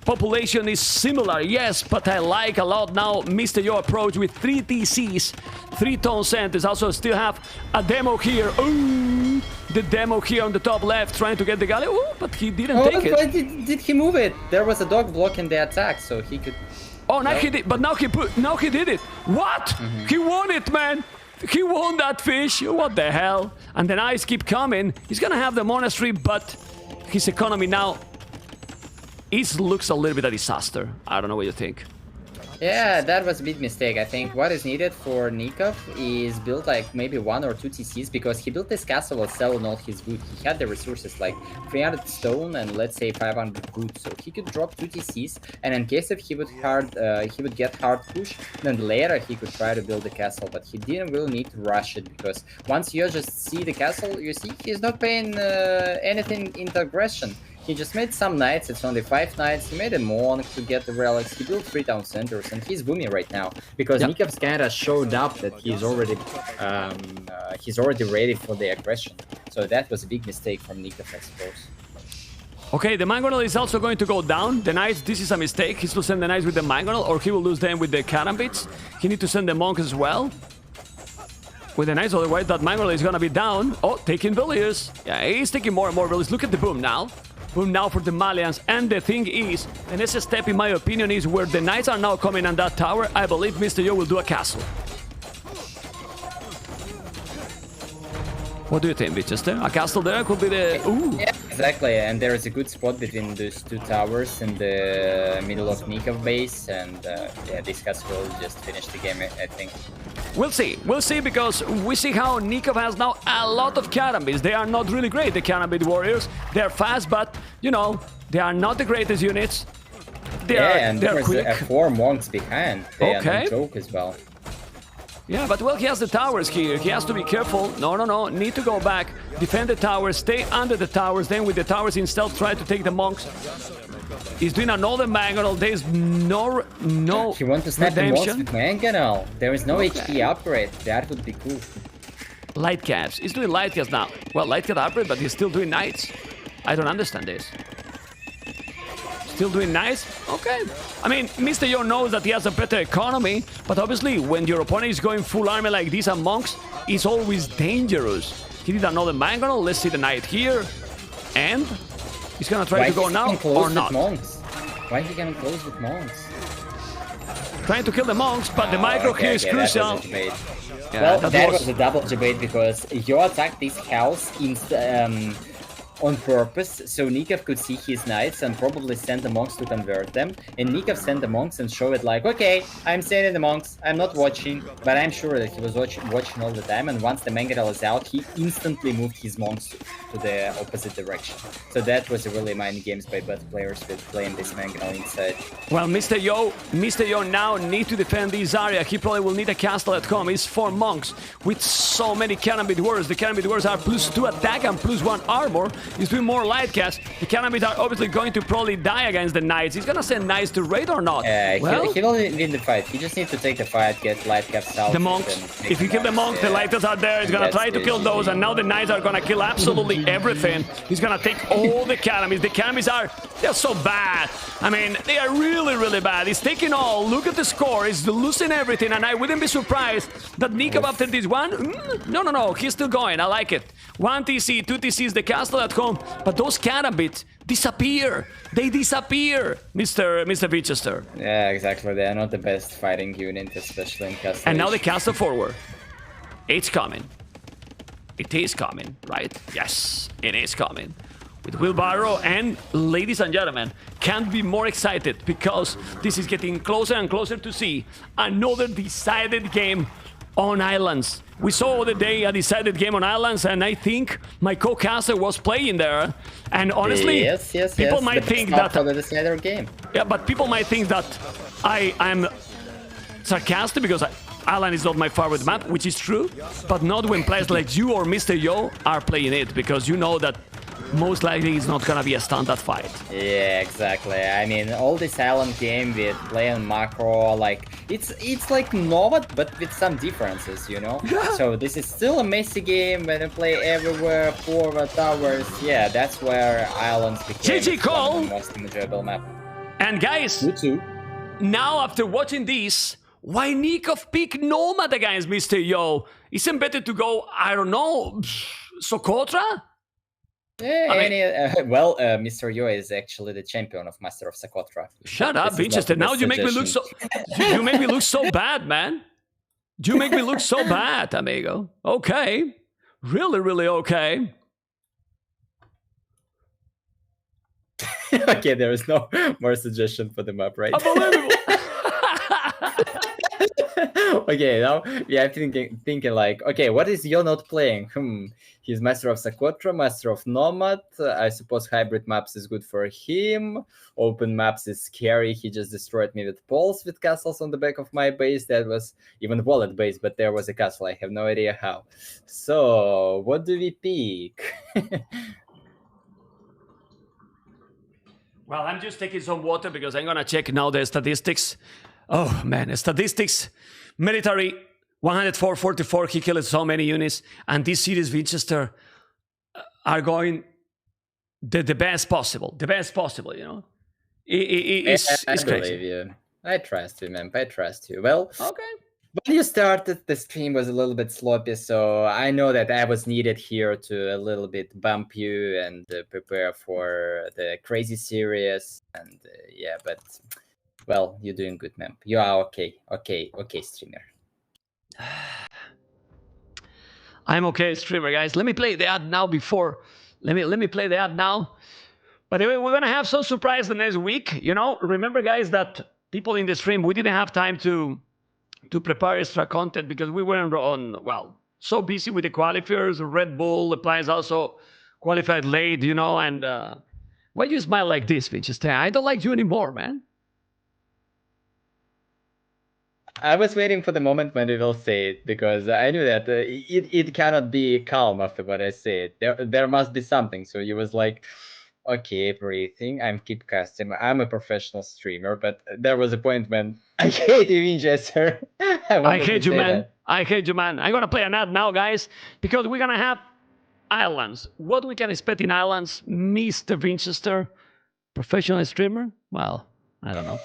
population is similar, yes, but I like a lot now Mr. Yo approach with 3 TCs, 3 tone centers. Also still have a demo here. Ooh, the demo here on the top left trying to get the galley. Ooh, but he didn't take it. Why did he move it? There was a dog blocking the attack, so he could... Oh, now he did, but now he did it. What? He won it, man. He won that fish. What the hell? And the knights keep coming. He's gonna have the monastery, but his economy now looks a little bit a disaster. I don't know what you think. Yeah, that was a big mistake. I think what is needed for Nicov is build like maybe 1 or 2 TCs, because he built this castle while selling all his wood. He had the resources like 300 stone and let's say 500 wood, so he could drop 2 TCs, and in case if he would get hard push, then later he could try to build the castle. But he didn't really need to rush it, because once you just see the castle, you see he's not paying anything into aggression. He just made some knights, it's only 5 knights, he made a monk to get the relics, he built 3 town centers, and he's booming right now. Because Nikov's kinda showed up that he's already ready for the aggression. So that was a big mistake from Nicov, I suppose. Okay, the mangonel is also going to go down. The knights, this is a mistake. He will send the knights with the mangonel, or he will lose them with the karambits. He needs to send the monks as well with the knights, otherwise that mangonel is gonna be down. Oh, taking villagers. Yeah, he's taking more and more villagers. Look at the boom now. Boom now for the Malians. And the thing is, the next step, in my opinion, is where the Knights are now coming on that tower. I believe Mr. Yo will do a castle. What do you think, Winchester? A castle there could be the... Ooh. Yeah, exactly. And there is a good spot between those two towers in the middle of Nicov base. And yeah, this castle will just finish the game, I think. We'll see. We'll see, because we see how Nicov has now a lot of Karambits. They are not really great, the Karambit warriors. They're fast, but, you know, they are not the greatest units. And they're there's quick. 4 monks behind. They are Okay. no joke as well. Yeah, but well, he has the towers here. He has to be careful. No. Need to go back, defend the towers, stay under the towers. Then with the towers in stealth, try to take the monks. He's doing another mangonel. There's no He wants to snap the monks redemption. with mangonel. There is no HP upgrade. That would be cool. Light caps. He's doing light caps now. Well, light cap upgrade, but he's still doing knights. I don't understand this. Still doing nice? Okay. I mean, Mr. Yo knows that he has a better economy, but obviously when your opponent is going full army like these and monks, it's always dangerous. He did another mangonel. Let's see the knight here. And he's gonna try to go now or not. Monks? Why he can close with monks? Trying to kill the monks, but the micro here is crucial. Yeah, Yeah, well, that was a double debate because you attacked this house on purpose, so Nicov could see his knights and probably send the monks to convert them. And Nicov sent the monks and show it like, okay, I'm sending the monks, I'm not watching, but I'm sure that he was watching all the time. And once the mangonel is out, he instantly moved his monks to the opposite direction. So that was a really mind games by both players with playing this mangonel inside. Well, Mr. Yo now need to defend this area. He probably will need a castle at home. He's 4 monks with so many Karambit warriors. The Karambit warriors are +2 attack and +1 armor. He's doing more light cast. The Karambit are obviously going to probably die against the knights. He's gonna send knights to raid or not? Well, he will win the fight. He just needs to take the fight, get light caps out. The monks. If you kill the monks, the lighters are there. He's gonna try to kill those, and now the knights are gonna kill absolutely everything. He's gonna take all the Karambits. The Karambits they're so bad. I mean, they are really, really bad. He's taking all. Look at the score. He's losing everything, and I wouldn't be surprised that Nicov after this one... No. He's still going. I like it. 1 TC, 2 TCs, the castle at home. But those Karambits disappear. They disappear, Mr. Winchester. Yeah, exactly. They are not the best fighting unit, especially in castle. And now the castle forward. It's coming. It is coming, right? Yes, it is coming. With wheelbarrow, and ladies and gentlemen, can't be more excited because this is getting closer and closer to see another decided game on islands. We saw the day a decided game on islands, and I think my co-caster was playing there. And honestly, people might think that the decided game. Yeah, but people might think that I'm sarcastic because Island is not my favorite map, which is true, but not when players like you or Mr. Yo are playing it, because you know that most likely it's not gonna be a standard fight. Yeah, exactly. I mean, all this island game with playing macro, like it's like Nova, but with some differences, you know. Yeah. So this is still a messy game when you play everywhere, forward towers. Yeah, that's where islands became GG call. the most enjoyable map. And guys, You too. now after watching this, why Nicov pick Nomad against Mr. Yo? Isn't better to go, I don't know, Socotra? Yeah, I mean, Mr. Yo is actually the champion of Master of Socotra. Shut up, This is not Winchester. the Now best you make me look so... you make me look so bad, man. You make me look so bad, amigo. Okay. Really, really okay. Okay, there is no more suggestion for the map, right? Unbelievable. Okay, now we are thinking like, okay, what is Yo not playing? He's Master of Socotra, Master of Nomad. I suppose hybrid maps is good for him. Open maps is scary. He just destroyed me with poles with castles on the back of my base. That was even wallet base, but there was a castle. I have no idea how. So, what do we pick? Well, I'm just taking some water because I'm gonna check now the statistics. Oh man, statistics. Military, 104-44. He killed so many units, and this series Winchester are going the best possible. The best possible, you know. It's I crazy. believe you. I trust you, man. I trust you. Well, Okay. When you started, the stream was a little bit sloppy, so I know that I was needed here to a little bit bump you and prepare for the crazy series. And yeah, but well, you're doing good, man. You are okay, streamer. I'm okay, streamer, guys. Let me play the ad now before. Let me play the ad now. But anyway, we're gonna have some surprise the next week. You know, remember, guys, that people in the stream, we didn't have time to prepare extra content because we weren't on, well, so busy with the qualifiers. Red Bull, the players also qualified late, you know, and why you smile like this, Winchester? I don't like you anymore, man. I was waiting for the moment when we will say it because I knew that it cannot be calm after what I said. There must be something. So he was like, okay, breathing. I'm keep casting. I'm a professional streamer, but there was a point when I hate you, Winchester. I hate you, man. I hate you, man. I'm gonna play an ad now, guys, because we're gonna have islands. What we can expect in islands, Mr. Winchester, professional streamer? Well, I don't know.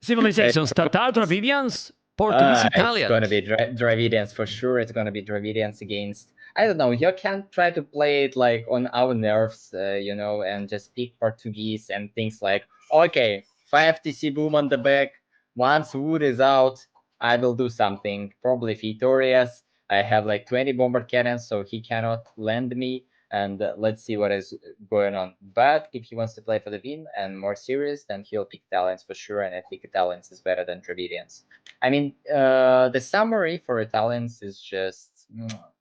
Civilizations, Tatar, Dravidians, Portuguese, Italian. It's gonna be Dravidians for sure. It's gonna be Dravidians against. I don't know. You can try to play it like on our nerves, you know, and just speak Portuguese and things like, okay, 5 TC boom on the back. Once wood is out, I will do something. Probably victorious. I have like 20 bomber cannons, so he cannot land me. And let's see what is going on. But if he wants to play for the win and more serious, then he'll pick Italians for sure. And I think Italians is better than Dravidians. I mean, the summary for Italians is just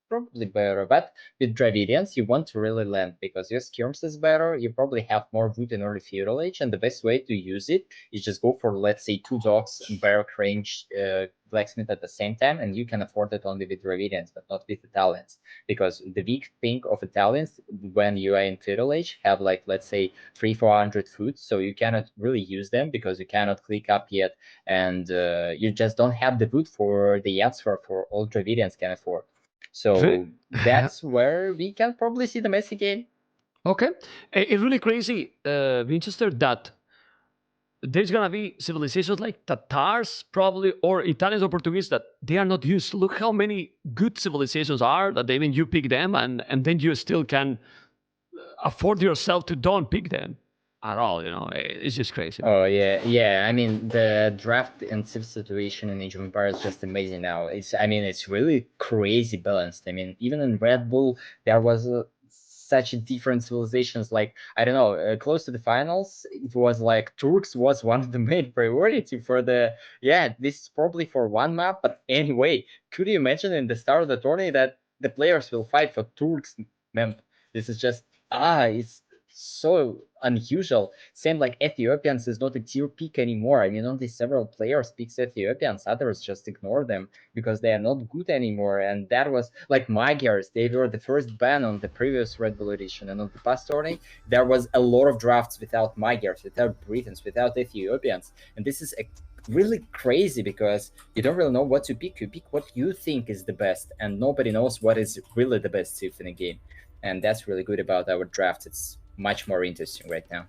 probably better. But with Dravidians, you want to really land because your skirms is better. You probably have more wood in early feudal age, and the best way to use it is just go for, let's say, 2 dogs, barrack range, blacksmith at the same time, and you can afford it only with Dravidians, but not with Italians. Because the weak thing of Italians, when you are in feudal age, have like, let's say, 300-400 food, so you cannot really use them because you cannot click up yet, and you just don't have the wood for the answer for all Dravidians can afford. So that's where we can probably see the Messi game. Okay. It's really crazy, Winchester, that there's gonna be civilizations like Tatars, probably, or Italians or Portuguese that they are not used. Look how many good civilizations are that even you pick them, and then you still can afford yourself to don't pick them at all. You know, it's just crazy. Oh yeah. I mean, the draft and civ situation in Age of Empires is just amazing now. It's really crazy balanced. I mean, even in Red Bull, there was such different civilizations. Like, I don't know, close to the finals, it was like Turks was one of the main priority for the. Yeah, this is probably for one map, but anyway, could you imagine in the start of the tourney that the players will fight for Turks? Man, this is just it's so unusual. Same like Ethiopians is not a tier pick anymore. I mean, only several players picks Ethiopians. Others just ignore them because they are not good anymore. And that was like Magyars. They were the first ban on the previous Red Bull edition. And on the past tourney, there was a lot of drafts without Magyars, without Britons, without Ethiopians. And this is really crazy because you don't really know what to pick. You pick what you think is the best, and nobody knows what is really the best civ in the game. And that's really good about our draft. It's much more interesting right now.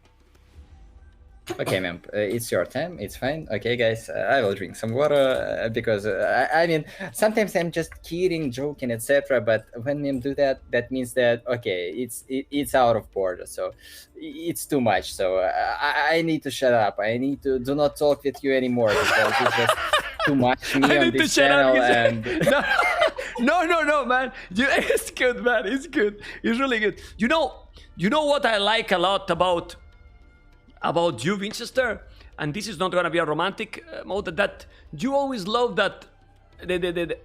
Okay, ma'am, it's your time. It's fine. Okay, guys, I will drink some water because I mean, sometimes I'm just kidding, joking, etc. But when ma'am do that, that means that okay, it's out of order. So it's too much. So I need to shut up. I need to do not talk with you anymore because it's just too much me on this channel. And no, man. It's good, man. It's good. It's really good. You know what I like a lot about you, Winchester, and this is not gonna be a romantic mode, that you always love that the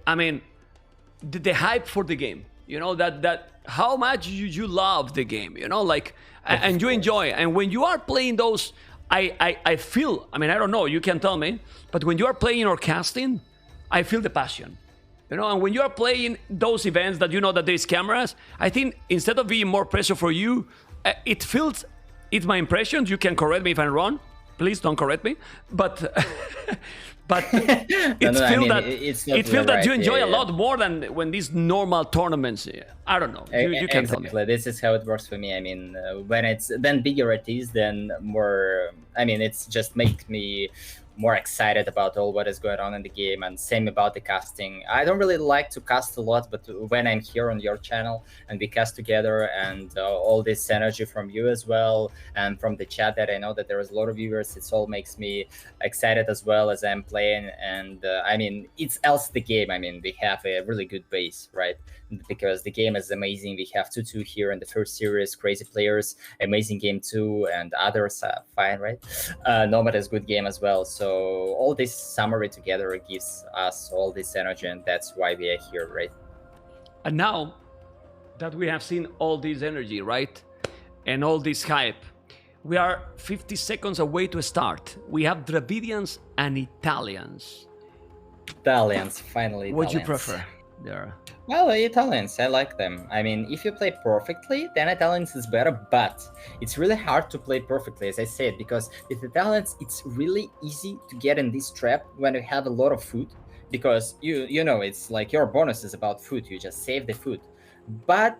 hype for the game. You know that how much you love the game. You know, like, and you enjoy. And when you are playing those, I feel. I mean, I don't know. You can tell me, but when you are playing or casting, I feel the passion. You know, and when you are playing those events that you know that there's cameras, I think instead of being more pressure for you, it feels. It's my impression. You can correct me if I'm wrong. Please don't correct me. But it feels that you enjoy a lot more than when these normal tournaments. I don't know. You can tell me. This is how it works for me. I mean, when bigger it is, then more. I mean, it's just makes me more excited about all what is going on in the game, and same about the casting. I don't really like to cast a lot, but when I'm here on your channel and we cast together, and all this energy from you as well, and from the chat that I know that there is a lot of viewers, it all makes me excited as well as I'm playing. And I mean, it's else the game. I mean, we have a really good base, right? Because the game is amazing. We have 2-2 here in the first series, crazy players, amazing game too, and others fine, right? Nomad is good game as well. So all this summary together gives us all this energy, and that's why we are here, right? And now that we have seen all this energy, right, and all this hype, we are 50 seconds away to start. We have Dravidians and Italians. Italians, finally. What do you Italians. prefer there? Well, Italians, I like them. I mean, if you play perfectly, then Italians is better, but it's really hard to play perfectly, as I said, because with Italians, it's really easy to get in this trap when you have a lot of food, because you know, it's like your bonus is about food, you just save the food. But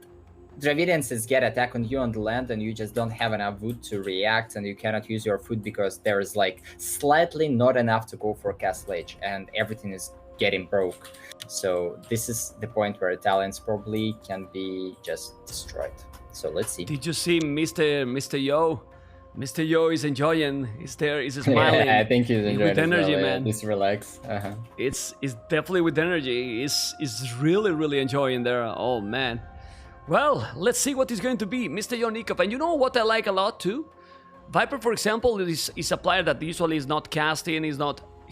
Dravidians is get attack on you on the land, and you just don't have enough wood to react, and you cannot use your food because there is like slightly not enough to go for Castle Age, and everything is getting broke. So this is the point where Italians probably can be just destroyed. So let's see. Did you see Mr. Yo? Mr. Yo is enjoying. He's there. He's smiling. Yeah, I think he's enjoying with energy, well, man. Just relax. It's definitely with energy. He's really enjoying there. Oh man. Well, let's see what is going to be, Mr. Yo Nicov. And you know what I like a lot too? Viper, for example, is a player that usually is not casting.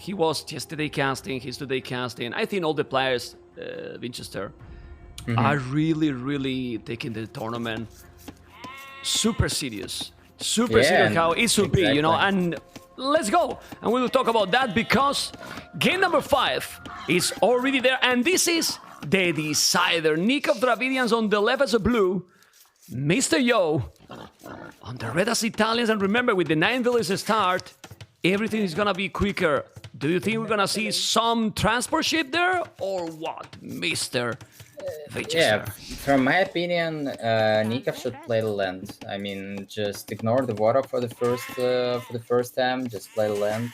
He was yesterday casting. He's today casting. I think all the players, Winchester, are really taking the tournament super serious. Super serious how it should be, you know. And let's go. And we will talk about that because game number 5 is already there. And this is the decider. Nicov Dravidians on the left as a blue. Mr. Yo on the red as Italians. And remember, with the 9 villages start, everything is gonna be quicker. Do you think we're gonna see some transport ship there, or what, Mr. Winchester? Yeah, from my opinion, Nicov should play the land. I mean, just ignore the water for the first time. Just play the land.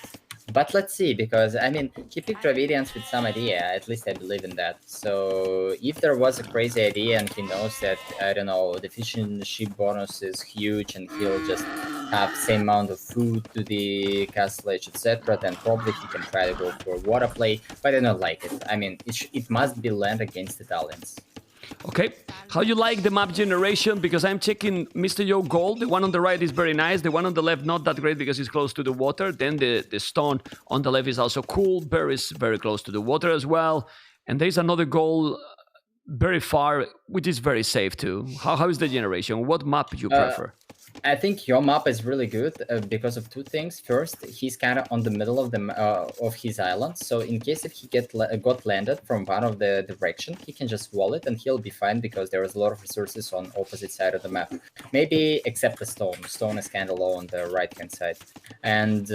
But let's see, because I mean, he picked Dravidians with some idea. At least I believe in that. So if there was a crazy idea and he knows that, I don't know, the fishing ship bonus is huge and he'll just have same amount of food to the castle age, etc., then probably he can try to go for water play. But I don't like it. I mean, it must be land against Italians. Okay, how you like the map generation? Because I'm checking Mr. Yo Gold. The one on the right is very nice. The one on the left not that great because it's close to the water. Then the stone on the left is also cool. Bear is very close to the water as well. And there's another goal very far, which is very safe too. How is the generation? What map do you prefer? I think your map is really good because of two things. First, he's kind of on the middle of his island, so in case if he got landed from one of the direction, he can just wall it and he'll be fine because there is a lot of resources on opposite side of the map. Maybe except the stone. Stone is kind of low on the right hand side. And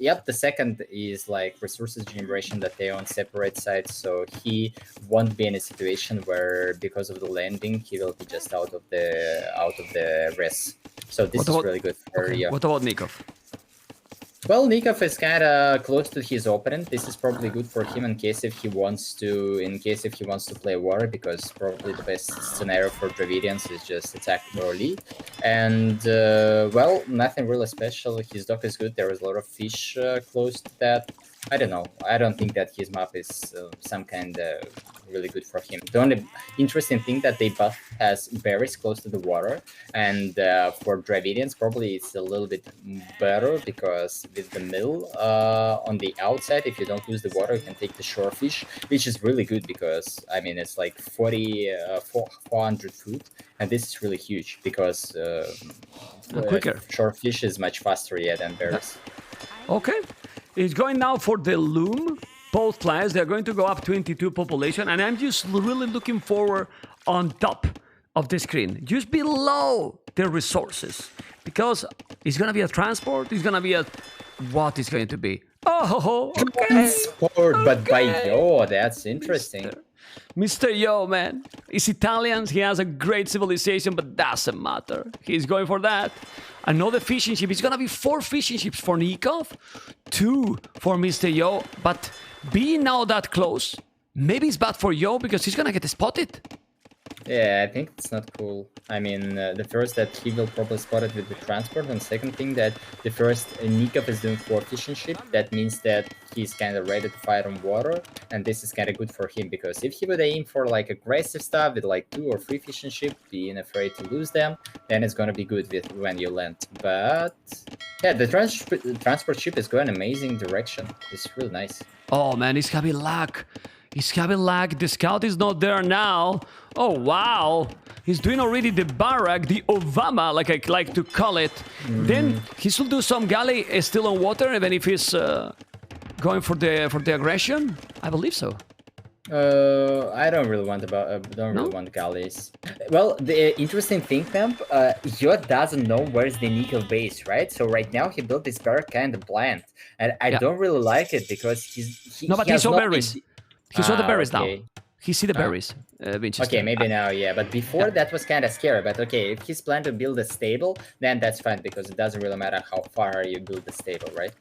yep, the second is like resources generation that they on separate sides, so he won't be in a situation where because of the landing he will be just out of the res. So this is really good for you. What about Nicov? Well, Nicov is kind of close to his opponent. This is probably good for him in case if he wants to play war, because probably the best scenario for Dravidians is just attack early. And well, nothing really special. His dock is good. There is a lot of fish close to that. I don't know. I don't think that his map is some kind of really good for him. The only interesting thing that they buff has berries close to the water, and for Dravidians probably it's a little bit better because with the mill on the outside, if you don't lose the water, you can take the shorefish, which is really good because I mean it's like 400 food, and this is really huge because quicker shorefish is much faster than berries. Okay. It's going now for the loom. Both players, they're going to go up 22 population, and I'm just really looking forward on top of the screen, just below the resources, because it's going to be a transport, it's going to be a... What is going to be? Oh, okay. Transport, but by Yo, that's interesting. Mr. Yo, man. He's Italian, he has a great civilization, but doesn't matter. He's going for that. Another fishing ship. It's gonna be 4 fishing ships for Nicov, 2 for Mr. Yo, but being now that close, maybe it's bad for Yo because he's gonna get spotted. Yeah, I think it's not cool. I mean, the first that he will probably spot it with the transport, and second thing that the first Nicov is doing 4 fishing ship. That means that he's kind of ready to fight on water, and this is kind of good for him because if he would aim for like aggressive stuff with like 2 or 3 fishing ship, being afraid to lose them, then it's gonna be good with when you land. But yeah, the transport ship is going amazing direction. It's really nice. Oh man, he's having lag. He's having lag. The scout is not there now. Oh wow. He's doing already the barrack, the Obama, like I like to call it. Then he should do some galley still on water, even if he's going for the aggression. I believe so. I don't really want really want galleys. Well, the interesting thing, Temp, Yo doesn't know where's the Nicov base, right? So right now he built this barrack kind of bland, and I don't really like it because he saw berries. He saw the berries now. He see the berries. Winchester. Okay, maybe now, yeah. But before that was kind of scary. But okay, if he's planning to build a stable, then that's fine because it doesn't really matter how far you build the stable, right?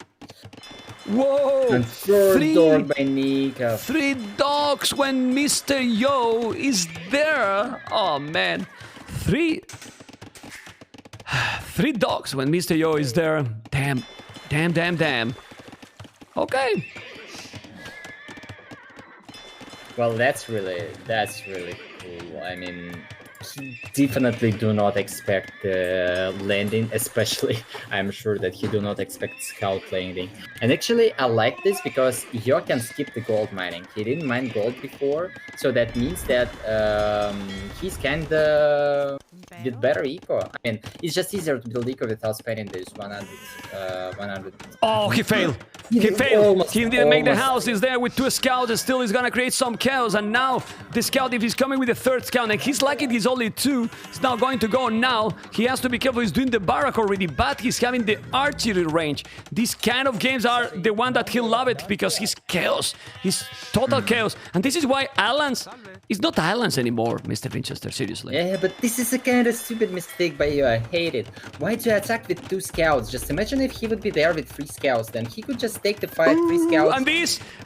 Whoa! And third dog by Nicov. 3 dogs when Mr. Yo is there. Oh man, 3 dogs when Mr. Yo is there. Damn. Okay. Well, that's really cool. I mean, he definitely do not expect landing, especially I'm sure that he do not expect scout landing. And actually, I like this because Yo can skip the gold mining. He didn't mine gold before, so that means that he's kind of with better eco. I mean, it's just easier to build eco without spending this 100. Oh, he failed. He failed. He didn't make the house. He's there with 2 scouts, and still he's gonna create some chaos. And now the scout, if he's coming with the 3rd scout, and he's lucky he's only 2, he's now going to go now. He has to be careful. He's doing the barrack already, but he's having the archery range. These kind of games are the one that he'll love it because he's chaos. He's total chaos. And this is why Islands is not Islands anymore, Mr. Winchester, seriously. Yeah, but this is a kind of stupid mistake by you. I hate it. Why do you attack with 2 scouts? Just imagine if he would be there with 3 scouts, then he could just take the fight, 3 scouts.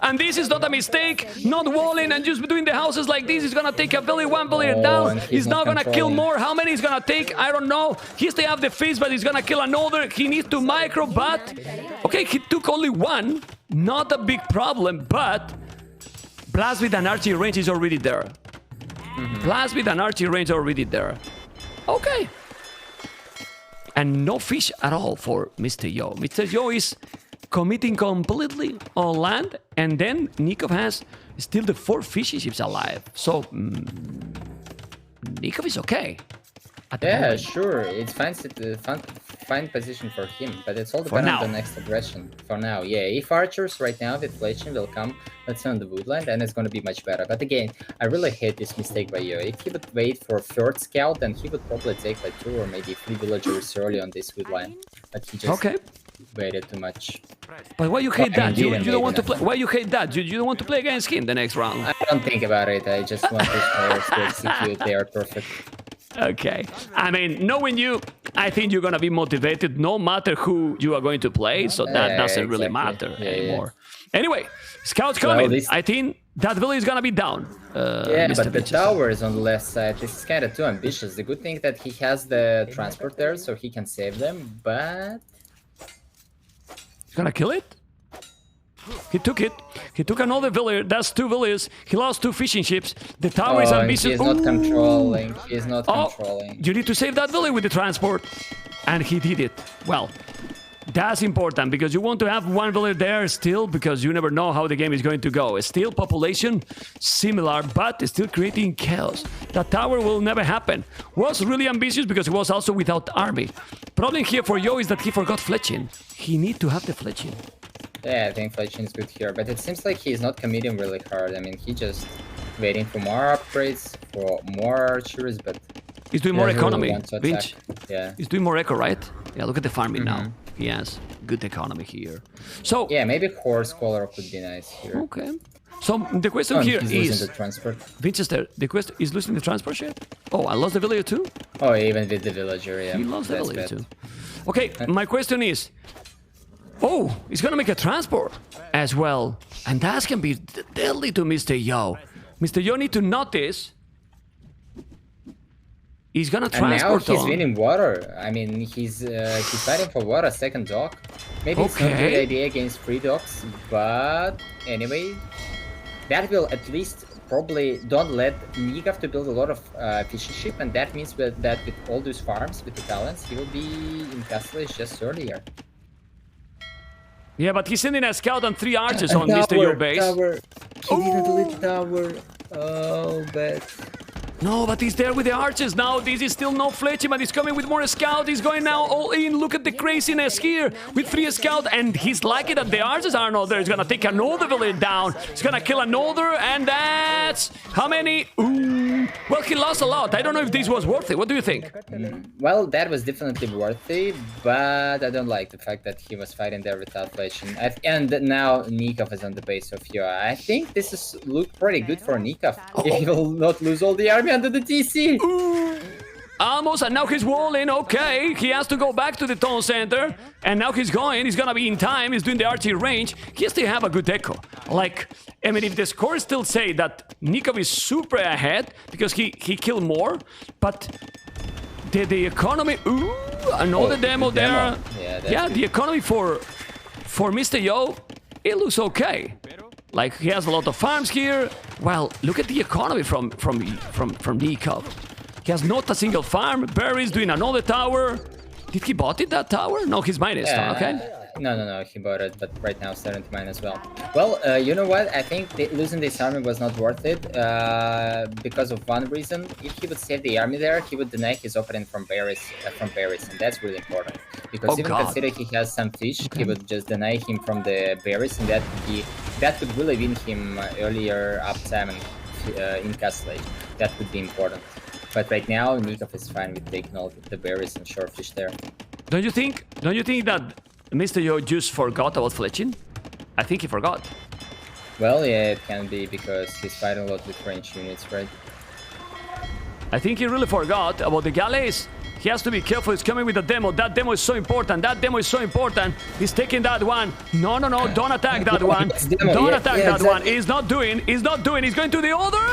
And this is not a mistake. Not walling and just doing the houses like this. He's gonna take a village, 1 village down. He's now gonna kill more. How many he's gonna take? I don't know. He still have the feast, but he's gonna kill another. He needs to micro, but okay, he took only 1. Not a big problem, but Blast with an archery range is already there. Blast with an archery range already there. Okay. And no fish at all for Mr. Yo. Mr. Yo is committing completely on land, and then Nicov has still the 4 fishing ships alive. So Nicov is okay. Yeah, sure. It's fine position for him, but it's all dependent on the next aggression. For now, yeah. If archers right now with fletching will come, let's say on the woodland, then it's gonna be much better. But again, I really hate this mistake by Yo. If he would wait for 3rd scout, then he would probably take like 2 or maybe 3 villagers early on this woodline. But he just waited too much. But why you hate that? You don't want to play. Why you hate that? You don't want to play against him the next round. I don't think about it. I just want these players to execute. They are perfect. Okay. I mean, knowing you, I think you're gonna be motivated no matter who you are going to play, so that doesn't really matter anymore. Anyway, scouts coming. Well, I think that village is gonna be down. Yeah, Mr. but the tower is on the left side. This is kind of too ambitious. The good thing that he has the transport there, so he can save them, but... He's gonna kill it? He took it. He took another village. That's 2 villages. He lost 2 fishing ships. The tower is ambitious. He is not controlling. He is not controlling. You need to save that village with the transport. And he did it. Well, that's important because you want to have 1 village there still because you never know how the game is going to go. Still population similar, but still creating chaos. That tower will never happen. Was really ambitious because it was also without army. Problem here for Yo is that he forgot fletching. He need to have the fletching. Yeah, I think fletching is good here, but it seems like he's not committing really hard. I mean, he just waiting for more upgrades, for more archers, but... He's doing more economy, Vinch. Yeah. He's doing more eco, right? Yeah, look at the farming now. He has good economy here. So... Yeah, maybe horse collar could be nice here. Okay. So the question Oh, here he's losing is, the transport. Winchester, the question is losing the transport ship? Oh, I lost the villager too? Oh, even with the villager, yeah. He lost the that's villager bad. too. Okay, my question is, oh, he's gonna make a transport as well. And that can be deadly to Mr. Yo. Mr. Yo need to notice he's gonna And now transport he's on. winning water. I mean, he's fighting for water, second dock. Maybe it's not a good Okay. idea against 3 docks, but anyway, that will at least probably don't let Nicov to build a lot of fishing ship, and that means that with all those farms, with the talents, he will be in Castle just earlier. Yeah, but he's sending a scout and 3 archers on Mr. Yo base. Tower. He didn't delete tower. Oh, but... No, but he's there with the archers now. This is still no fletching, but he's coming with more scout. He's going now all in. Look at the craziness here with 3 scout, and he's lucky that the archers are not there. He's gonna take another village down. He's gonna kill another, and that's how many? Ooh. Well, he lost a lot. I don't know if this was worth it. What do you think? Well, that was definitely worthy, but I don't like the fact that he was fighting there without fletching. And now Nicov is on the base of Yo. I think this is look pretty good for Nicov. If he will not lose all the army under the TC. Almost, and now he's walling. Okay, he has to go back to the town center, and now he's going. He's gonna be in time. He's doing the archery range. He still have a good echo. Like, I mean, if the scores still say that Nicov is super ahead because he killed more, but the economy. Ooh, another demo the there. demo. Yeah, that's Yeah, good. the economy for Mr. Yo, it looks okay. Like, he has a lot of farms here. Well, look at the economy from Nicov. He has not a single farm. Barry's doing another tower. Did he bought it, that tower? No, he's minus. Okay. No, he bought it, but right now starting to mine as well. Well, you know what? I think losing this army was not worth it because of one reason. If he would save the army there, he would deny his opening from Barry's, and that's really important. Because even considering he has some fish, he would just deny him from the berries, and that could really win him earlier uptime in Castle Age. That would be important. But right now, Nicov is fine with taking all the berries and shorefish there. Don't you think that Mr. Yo just forgot about fletching? I think he forgot. Well, yeah, it can be because he's fighting a lot with range units, right? I think he really forgot about the galleys. He has to be careful. He's coming with a demo. That demo is so important. He's taking that one. No. Don't attack that one. Don't attack that one. He's not doing. He's going to the other.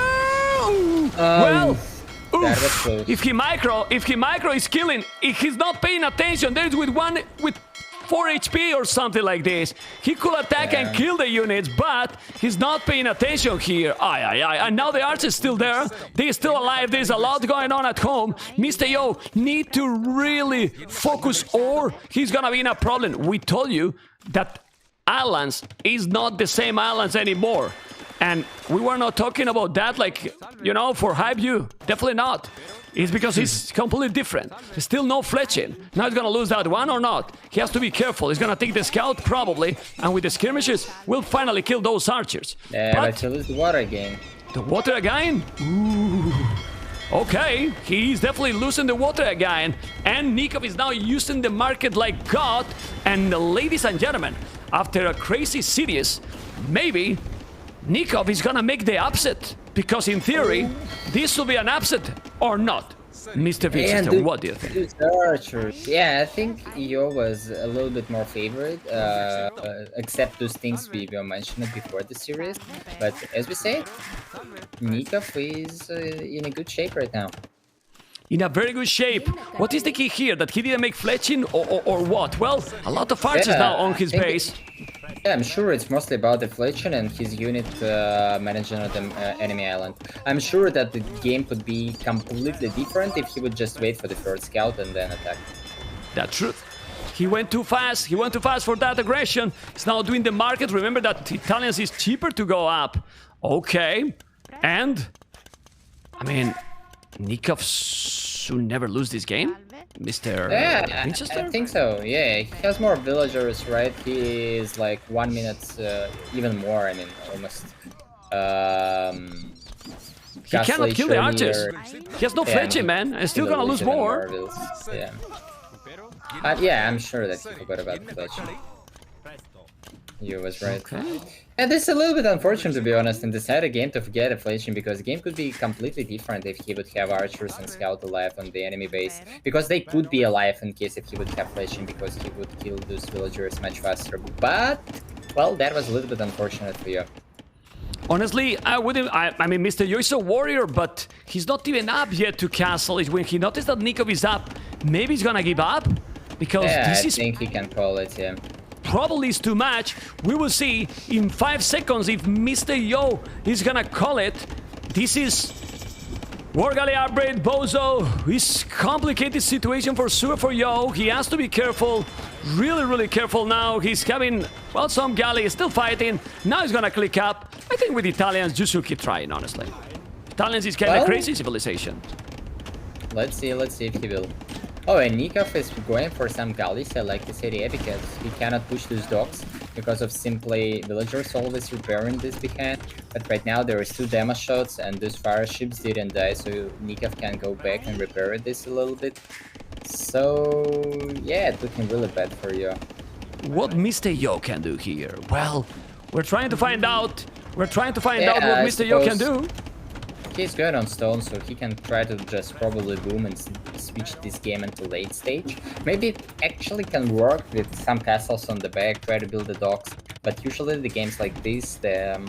Well. That was close. If he micro is killing, if he's not paying attention, there's with 4 HP or something like this. He could attack and kill the units, but he's not paying attention here. And now the arch is still there. They're still alive. There's a lot going on at home. Mr. Yo need to really focus or he's gonna be in a problem. We told you that islands is not the same islands anymore. And we were not talking about that, like, you know, for hype you. Definitely not. It's because he's completely different. There's still no fletching. Now he's gonna lose that one or not. He has to be careful. He's gonna take the scout, probably. And with the skirmishes, we'll finally kill those archers. Yeah, but he'll lose the water again. The water again? Ooh. Okay, he's definitely losing the water again. And Nicov is now using the market like God. And ladies and gentlemen, after a crazy series, maybe Nicov is gonna make the upset, because in theory, this will be an upset or not. Mr. Winchester, what do you think? Yeah, I think Yo was a little bit more favored, except those things we were mentioning before the series. But as we said, Nicov is in a good shape right now. In a very good shape. What is the key here? That he didn't make fletching or what? Well, a lot of archers now on his base. Yeah, I'm sure it's mostly about the fletching and his unit managing the enemy island. I'm sure that the game could be completely different if he would just wait for the first scout and then attack. That's truth. He went too fast. He went too fast for that aggression. He's now doing the market. Remember that Italians is cheaper to go up. Okay. And, I mean, Nicov should never lose this game, Mr. Winchester? I think so. Yeah, he has more villagers, right? He is like 1 minute, even more. I mean, almost. He cannot kill the archers. He has no fletching, man. And still gonna lose more. Yeah. Yeah, I'm sure that he forgot about the fletching. You was right. Okay. And it's a little bit unfortunate, to be honest, in this a game to forget inflation, because the game could be completely different if he would have archers and scout alive on the enemy base. Because they could be alive in case if he would have flashing, because he would kill those villagers much faster. But, well, that was a little bit unfortunate for you. Honestly, I wouldn't. I mean, Mr. Yo is a warrior, but he's not even up yet to castle. When he noticed that Nicov is up, maybe he's gonna give up, because Yeah, this I is think he can call it, yeah. probably is too much. We will see in 5 seconds if Mr. Yo is gonna call it. This is Wargali outbreak. Bozo. It's complicated situation for sure for Yo. He has to be careful. Really careful now. He's having, well, some galley still fighting. Now he's gonna click up. I think with Italians, just should keep trying, honestly. Italians is kind of crazy civilization. Let's see if he will. Oh, and Nicov is going for some galleys. I like this area because he cannot push those docks because of simply villagers always repairing this behind. But right now there is 2 damage shots and those fire ships didn't die, so Nicov can go back and repair this a little bit. So yeah, it's looking really bad for you. What Mr. Yo can do here? Well, we're trying to find out. We're trying to find out what Mr. Yo can do. He's good on stone, so he can try to just probably boom and switch this game into late stage. Maybe it actually can work with some castles on the back, try to build the docks. But usually the games like this, the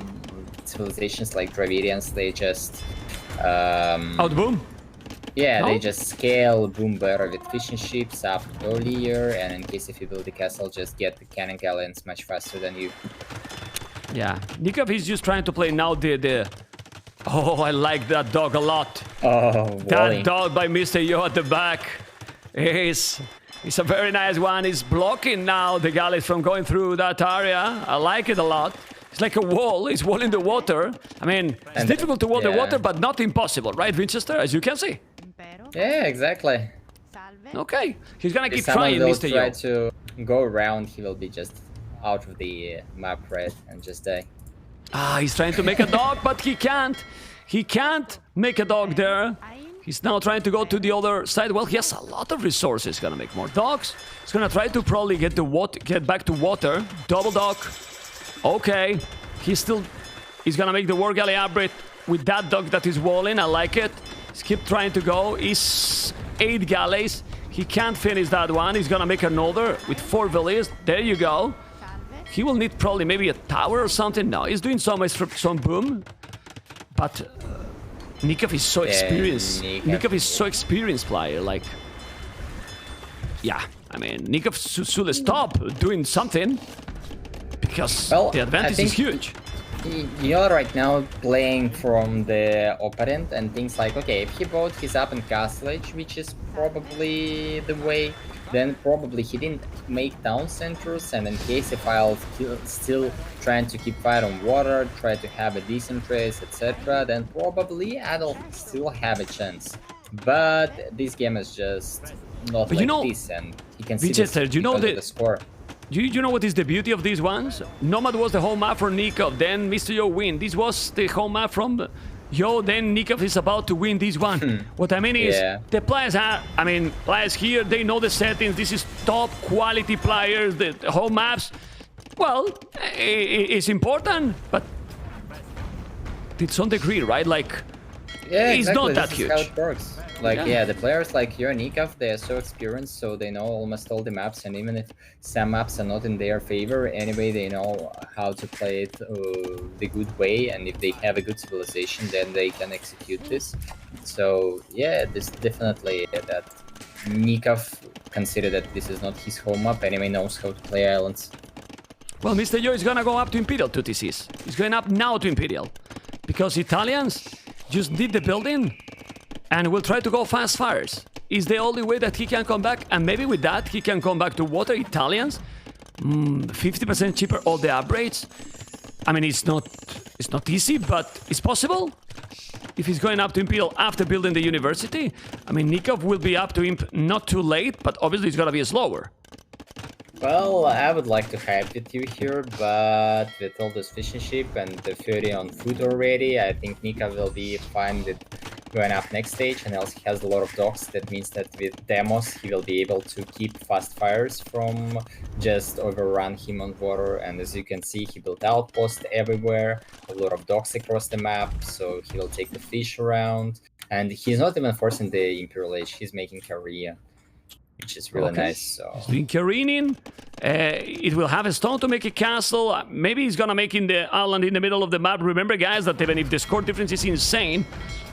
civilizations like Dravidians, they just Outboom? yeah, No? they just scale boom better with fishing ships up earlier, and in case if you build the castle, just get the cannon galleons much faster than you. Yeah, Nicov is just trying to play now the... Oh, I like that dog a lot. Oh, That dog by Mr. Yo at the back is a very nice one. He's blocking now the galleys from going through that area. I like it a lot. It's like a wall. It's walling the water. I mean, it's difficult to wall the water, but not impossible, right, Winchester? As you can see. Yeah, exactly. Okay, he's gonna keep If someone trying, will Mr. try Yo. to go around, he will be just out of the map, right, and just die. Ah, he's trying to make a dog, but he can't. He can't make a dog there. He's now trying to go to the other side. Well, he has a lot of resources. Gonna make more dogs. He's gonna try to probably get back to water. Double dog. Okay. He's gonna make the war galley upgrade with that dog that is walling. I like it. He's keep trying to go. He's 8 galleys. He can't finish that one. He's gonna make another with 4 villages. There you go. He will need probably maybe a tower or something. No, he's doing some boom. But Nicov is so experienced. Nicov is so experienced player. Like, yeah, I mean, Nicov should stop doing something because the advantage is huge. You're right now playing from the opponent and things like, okay, if he bought his up in Castle Age, which is probably the way, then probably he didn't make town centers, and in case if I'll still trying to keep fight on water, try to have a decent race, etc., then probably I'll still have a chance. But this game is just not like this, and you can see the score. You know what is the beauty of these ones? Nomad was the home map for Nicov, then Mr. Yo win. This was the home map from Yo, then Nicov is about to win this one. What I mean is, the players players here, they know the settings. This is top quality players. The home maps, well, it's important, but to some degree, right? Like, it's not that huge. This is how it works. Like, the players like you and Nicov, they are so experienced, so they know almost all the maps, and even if some maps are not in their favor, anyway, they know how to play it the good way, and if they have a good civilization, then they can execute this. So, yeah, this definitely that Nicov consider that this is not his home map, anyway knows how to play islands. Well, Mr. Yo is gonna go up to Imperial to TCs. He's going up now to Imperial, because Italians just did the building, and will try to go fast fires. Is the only way that he can come back, and maybe with that he can come back to water. Italians, 50% cheaper all the upgrades. I mean, it's not easy, but it's possible. If he's going up to Imperial after building the university, I mean, Nicov will be up to Imp not too late, but obviously it's gonna be slower. Well, I would like to hype with you here, but with all this fishing ship and the 30 on food already, I think Nicov will be fine with going up next stage, and else he has a lot of docks. That means that with demos he will be able to keep fast fires from just overrun him on water. And as you can see, he built outposts everywhere, a lot of docks across the map, so he will take the fish around. And he's not even forcing the Imperial Age, he's making Korea, which is really nice. So he's doing careening. It will have a stone to make a castle. Maybe he's gonna make in the island in the middle of the map. Remember, guys, that even if the score difference is insane,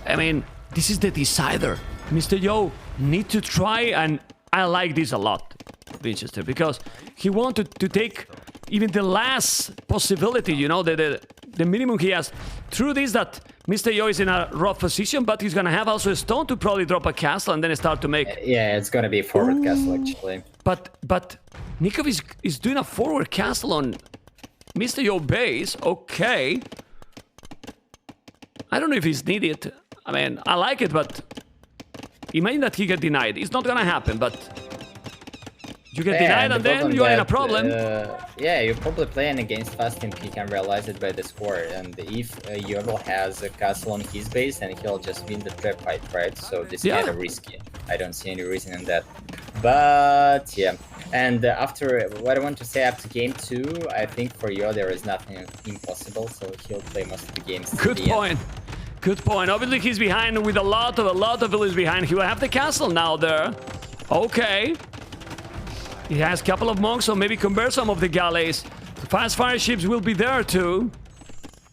I mean, this is the decider. Mr. Yo need to try, and I like this a lot, Winchester, because he wanted to take even the last possibility, you know, the minimum he has. Through this, that Mr. Yo is in a rough position, but he's gonna have also a stone to probably drop a castle and then start to make. yeah, it's gonna be a forward castle actually. But Nicov is doing a forward castle on Mr. Yo base. Okay. I don't know if he's needed. I mean, I like it, but imagine that he get denied. It's not gonna happen, but you get denied and then you are in a problem. Yeah, you're probably playing against fast team. He can realize it by the score, and if Yodel has a castle on his base, then he'll just win the trap fight, right? So this is kind of risky. I don't see any reason in that. But yeah, and after what I want to say after game 2, I think for Yo there is nothing impossible, so he'll play most of the games. Good point. Good point. Obviously he's behind with a lot of villages behind. He will have the castle now there. Okay. He has a couple of monks, so maybe convert some of the galleys. The fast fire ships will be there too.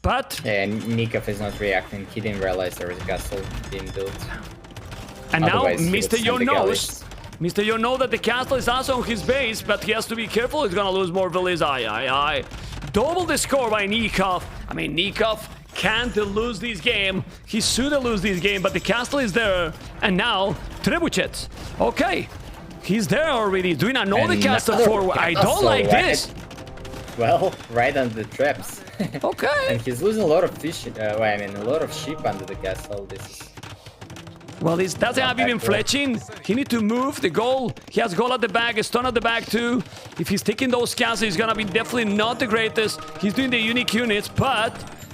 But... yeah, Nicov is not reacting. He didn't realize there was a castle being built. And otherwise, now Mr. Yo knows. Mr. Yo knows that the castle is also on his base, but he has to be careful. He's gonna lose more villages. Aye. Double the score by Nicov. I mean, Nicov can't lose this game. He should lose this game, but the castle is there. And now, Trebuchet. Okay. He's there already, doing another castle forward. I don't like this. Well, right under the traps. Okay. And he's losing a lot of fish. I mean, a lot of sheep under the castle. This is... well, this doesn't have even fletching. He need to move the goal. He has goal at the back, a stun at the back too. If he's taking those castles, he's gonna be definitely not the greatest. He's doing the unique units, but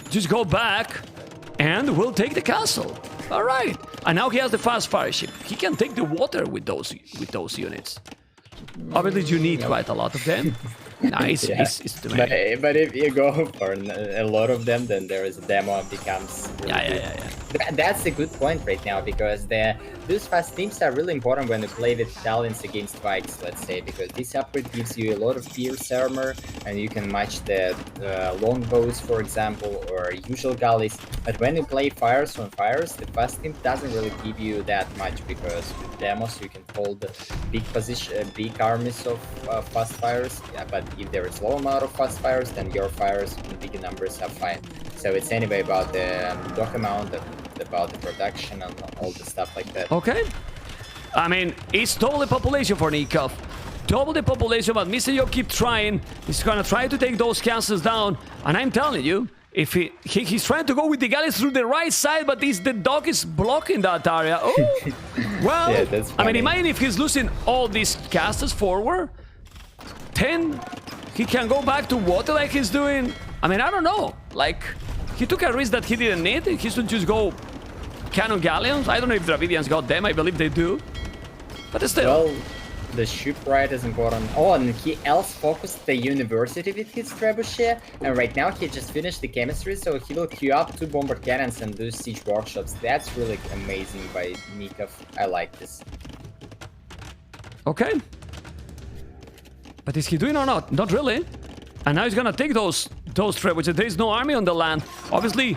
just go back and we'll take the castle. All right. And now he has the fast fire ship. He can take the water with those units. Obviously, you need quite a lot of them. Nice. yeah. It's too many. But if you go for a lot of them, then there is a demo becomes really Yeah. That's a good point right now, because those fast teams are really important when you play with Italians against Vikes, let's say, because this upgrade gives you a lot of fierce armor, and you can match the longbows, for example, or usual galleys. But when you play fires on fires, the fast team doesn't really give you that much, because with demos you can hold big armies of fast fires. Yeah, but if there is low amount of fast fires, then your fires in big numbers are fine. So it's anyway about the dock amount, about the production and all the stuff like that. Okay. I mean, it's double the population for Nicov. Double the population, but Mr. Yo keep trying. He's gonna try to take those castles down. And I'm telling you, if he's trying to go with the galleys through the right side, but the dock is blocking that area. Oh, well, yeah, that's funny. I mean, imagine if he's losing all these castles forward. 10, he can go back to water like he's doing. I mean, I don't know. Like, he took a risk that he didn't need. He should just go cannon galleons. I don't know if Dravidians got them. I believe they do. But still. Well, the shipwright is important. Oh, and he else focused the university with his trebuchet, and right now he just finished the chemistry, so he will queue up 2 bomber cannons and do siege workshops. That's really amazing by Nicov. I like this. Okay. But is he doing or not? Not really. And now he's gonna take those trebuchets. There is no army on the land. Obviously,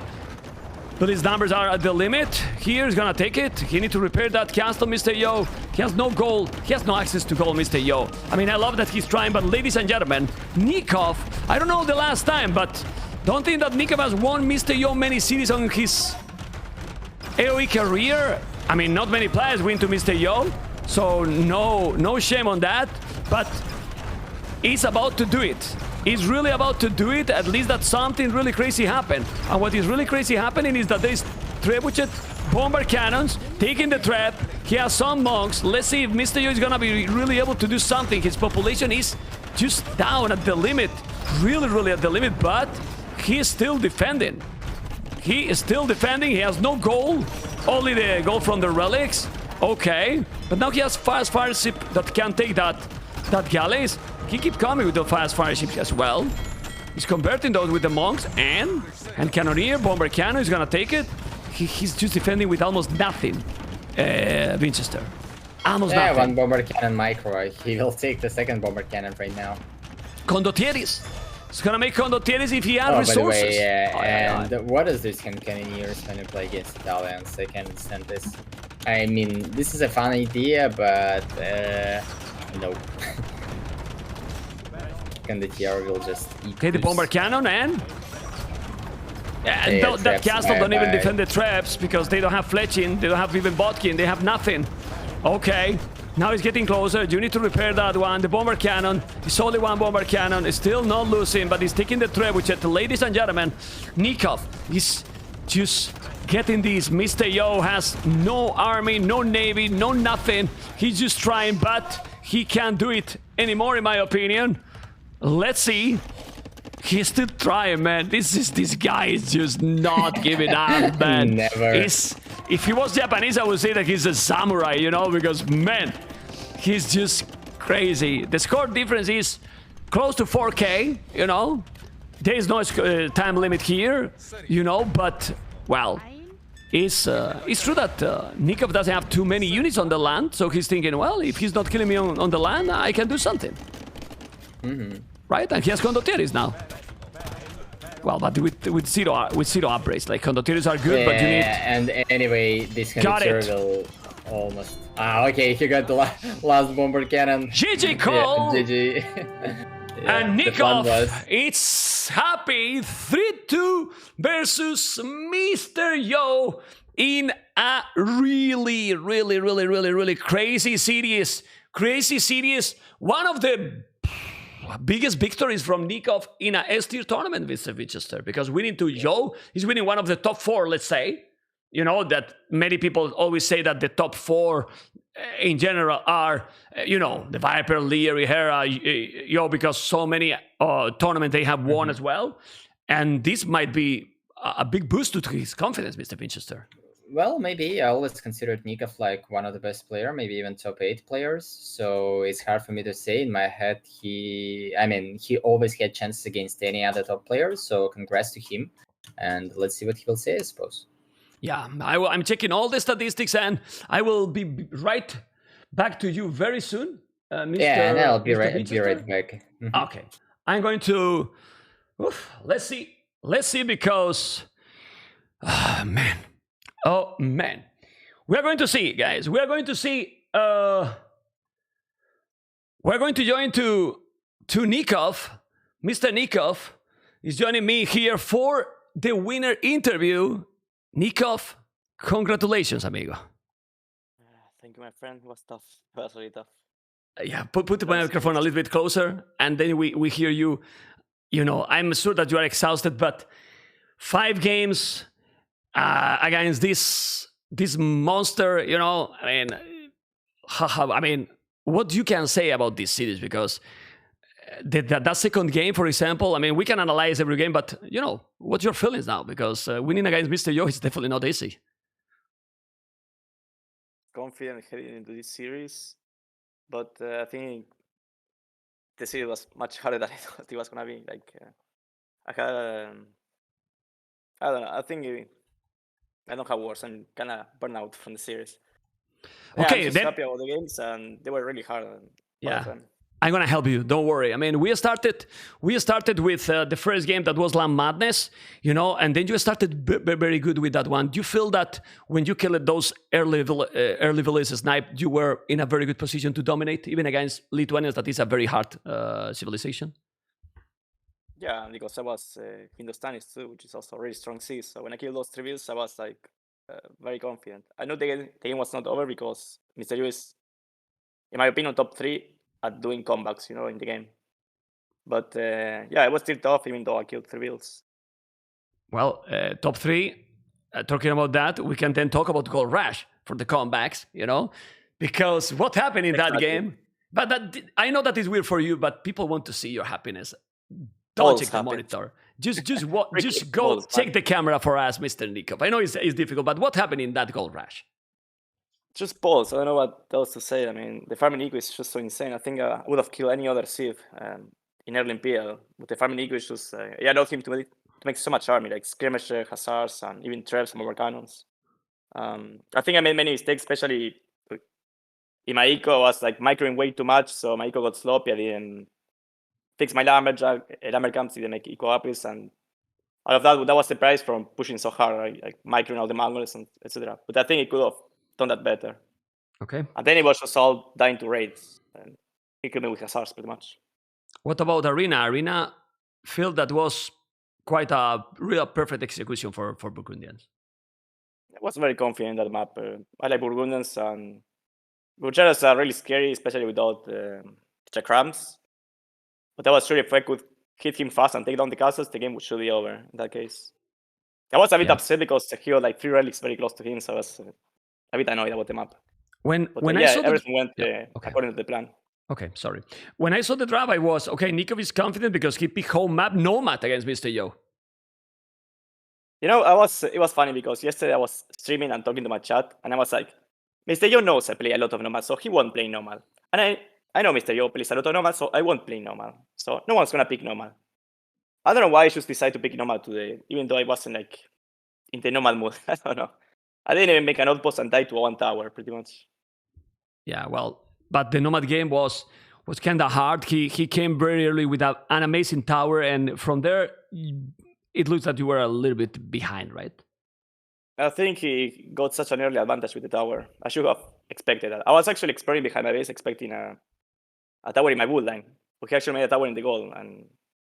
but his numbers are at the limit. Here he's gonna take it. He need to repair that castle, Mr. Yo. He has no gold. He has no access to gold, Mr. Yo. I mean, I love that he's trying, but ladies and gentlemen, Nicov, I don't know the last time, but don't think that Nicov has won Mr. Yo many cities on his AoE career. I mean, not many players win to Mr. Yo, so no shame on that, but he's about to do it. He's really about to do it. At least that something really crazy happened. And what is really crazy happening is that there's trebuchet bomber cannons taking the trap. He has some monks. Let's see if Mr. Yo is gonna be really able to do something. His population is just down at the limit. Really at the limit, but he is still defending. He is still defending. He has no goal. Only the gold from the relics? Okay. But now he has fast fire ship that can take that galleys. He keep coming with the fast fire ship as well. He's converting those with the monks and cannoneer, bomber cannon is gonna take it. He's just defending with almost nothing. Winchester. Almost nothing. One bomber cannon micro. He will take the second bomber cannon right now. Condottieris. It's gonna make Condottieris if he has resources. By the way, and what is this cannoneers when you play against Italians? I can't understand this. I mean, this is a fun idea, but no. Condottieri will just eat. Okay, the bomber cannon and that castle don't even defend the traps because they don't have fletching, they don't have even botkin, they have nothing. Okay, now he's getting closer. You need to repair that one. The bomber cannon, it's only one bomber cannon. It's still not losing, but he's taking the trap, which, ladies and gentlemen, Nicov is just getting this. Mr. Yo has no army, no navy, no nothing. He's just trying, but he can't do it anymore, in my opinion. Let's see. He's still trying, man. This guy is just not giving up, man. Never. If he was Japanese, I would say that he's a samurai, you know, because, man, he's just crazy. The score difference is close to 4K, you know. There is no time limit here, you know, but, well, it's true that Nicov doesn't have too many units on the land, so he's thinking, well, if he's not killing me on the land, I can do something. Right? And he has Condottieris now. Well, but with zero upgrades, like Condottieris are good, but you need. And anyway, this Condottieri will almost. Okay, he got the last bomber cannon. GG call. Yeah, GG. And Nicov, it's happy 3-2 versus Mr. Yo in a really crazy series. One of the biggest victories from Nicov in a S-tier tournament, Mr. Winchester, because winning to Yo, he's winning one of the top 4, let's say. You know, that many people always say that the top 4 in general are, you know, the Viper, Leary, Hera, Yo, because so many tournaments they have won as well. And this might be a big boost to his confidence, Mr. Winchester. Well, maybe I always considered Nicov like one of the best players, maybe even top 8 players. So it's hard for me to say. In my head, he always had chances against any other top players. So congrats to him. And let's see what he will say, I suppose. Yeah, I'm checking all the statistics and I will be right back to you very soon, Mr. Yeah, and I'll be Mr. right Winchester. back. Okay, I'm going to. Let's see, because, man. Oh man, we are going to see, guys. We are going to see. We're going to join to Nicov. Mr. Nicov is joining me here for the winner interview. Nicov, congratulations, amigo. Thank you, my friend. It was tough. It was really tough. Yeah, put the microphone a little bit closer, and then we hear you. You know, I'm sure that you are exhausted, but 5 games. Against this monster, you know, I mean, what you can say about this series? Because that second game, for example, I mean, we can analyze every game, but you know, what's your feelings now? Because winning against Mr. Yo is definitely not easy. Confident heading into this series, but I think the series was much harder than I thought it was gonna be. Like, I had, I don't know. I think. I don't have words. I'm kind of burnt out from the series. Okay, I'm just happy about the games, and they were really hard. Yeah, I'm gonna help you. Don't worry. I mean, we started with the first game that was Land Madness, you know, and then you started very good with that one. Do you feel that when you killed those early villages snipe, you were in a very good position to dominate, even against Lithuanians? That is a very hard civilization. Yeah, because I was Hindustanis too, which is also a really strong siege. So when I killed those 3 villas, I was like very confident. I know the game was not over because Mr. Yu is, in my opinion, top 3 at doing comebacks, you know, in the game. But yeah, it was still tough, even though I killed 3 villas. Well, top 3. Talking about that, we can then talk about Gold Rush for the comebacks, you know, because what happened in that game. But I know that is weird for you, but people want to see your happiness. Don't check the monitor. Just Cricket go balls, take man. the camera for us, Mr. Nicov. I know it's difficult, but what happened in that gold rush? Just balls. I don't know what else to say. I mean, the farming eco is just so insane. I think I would have killed any other Civ in early PL. But the farming eco is just, I love him to make so much army, like skirmisher, hussars, and even trebs and more cannons. I think I made many mistakes, especially in my eco. I was like microing way too much, so my eco got sloppy. I didn't fix my lumberjack. Lumbercamps didn't make eco uppies, and all of that was the price from pushing so hard, right? Like microing all the Mongols and etc. But I think it could have done that better. Okay. And then it was just all dying to raids, and he killed me with hussars pretty much. What about Arena? Arena felt that was quite a real perfect execution for Burgundians. I was very confident in that map. I like Burgundians, and Burgundians are really scary, especially without chakrams. But I was sure if I could hit him fast and take down the castles, the game should be over in that case. I was a bit upset because he had like 3 relics very close to him, so I was a bit annoyed about the map. When I saw everything went okay. according to the plan. Okay, sorry. When I saw the draft, I was, okay, Nicov is confident because he picked home map Nomad against Mr. Yo. You know, it was funny because yesterday I was streaming and talking to my chat, and I was like, Mr. Yo knows I play a lot of Nomad, so he won't play Nomad. And I know Mr. Yo plays a lot of Nomad, so I won't play Nomad. So no one's gonna pick Nomad. I don't know why I just decided to pick Nomad today, even though I wasn't like in the Nomad mood. I don't know. I didn't even make an outpost and died to 1 tower, pretty much. Yeah, well, but the Nomad game was kind of hard. He came very early with an amazing tower, and from there, it looks that you were a little bit behind, right? I think he got such an early advantage with the tower. I should have expected that. I was actually exploring behind my base, expecting a tower in my wood line. But he actually made a tower in the goal, and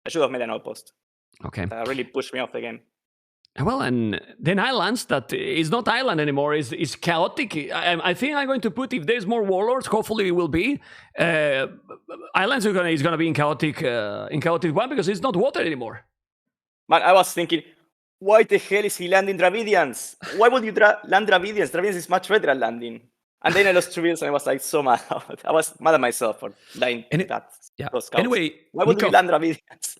I should have made an outpost. Okay. That really pushed me off the game. Well, and then Islands, that is not Island anymore, is chaotic. I think I'm going to put, if there's more Warlords, hopefully it will be. Islands is gonna be in chaotic one because it's not water anymore. Man, I was thinking, why the hell is he landing Dravidians? Why would you land Dravidians? Dravidians is much better at landing. And then I lost 3 wheels and I was like so mad. I was mad at myself for dying to that. Yeah. Those scouts. Anyway, why would you land Dravidians?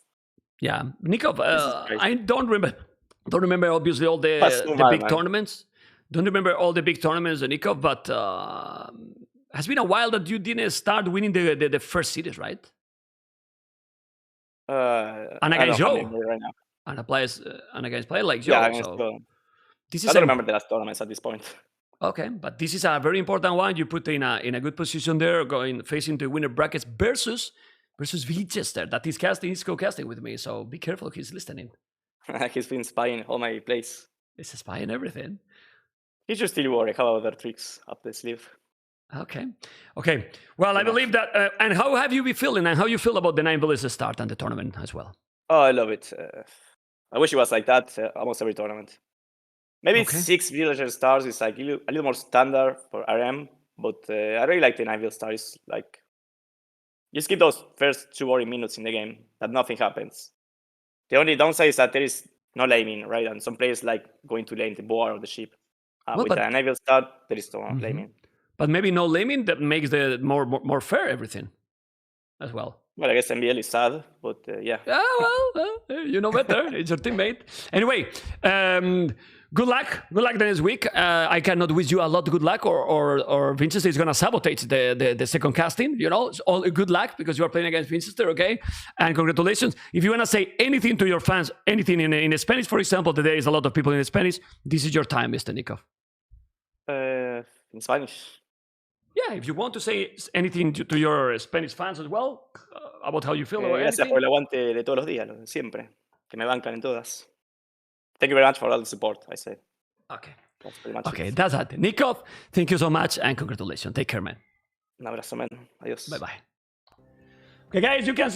Yeah, Nicov, I don't remember obviously all the big tournaments. Don't remember all the big tournaments, Nicov, but has been a while that you didn't start winning the first cities, right? And against Joe. Right now. And against player like Joe. Yeah, so I don't remember the last tournaments at this point. Okay, but this is a very important one. You put in a good position there, facing the winner brackets versus Villechester. That is co-casting with me, so be careful. He's listening. He's been spying all my plays. He's spying everything. He's just still worried about other tricks up the sleeve. Okay. Well, I believe that. And how have you been feeling? And how you feel about the 9 villages start and the tournament as well? Oh, I love it. I wish it was like that almost every tournament. Maybe 6 villager stars is like a little more standard for RM, but I really like the 9 villager stars. Like, just keep those first 2 boring minutes in the game that nothing happens. The only downside is that there is no laming, right? And some players like going to lane the boar or the sheep. With the 9 villager start, there is no laming. But maybe no laming that makes the more fair everything as well. Well, I guess MBL is sad, but yeah. Yeah, well, you know better. It's your teammate. Anyway, good luck. Good luck the next week. I cannot wish you a lot of good luck, or Winchester is going to sabotage the second casting. You know, it's all good luck because you are playing against Winchester, okay? And congratulations. If you want to say anything to your fans, anything in Spanish, for example, today is a lot of people in Spanish. This is your time, Mr. Nicov. In Spanish. Yeah, if you want to say anything to your Spanish fans as well, about how you feel about gracias anything. por el aguante de todos los días, siempre. Que me bancan en todas. Thank you very much for all the support, I say. Okay. That's pretty much Okay, it. that's it. Nicov, thank you so much and congratulations. Take care, man. Un abrazo, man. Adiós. Bye-bye. Okay, guys, you can see